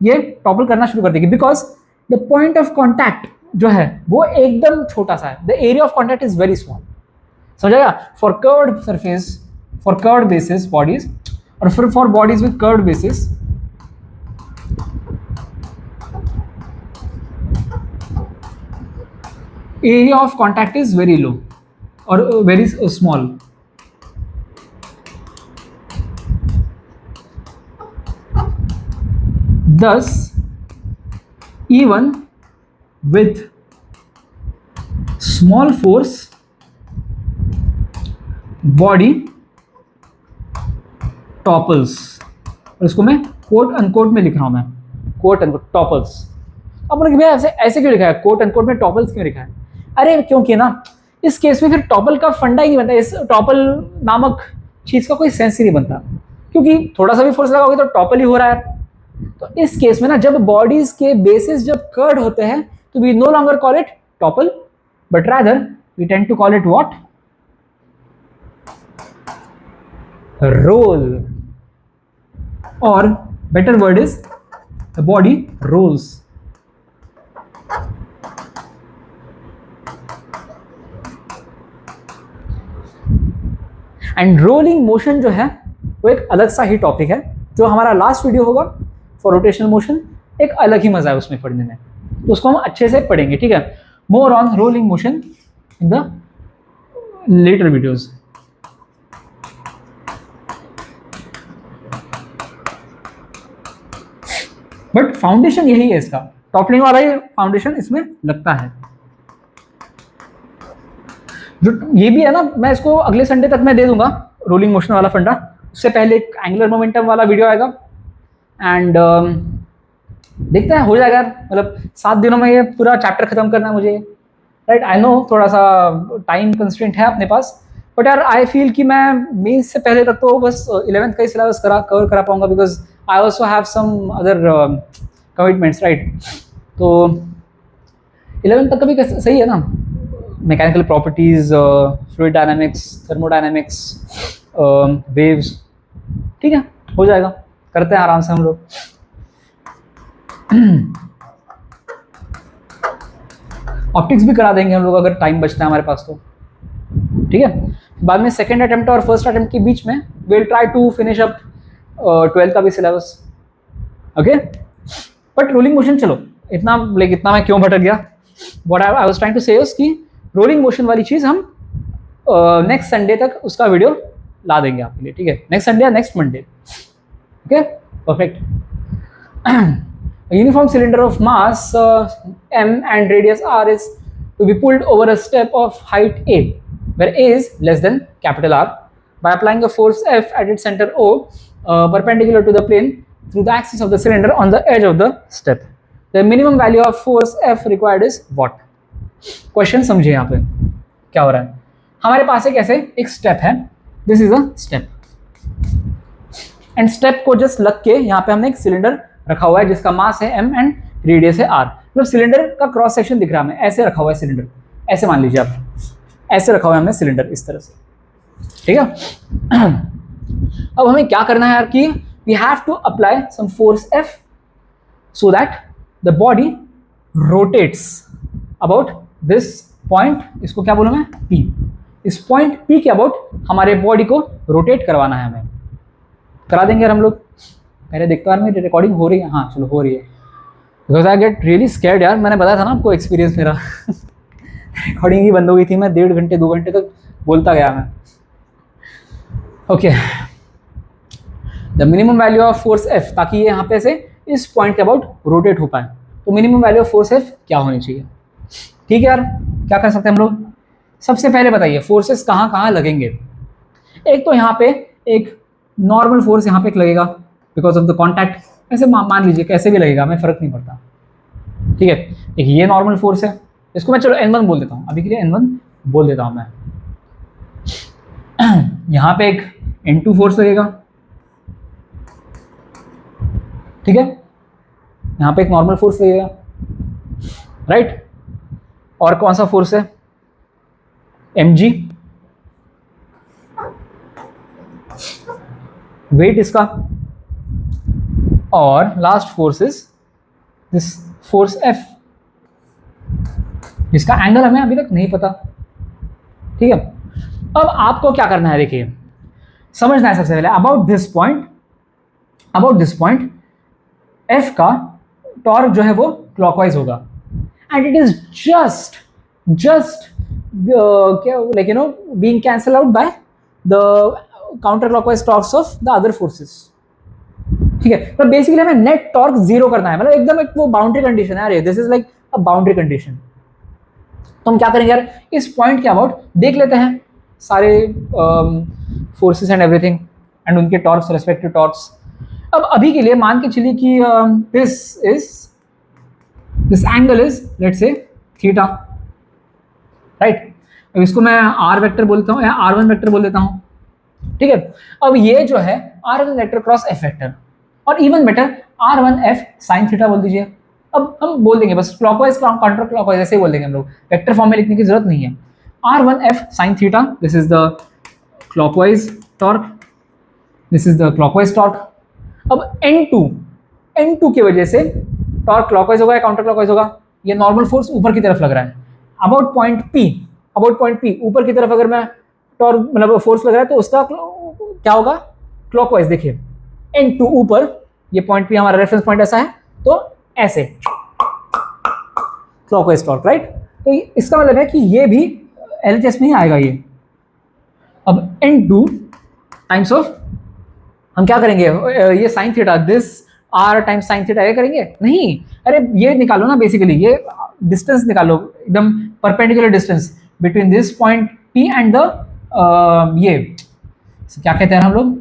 ये टॉपल करना शुरू कर देगी, because the point of contact जो है वो एकदम छोटा सा है। The area of contact is very small. समझाएगा? For curved surface, for curved basis bodies, और फिर for bodies with curved basis, area of contact is very low और very small. Thus, even with small force, body topples। और इसको मैं quote unquote में लिख रहा हूं, मैं कोट अनकोट टॉपल्स। अब भैया ऐसे ऐसे क्यों लिखा है? कोट अनकोट में टॉपल्स क्यों लिखा है? अरे क्योंकि ना इस केस में फिर टॉपल का फंडा ही नहीं बनता, इस टॉपल नामक चीज का कोई सेंस ही नहीं बनता, क्योंकि थोड़ा सा भी फोर्स लगाओगे तो टॉपल ही हो रहा है। तो इस केस में ना जब बॉडीज के बेसिस जब कर्ड होते हैं तो we no longer call it topple, but rather we tend to call it what? Roll, और better word is the body rolls. And rolling motion जो है वो एक अलग सा ही टॉपिक है, जो हमारा लास्ट वीडियो होगा फॉर रोटेशनल मोशन, एक अलग ही मजा है उसमें पढ़ने में, तो उसको हम अच्छे से पढ़ेंगे, ठीक है? More on rolling motion in the later videos. But foundation यही है इसका, टॉपलिंग वाला ही फाउंडेशन इसमें लगता है। जो ये भी है ना, मैं इसको अगले संडे तक मैं दे दूंगा रोलिंग मोशन वाला फंडा। उससे पहले एक एंगुलर मोमेंटम वाला वीडियो आएगा एंड देखते हैं हो जाएगा यार। मतलब 7 दिनों में ये पूरा चैप्टर खत्म करना है मुझे, राइट? आई नो थोड़ा सा टाइम कंस्ट्रेंट है अपने पास, बट यार आई फील कि मैं मेंस से पहले तक तो बस 11th का ही सिलेबस कवर करा पाऊंगा, because I also have some other commitments, right? तो 11th तक का भी सही है ना? Mechanical properties, fluid dynamics, thermodynamics, waves, ठीक है, हो जाएगा, करते हैं आराम से हम लोग। ऑप्टिक्स भी करा देंगे हम लोग अगर टाइम बचता है हमारे पास तो, ठीक है? बाद में सेकेंड अटेम्प्ट और फर्स्ट अटेम्प्ट के बीच में will try to finish up 12th का भी syllabus, okay? But rolling motion, चलो इतना मैं क्यों भटक गया? What I was trying to say is कि रोलिंग मोशन वाली चीज हम नेक्स्ट संडे तक उसका वीडियो ला देंगे आपके लिए, ठीक है, नेक्स्ट संडे या next Monday, okay, perfect. A uniform cylinder of mass m and radius r is to be pulled over a step of height a, where a is less than capital R, by applying a force F at its center O, perpendicular to the plane through the axis of the cylinder on the edge of the step. The minimum value of force F required is what? Question समझिए यहाँ पे क्या हो रहा है। हमारे पास एक ऐसे एक स्टेप है, this is a step, and step को जस्ट लग के यहाँ पे हमने एक सिलेंडर रखा हुआ है जिसका मास है m एंड रेडियस है r। मतलब सिलेंडर का क्रॉस सेक्शन दिख रहा है हमें, ऐसे रखा हुआ है सिलेंडर, ऐसे मान लीजिए आप, ऐसे रखा हुआ है हमने सिलेंडर इस तरह से, ठीक है। अब हमें क्या करना है यार कि we have to apply some force F so that the body rotates about this point, इसको क्या बोलूं मैं, P, इस पॉइंट P के अबाउट हमारे बॉडी को रोटेट करवाना है, हमें करा देंगे यार हम लोग। पहले देखता यार मेरी रिकॉर्डिंग हो रही है, हाँ चलो हो रही है, because I get really scared यार, मैंने बताया था ना आपको एक्सपीरियंस मेरा रिकॉर्डिंग ही बंद हो गई थी, मैं 1.5 घंटे 2 घंटे तक बोलता गया मैं। Okay, the minimum value of force F, ताकि ये यहाँ पे से इस पॉइंट के अबाउट रोटेट हो पाए, तो minimum value of force F क्या होनी चाहिए, ठीक है यार। क्या कर सकते हैं हम लोग, सबसे पहले बताइए फोर्सेस कहाँ कहाँ लगेंगे। एक तो यहाँ पे एक नॉर्मल फोर्स यहाँ पे लगेगा बिकॉज ऑफ द कॉन्टैक्ट, ऐसे मान लीजिए कैसे भी लगेगा, हमें फर्क नहीं पड़ता, ठीक है। एक ये नॉर्मल फोर्स है, इसको मैं चलो N1 बोल देता हूँ, अभी के लिए N1 बोल देता हूँ मैं। यहाँ पे एक N2 फोर्स लगेगा, ठीक है, यहाँ पे एक नॉर्मल फोर्स लगेगा, राइट। और कौन सा फोर्स है, mg, वेट इसका, और last force is this force F, जिसका एंगल हमें अभी तक नहीं पता, ठीक है। अब आपको क्या करना है, देखिए समझना है सबसे पहले अबाउट दिस पॉइंट F का टॉर्क जो है वो क्लॉकवाइज होगा, and it is just like you know being cancelled out by the counterclockwise torques of the other forces, ठीक है। तो बेसिकली हमें नेट टॉर्क जीरो करना है, मतलब एकदम एक वो बाउंड्री कंडीशन है यार, this is like a boundary condition. तो हम क्या करेंगे यार, इस पॉइंट के अबाउट देख लेते हैं सारे फोर्सेस एंड एवरीथिंग एंड उनके टॉर्क्स, रेस्पेक्टिव टॉर्क्स। अब अभी के लिए मान के चलिए कि this angle is let's say theta, right. अब इसको मैं r वेक्टर बोलता हूँ या r1 वेक्टर बोल देता हूँ, ठीक है। अब ये जो है r1 vector cross f vector, और even better r1f sine theta बोल दीजिए। अब हम बोल देंगे बस क्लॉकवाइज काउंटर क्लॉकवाइज ऐसे ही बोल देंगे हम लोग, वेक्टर फॉर्म में लिखने की जरूरत नहीं है। r1f sine theta, this is the clockwise torque, this is the clockwise torque. अब n2 की वजह से टॉर्क क्लॉकवाइज होगा या काउंटर क्लॉकवाइज होगा, ये नॉर्मल फोर्स ऊपर की तरफ लग रहा है, अबाउट पॉइंट P ऊपर की तरफ अगर मैं टॉर्क मतलब फोर्स लग रहा है तो उसका क्या होगा, क्लॉकवाइज। देखिए n2 ऊपर, ये पॉइंट P हमारा रेफरेंस पॉइंट ऐसा है, तो ऐसे क्लॉकवाइज टॉर्क, राइट। तो इसका मतलब है कि ये भी LHS में ही आएगा ये। अब n2 टाइम्स ऑफ हम क्या करेंगे, ये sine theta, this r times sine theta ये करेंगे नहीं, अरे ये निकालो ना, बेसिकली ये डिस्टेंस निकालो, एकदम perpendicular distance between this point P and the ये क्या कहते हैं हम लोग,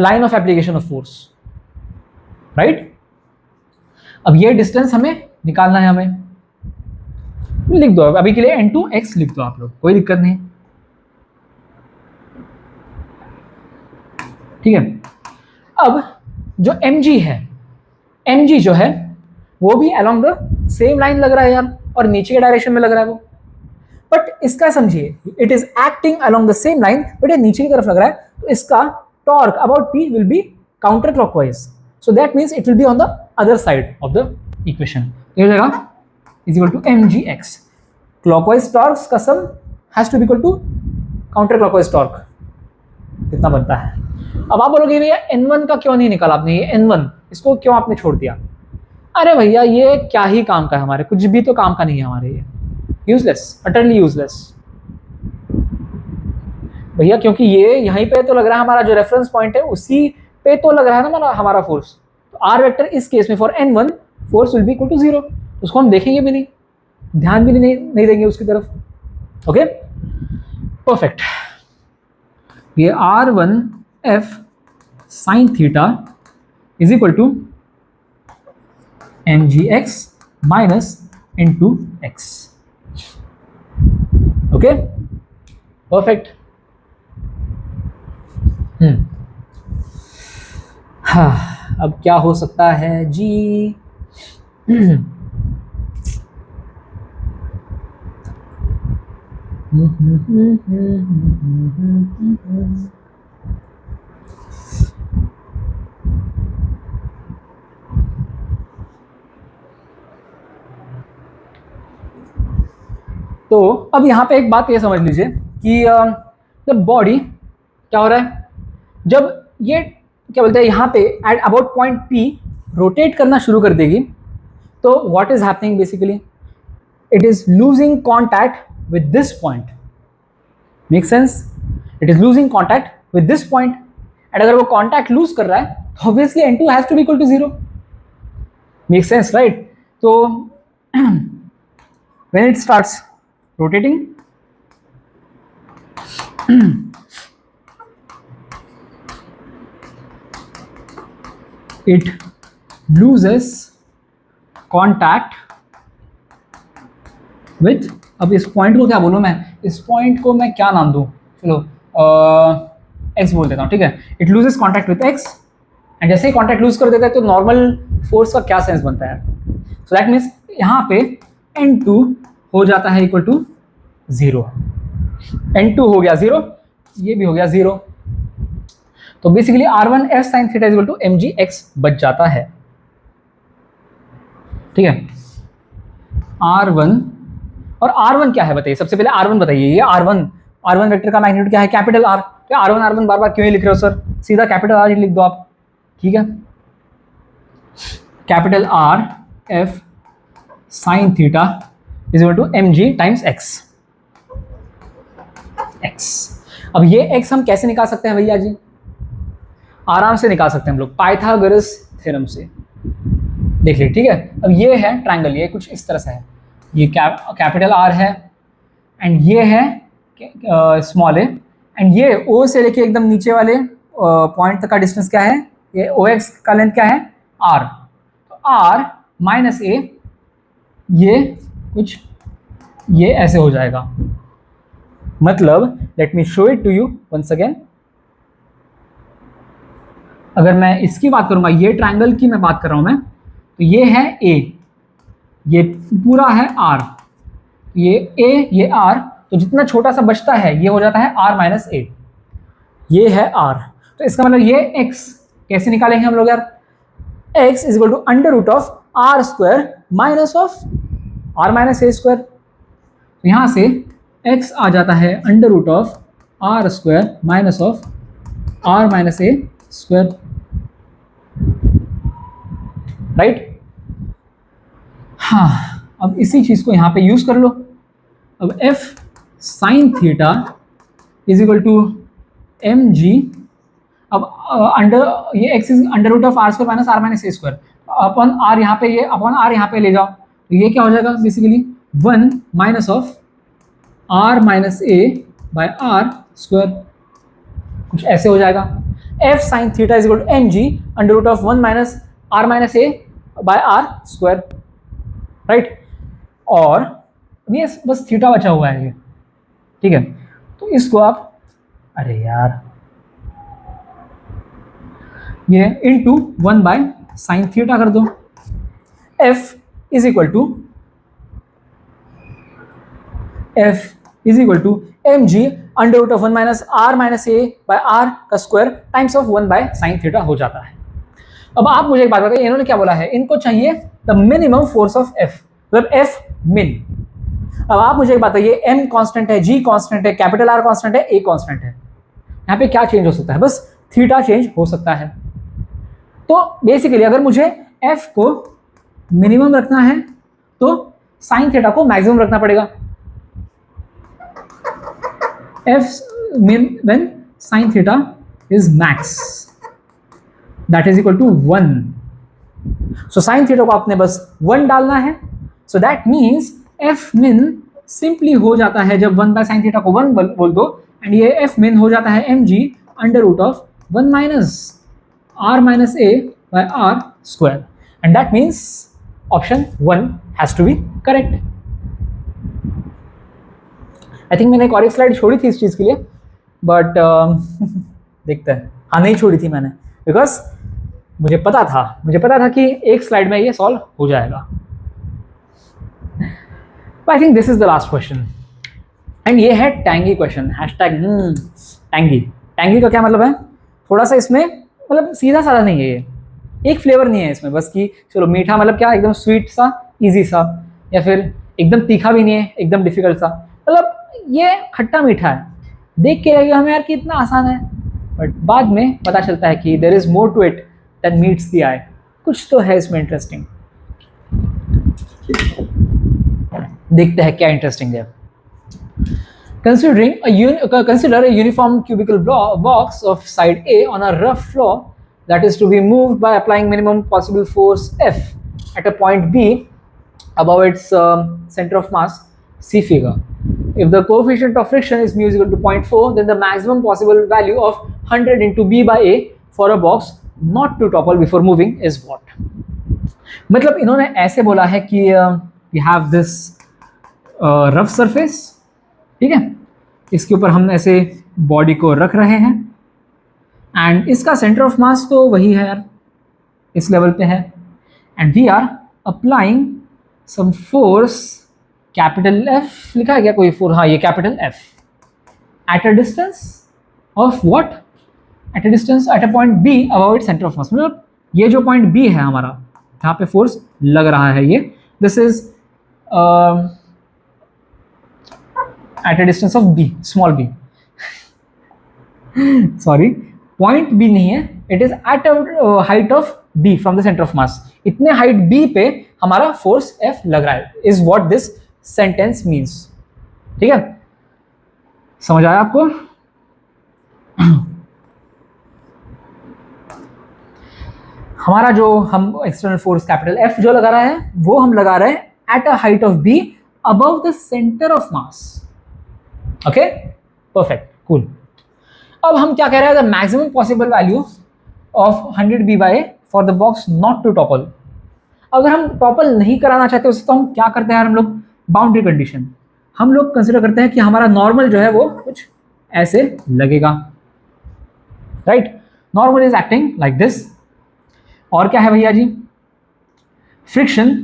line of application of force, right. अब ये डिस्टेंस हमें निकालना है, हमें लिख दो अभी के लिए n2x लिख दो आप लोग, कोई दिक्कत नहीं, ठीक है। अब जो mg है, mg जो है वो भी along द सेम लाइन लग रहा है यार, और नीचे के डायरेक्शन में लग रहा है वो, बट इसका समझिए it is acting along the same line, but ये नीचे की तरफ लग रहा है, तो इसका torque about P will be counter clockwise, so that means it will be on the other side of the equation. ये हो जाएगा is equal to mgx, clockwise torques का sum has to be equal to counter clockwise torque, कितना बनता है। अब आप बोलोगे भैया n1 का क्यों नहीं निकाला आपने, ये n1 इसको क्यों आपने छोड़ दिया। अरे भैया ये क्या ही काम का है हमारे, कुछ भी तो काम का नहीं है हमारे ये, यूजलेस, अटरली यूजलेस भैया, क्योंकि ये यहीं पे तो लग रहा है हमारा जो रेफरेंस पॉइंट है उसी पे तो लग रहा है ना हमारा फोर्स। तो आर वेक्टर इस केस में for n1 force will be equal to 0, उसको हम देखेंगे भी नहीं, ध्यान भी नहीं देंगे उसकी तरफ। Okay perfect. ये r1f sine theta is equal to mgx minus into x. Okay perfect. हाँ अब क्या हो सकता है जी? तो अब यहाँ पे एक बात ये समझ लीजिए कि जब बॉडी क्या हो रहा है, जब ये क्या बोलते हैं यहाँ पे at about point P rotate करना शुरू कर देगी, तो what is happening basically, it is losing contact with this point. Make sense? It is losing contact with this point, and अगर वो कॉन्टैक्ट लूज कर रहा है तो obviously n2 has to be equal to 0। Make sense right? तो when it starts rotating, it loses contact with, अब इस point को क्या बोलूं मैं, इस पॉइंट को मैं क्या नाम दूं, चलो x बोल देता हूं, ठीक है। It loses contact with x, and जैसे ही कॉन्टैक्ट लूज कर देता है तो नॉर्मल फोर्स का क्या सेंस बनता है, सो दैट मीन्स यहाँ पे n2 हो जाता है इक्वल टू 0, n2 हो गया 0, ये भी हो गया 0, तो basically r1f sin theta is equal to mgx बच जाता है, ठीक है। r1 और r1 क्या है बताइए, सबसे पहले r1 बताइए, ये r1 वेक्टर का मैग्नीट्यूड क्या है, कैपिटल R। क्या r1 बार बार क्यों ही लिख रहे हो सर, सीधा कैपिटल R लिख दो आप, ठीक है। Capital R f sin theta is equal to mg times x। अब ये x हम कैसे निकाल सकते हैं भैया जी? आराम से निकाल सकते हैं हम लोग पाइथागोरस थ्योरम से, देख लीजिए, ठीक है। अब ये है ट्रायंगल, ये कुछ इस तरह से है, ये कैपिटल R है, एंड ये है स्मॉल ए, एंड ये O से लेके एकदम नीचे वाले पॉइंट तक का डिस्टेंस क्या है, ये OX का लेंथ क्या है R, तो R माइनस A, ये कुछ ये ऐसे हो जाएगा, मतलब let me show it to you once again. अगर मैं इसकी बात करूंगा, ये ट्रायंगल की मैं बात कर रहा हूं मैं, तो ये है A, ये पूरा है R, ये A ये R, तो जितना छोटा सा बचता है ये हो जाता है R माइनस A, ये है R। तो इसका मतलब ये x कैसे निकालेंगे हम लोग यार, x is equal to under root of R square minus of R minus A square, तो यहां से x आ जाता है under root of R square minus of R minus A square, right. हाँ अब इसी चीज को यहां पे यूज कर लो। अब f sine theta is equal to mg, अब अंडर ये x is under root of R square minus R minus A square, अपन R यहाँ पे, ये अपन R यहाँ पे ले जाओ, तो ये क्या हो जाएगा basically 1 minus of R minus A by R square, कुछ ऐसे हो जाएगा। f sine theta is equal to mg under root of 1 minus R minus A by R square, right. और ये बस थीटा बचा हुआ है ये, ठीक है। तो इसको आप, अरे यार, ये इंटू 1 बाय साइन थीटा कर दो, f is equal to mg under root of 1 minus R minus A by R का square times of 1 by sine theta हो जाता है। अब आप मुझे एक बात बताइए, इन्होंने क्या बोला है, इनको चाहिए the minimum force of f, मतलब f min। अब आप मुझे एक बात बताइए, m कांस्टेंट है, g कांस्टेंट है, कैपिटल R कांस्टेंट है, a कांस्टेंट है, यहाँ पे क्या चेंज हो सकता है, बस थीटा चेंज हो सकता है। तो बेसिकली अगर मुझे f को मिनिमम रखना है तो साइन थीटा को मैक्सिमम रखना पड़ेगा, F min when sin theta is max, that is equal to 1. So sin theta को आपने बस 1 डालना है. So that means F min simply हो जाता है जब 1 बाय साइन थीटा को 1 बोल दो, एंड ये F min हो जाता है mg under root of 1 minus r minus a by r square, and that means option 1 has to be correct. I think मैंने एक और एक स्लाइड छोड़ी थी इस चीज़ के लिए, बट देखते हैं. हाँ, नहीं छोड़ी थी मैंने, बिकॉज मुझे पता था कि एक स्लाइड में ये सॉल्व हो जाएगा. I think this is the last question, and ये है tangy question. Hashtag tangy. Tangy का क्या मतलब है? थोड़ा सा इसमें मतलब सीधा साधा नहीं है ये, एक फ्लेवर नहीं है इसमें, बस कि चलो मीठा मतलब क्या, एकदम स्वीट सा, इजी सा, या फिर एकदम तीखा भी नहीं है, एकदम डिफिकल्ट सा, मतलब ये खट्टा मीठा है. देख के लगेगा हमें यार कि इतना आसान है, बट बाद में पता चलता है कि there is more to it than meets the eye. कुछ तो है इसमें इंटरेस्टिंग. देखते हैं क्या इंटरेस्टिंग है. Consider a uniform cubical box of side A on a rough floor that is to be moved by applying minimum possible force F at a point B above its center of mass. See figure. If the coefficient of friction is mu is equal to 0.4, then the maximum possible value of 100 into B by A for a box not to topple before moving is what? मतलब इन्होंने ऐसे बोला है कि we have this rough surface, ठीक है, इसके ऊपर हम ऐसे बॉडी को रख रहे हैं, एंड इसका सेंटर ऑफ मास तो वही है यार, इस लेवल पे है, and we are applying some force, capital F लिखा है क्या कोई फोर्स? हाँ, ये capital F at a distance of what? At a distance at a point B about it centre of mass. मतलब ये जो पॉइंट बी है हमारा, जहाँ पे फोर्स लग रहा है, ये this is at a distance of b, small b. Sorry, point b नहीं है, it is at a height of b from the center of mass. इतने height b पे हमारा force F लग रहा है, is what this sentence means. ठीक है, समझ आया आपको? हमारा जो हम एक्सटर्नल फोर्स कैपिटल F जो लगा रहा है, वो हम लगा रहे हैं at a height of b above the center of mass. Okay, perfect, cool. अब हम क्या कह रहे हैं? The maximum possible value of 100 B by for the box not to topple. अगर हम टॉपल नहीं कराना चाहते उसे, तो हम क्या करते हैं यार? हम लोग बाउंड्री कंडीशन हम लोग कंसिडर करते हैं कि हमारा नॉर्मल जो है वो कुछ ऐसे लगेगा, right? Normal is acting like this. और क्या है भैया जी? Friction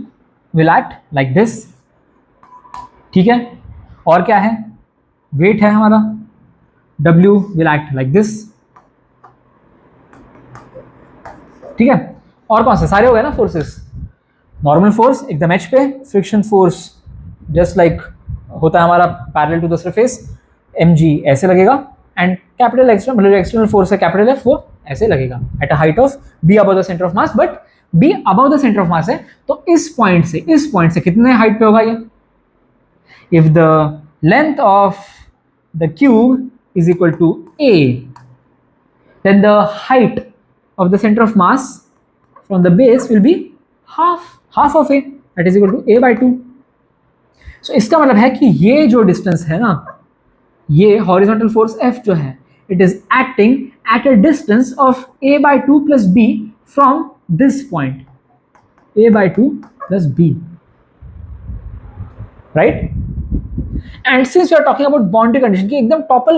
will act like this, ठीक है. और क्या है? वेट है हमारा, W will act like this, ठीक है. और कौन से सारे हो गए ना फोर्सेस? नॉर्मल फोर्स एकदम एच पे, फ्रिक्शन फोर्स जस्ट लाइक होता है हमारा parallel to the surface, mg ऐसे लगेगा, एंड कैपिटल एक्सटर्नल फोर्स है कैपिटल F, वो ऐसे लगेगा at a height of b above the centre of mass. But b above the centre of mass है, तो इस पॉइंट से कितने हाइट पे होगा ये? If the length of the cube is equal to a, then the height of the center of mass from the base will be half of a, that is equal to a by 2. So इसका मतलब है कि ये जो distance है ना, ये horizontal force F जो है, it is acting at a distance of a by 2 plus b from this point, a by 2 plus b, right? And since we are talking about boundary condition की एकदम topple,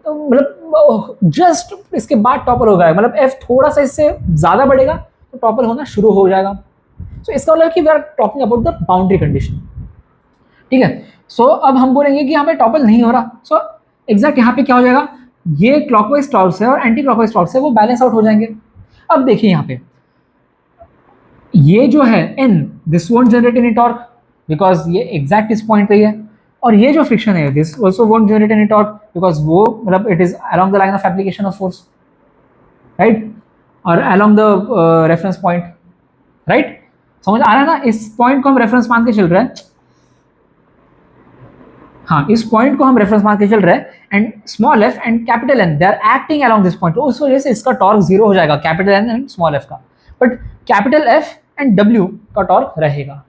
मतलब just इसके बाद topple होगा, मतलब F थोड़ा सा इससे ज्यादा बढ़ेगा तो टॉपल होना शुरू हो जाएगा. सो इसका मतलब कि we are talking about the boundary condition, ठीक है. सो अब हम बोलेंगे कि यहाँ पे टॉपल नहीं हो रहा, सो एग्जैक्ट यहाँ पे क्या हो जाएगा? ये क्लॉकवाइज टॉर्क है और एंटी क्लॉकवाइज टॉर्क है, वो बैलेंस आउट हो जाएंगे. अब देखिए यहाँ पे ये जो है n, this won't generate any torque because ये एग्जैक्ट इस पॉइंट पे है, और ये जो फ्रिक्शन है this also won't generate any torque because वो मतलब it is along the line of application of force, right, और along the reference point, right. समझ आ रहा है ना? इस पॉइंट को हम रेफरेंस मान के चल रहे हैं. हाँ, इस पॉइंट को हम रेफरेंस मान के चल रहे हैं, and small F and capital N they are acting along this point, तो उस वजह से इसका टॉर्क जीरो हो जाएगा, capital N and small F का, but capital F and W का टॉर्क रहेगा,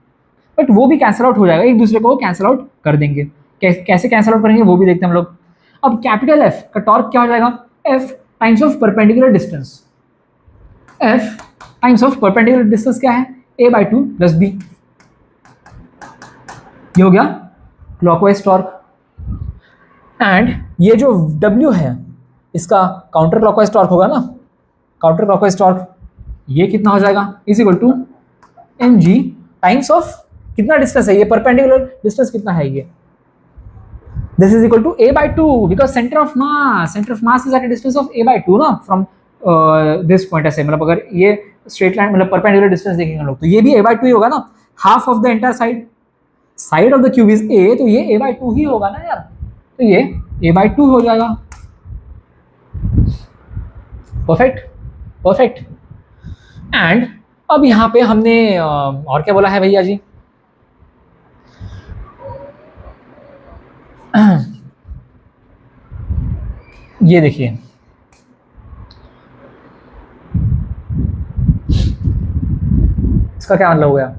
बट वो भी कैंसिल आउट हो जाएगा, एक दूसरे को कैंसिल आउट कर देंगे। कैसे कैंसिल आउट करेंगे वो भी देखते हैं हम लोग। अब कैपिटल एफ का टॉर्क क्या हो जाएगा, F times of perpendicular distance, F times of perpendicular distance क्या है, a by two plus B, ये हो गया क्लॉकवाइज टॉर्क, एंड ये जो W है इसका काउंटर क्लॉकवाइज टॉर्क होगा ना, काउंटर क्लॉकवाइज टॉर्क ये कितना हो जाएगा, is equal to mg times of कितना डिस्टेंस है, ये परपेंडिकुलर डिस्टेंस कितना है ये, this is equal to a by two, because centre of mass is at a distance of a by two ना फ्रॉम दिस पॉइंट, ऐसे मतलब अगर ये स्ट्रेट लाइन मतलब परपेंडिकुलर डिस्टेंस देखेंगे हम लोग तो ये भी a बाई टू ही होगा ना, half of the entire side of the cube is a, तो ये a बाई टू ही होगा ना यार, तो ये a बाई टू हो जाएगा। Perfect perfect. एंड अब यहां पे हमने और क्या बोला है भैया जी, ये देखिए इसका क्या मतलब हो गया,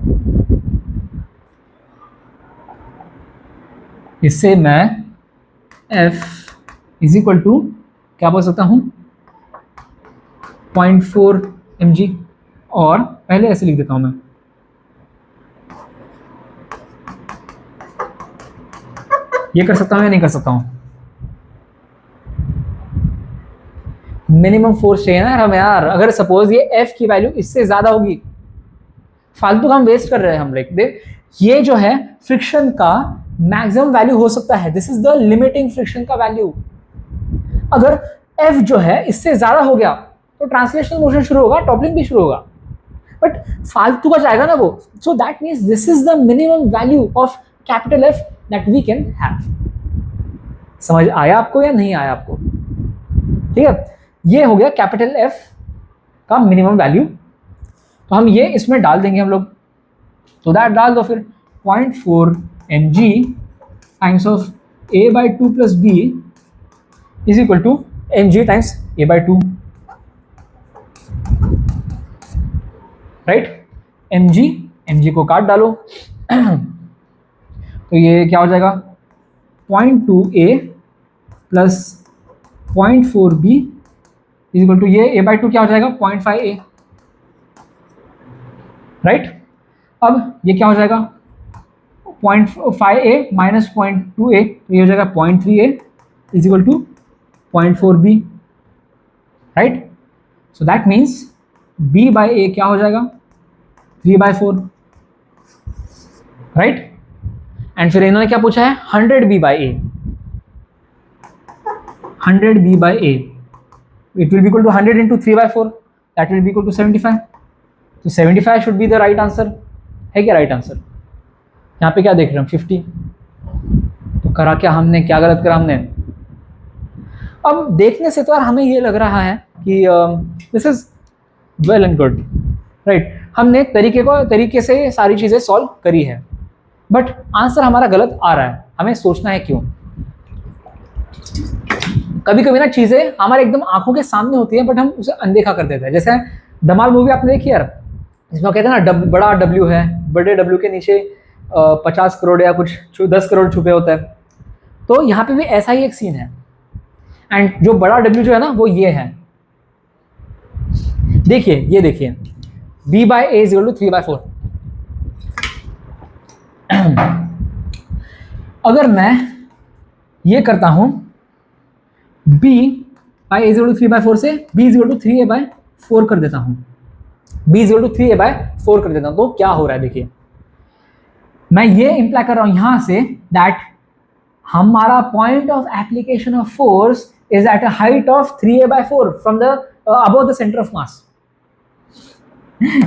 इससे मैं f इज इक्वल टू क्या बोल सकता हूं 0.4 mg, और पहले ऐसे लिख देता हूं मैं, ये कर सकता हूं या नहीं कर सकता हूं, मिनिमम फोर्स चाहिए ना हम यार, अगर सपोज ये f की वैल्यू इससे ज्यादा होगी, फालतू का हम वेस्ट कर रहे हैं हम लाइक देख, ये जो है फ्रिक्शन का मैक्सिमम वैल्यू हो सकता है, this is the limiting friction का वैल्यू, अगर f जो है इससे ज्यादा हो गया तो ट्रांसलेशनल मोशन शुरू होगा, टॉपलिंग भी शुरू होगा, बट फालतू का जाएगा ना वो, so that means this is the minimum value of capital F that we can have. समझ आया आपको या नहीं आया आपको, ठीक है, ये हो गया कैपिटल F का मिनिमम वैल्यू, तो हम ये इसमें डाल देंगे हम लोग, तो दैट डाल दो फिर 0.4 mg times of a by two plus B is equal to mg times a by two, right, mg को काट डालो तो ये क्या हो जाएगा 0.2a plus 0.4b is equal to ये a बाई टू क्या हो जाएगा 0.5a, राइट, अब ये क्या हो जाएगा 0.5a माइनस 0.2a, तो ये हो जाएगा 0.3a is equal to 0.4b, right, so that means b by a क्या हो जाएगा 3/4, राइट, एंड फिर इन्होंने क्या पूछा है 100b by a, 100b by a, it will be equal to 100 into 3/4, that will be equal to 75, तो 75 should be the right answer, है क्या राइट आंसर, यहाँ पे क्या देख रहे हैं 50, तो करा क्या हमने, क्या गलत करा हमने, अब देखने से तो यार हमें ये लग रहा है कि this is well and good, right, हमने तरीके से सारी चीजें सॉल्व करी है, बट आंसर हमारा गलत आ रहा है, हमें सोचना है क्यों। कभी कभी ना चीजें हमारे एकदम आंखों के सामने होती है बट हम उसे अनदेखा कर देते हैं, जैसे धमाल मूवी आपने देखी यार, इसमें कहते हैं ना बड़ा W है, बड़े W के नीचे 50 करोड़ या कुछ 10 करोड़ छुपे होता है, तो यहाँ पे भी ऐसा ही एक सीन है, एंड जो बड़ा W जो है ना वो ये है, देखिए ये देखिए b by a is equal to 3/4, अगर मैं ये करता हूं b by a is equal to 3/4 से b is equal to 3a/4 कर देता हूं, b is equal to 3a/4 कर देता हूं, तो क्या हो रहा है देखिए, मैं ये इंप्लाई कर रहा हूं यहां से दैट हमारा point of application of force is at a height of 3a/4 from the above the centre of मास।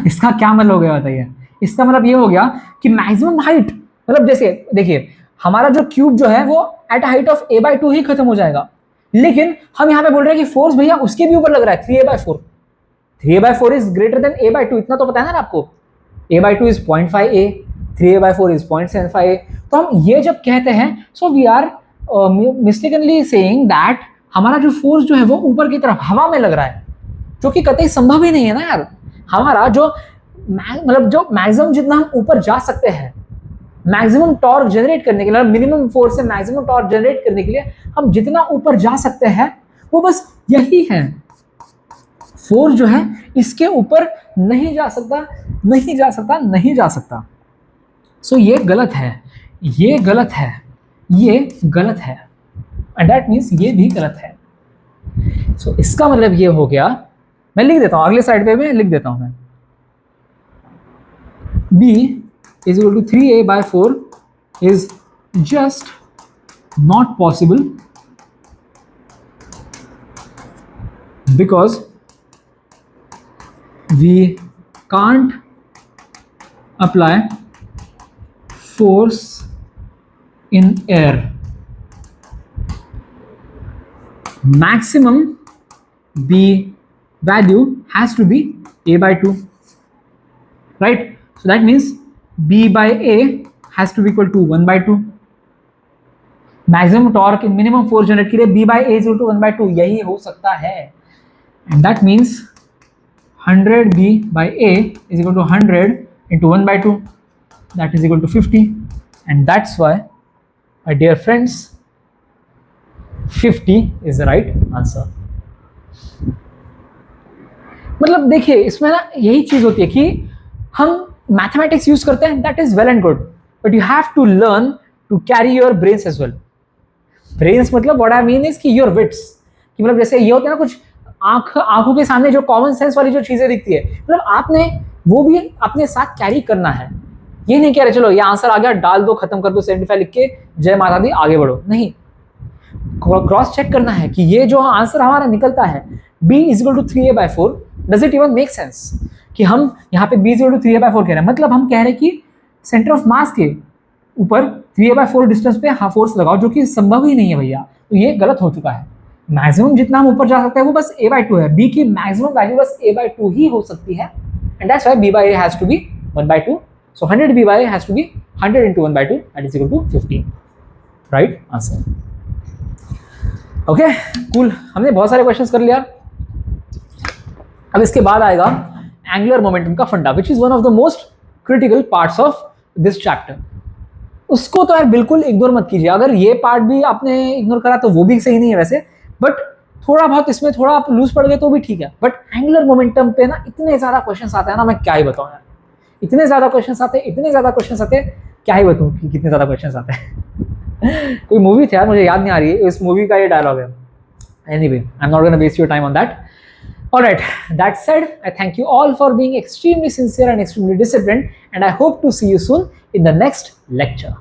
इसका क्या मतलब हो गया बताइए, इसका मतलब ये हो गया कि मैक्सिमम हाइट, मतलब जैसे देखिए हमारा जो क्यूब जो है वो एट हाइट ऑफ a/2 ही खत्म हो जाएगा, लेकिन हम यहाँ पे बोल रहे हैं कि फोर्स भैया उसके भी ऊपर लग रहा है 3a/4, 3a/4 is greater than a/2, इतना तो पता है ना आपको, a/2 is 0.5a, 3a/4 is 0.75। तो हम ये जब कहते हैं, so we are mistakenly saying that हमारा जो फोर्स जो है वो ऊपर की तरफ हवा में लग रहा है, जो कि कतई संभव ही नहीं है ना यार। हमारा जो मतलब जो मैक्सिमम जितना हम ऊपर जा सकते हैं, मैक्सिमम टॉर्क जनरेट करने के लिए, मिनिमम फोर्स से मैक्सिमम टॉर्क जनरेट करने के लिए हम जितना ऊपर जा सकते हैं वो बस यही है। फोर्स जो है इसके ऊपर नहीं जा सकता, नहीं जा सकता, नहीं जा सकता। सो ये गलत है, ये गलत है, ये गलत है, एंड दैट मीन्स ये भी गलत है। सो इसका मतलब ये हो गया, मैं लिख देता हूं अगले साइड पे, मैं लिख देता हूं मैं, B is equal to 3a/4 is just not possible because we can't apply force in air. Maximum B value has to be a/2, right? So that means B by A has to be equal to 1/2. Maximum torque in minimum force generate के लिए B by A is equal to 1/2 यही हो सकता है, and that means 100 B by A is equal to 100 into 1/2, that is equal to 50, and that's why, my dear friends, 50 is the right answer. मतलब देखिए इसमें ना यही चीज होती है कि हम मैथमेटिक्स यूज करते हैं, that is well and good, but you have to learn to carry your brains as well. Brains मतलब व्हाट आई मीन इज कि योर विट्स, कि मतलब जैसे ये होता है ना कुछ आंखों के सामने जो कॉमन सेंस वाली जो चीजें दिखती है, मतलब आपने वो भी अपने साथ कैरी करना है। ये नहीं कह रहे चलो ये आंसर आ गया डाल दो, खत्म कर दो, 75 लिख के जय माता दी आगे बढ़ो, नहीं, क्रॉस चेक करना है कि ये जो आंसर हमारा निकलता है B is equal to 3a/4, does it even make sense कि हम यहाँ पे B is equal to 3a/4 कह रहे हैं, मतलब हम कह रहे हैं कि सेंटर ऑफ मास के ऊपर 3a/4 डिस्टेंस पे हाँ फोर्स लगाओ, जो कि संभव ही नहीं है भैया। तो ये गलत हो चुका है। मैक्सिमम जितना हम ऊपर जा सकते हैं वो बस a/2 है, B की मैक्सिमम वैल्यू बस a/2 ही हो सकती है, and that's why B by A has to be 1/2. So 100 B by A has to be 100 into 1/2, that is equal to 50. Right answer. Okay cool, हमने बहुत सारे क्वेश्चंस कर लिया। अब इसके बाद आएगा एंगुलर मोमेंटम का फंडा, which is one of the most critical parts of this chapter. उसको तो यार बिल्कुल इग्नोर मत कीजिए, अगर ये पार्ट भी आपने इग्नोर करा तो वो भी सही नहीं है वैसे, बट थोड़ा बहुत इसमें थोड़ा आप लूज पड़ गए तो भी ठीक है। बट एंगुलर मोमेंटम पे ना इतने ज्यादा क्वेश्चन आते हैं ना, मैं क्या ही बताऊं यार, इतने ज्यादा क्वेश्चन आते हैं, इतने ज्यादा क्वेश्चन आते हैं, क्या ही बताऊं कि कितने ज्यादा क्वेश्चन आते हैं। कोई मूवी थी यार, मुझे याद नहीं आ रही है, इस मूवी का ये डायलॉग है। Anyway, I am not gonna waste your time on that. Alright, that said, I thank you all for being extremely sincere and extremely disciplined, and I hope to see you soon in the next lecture.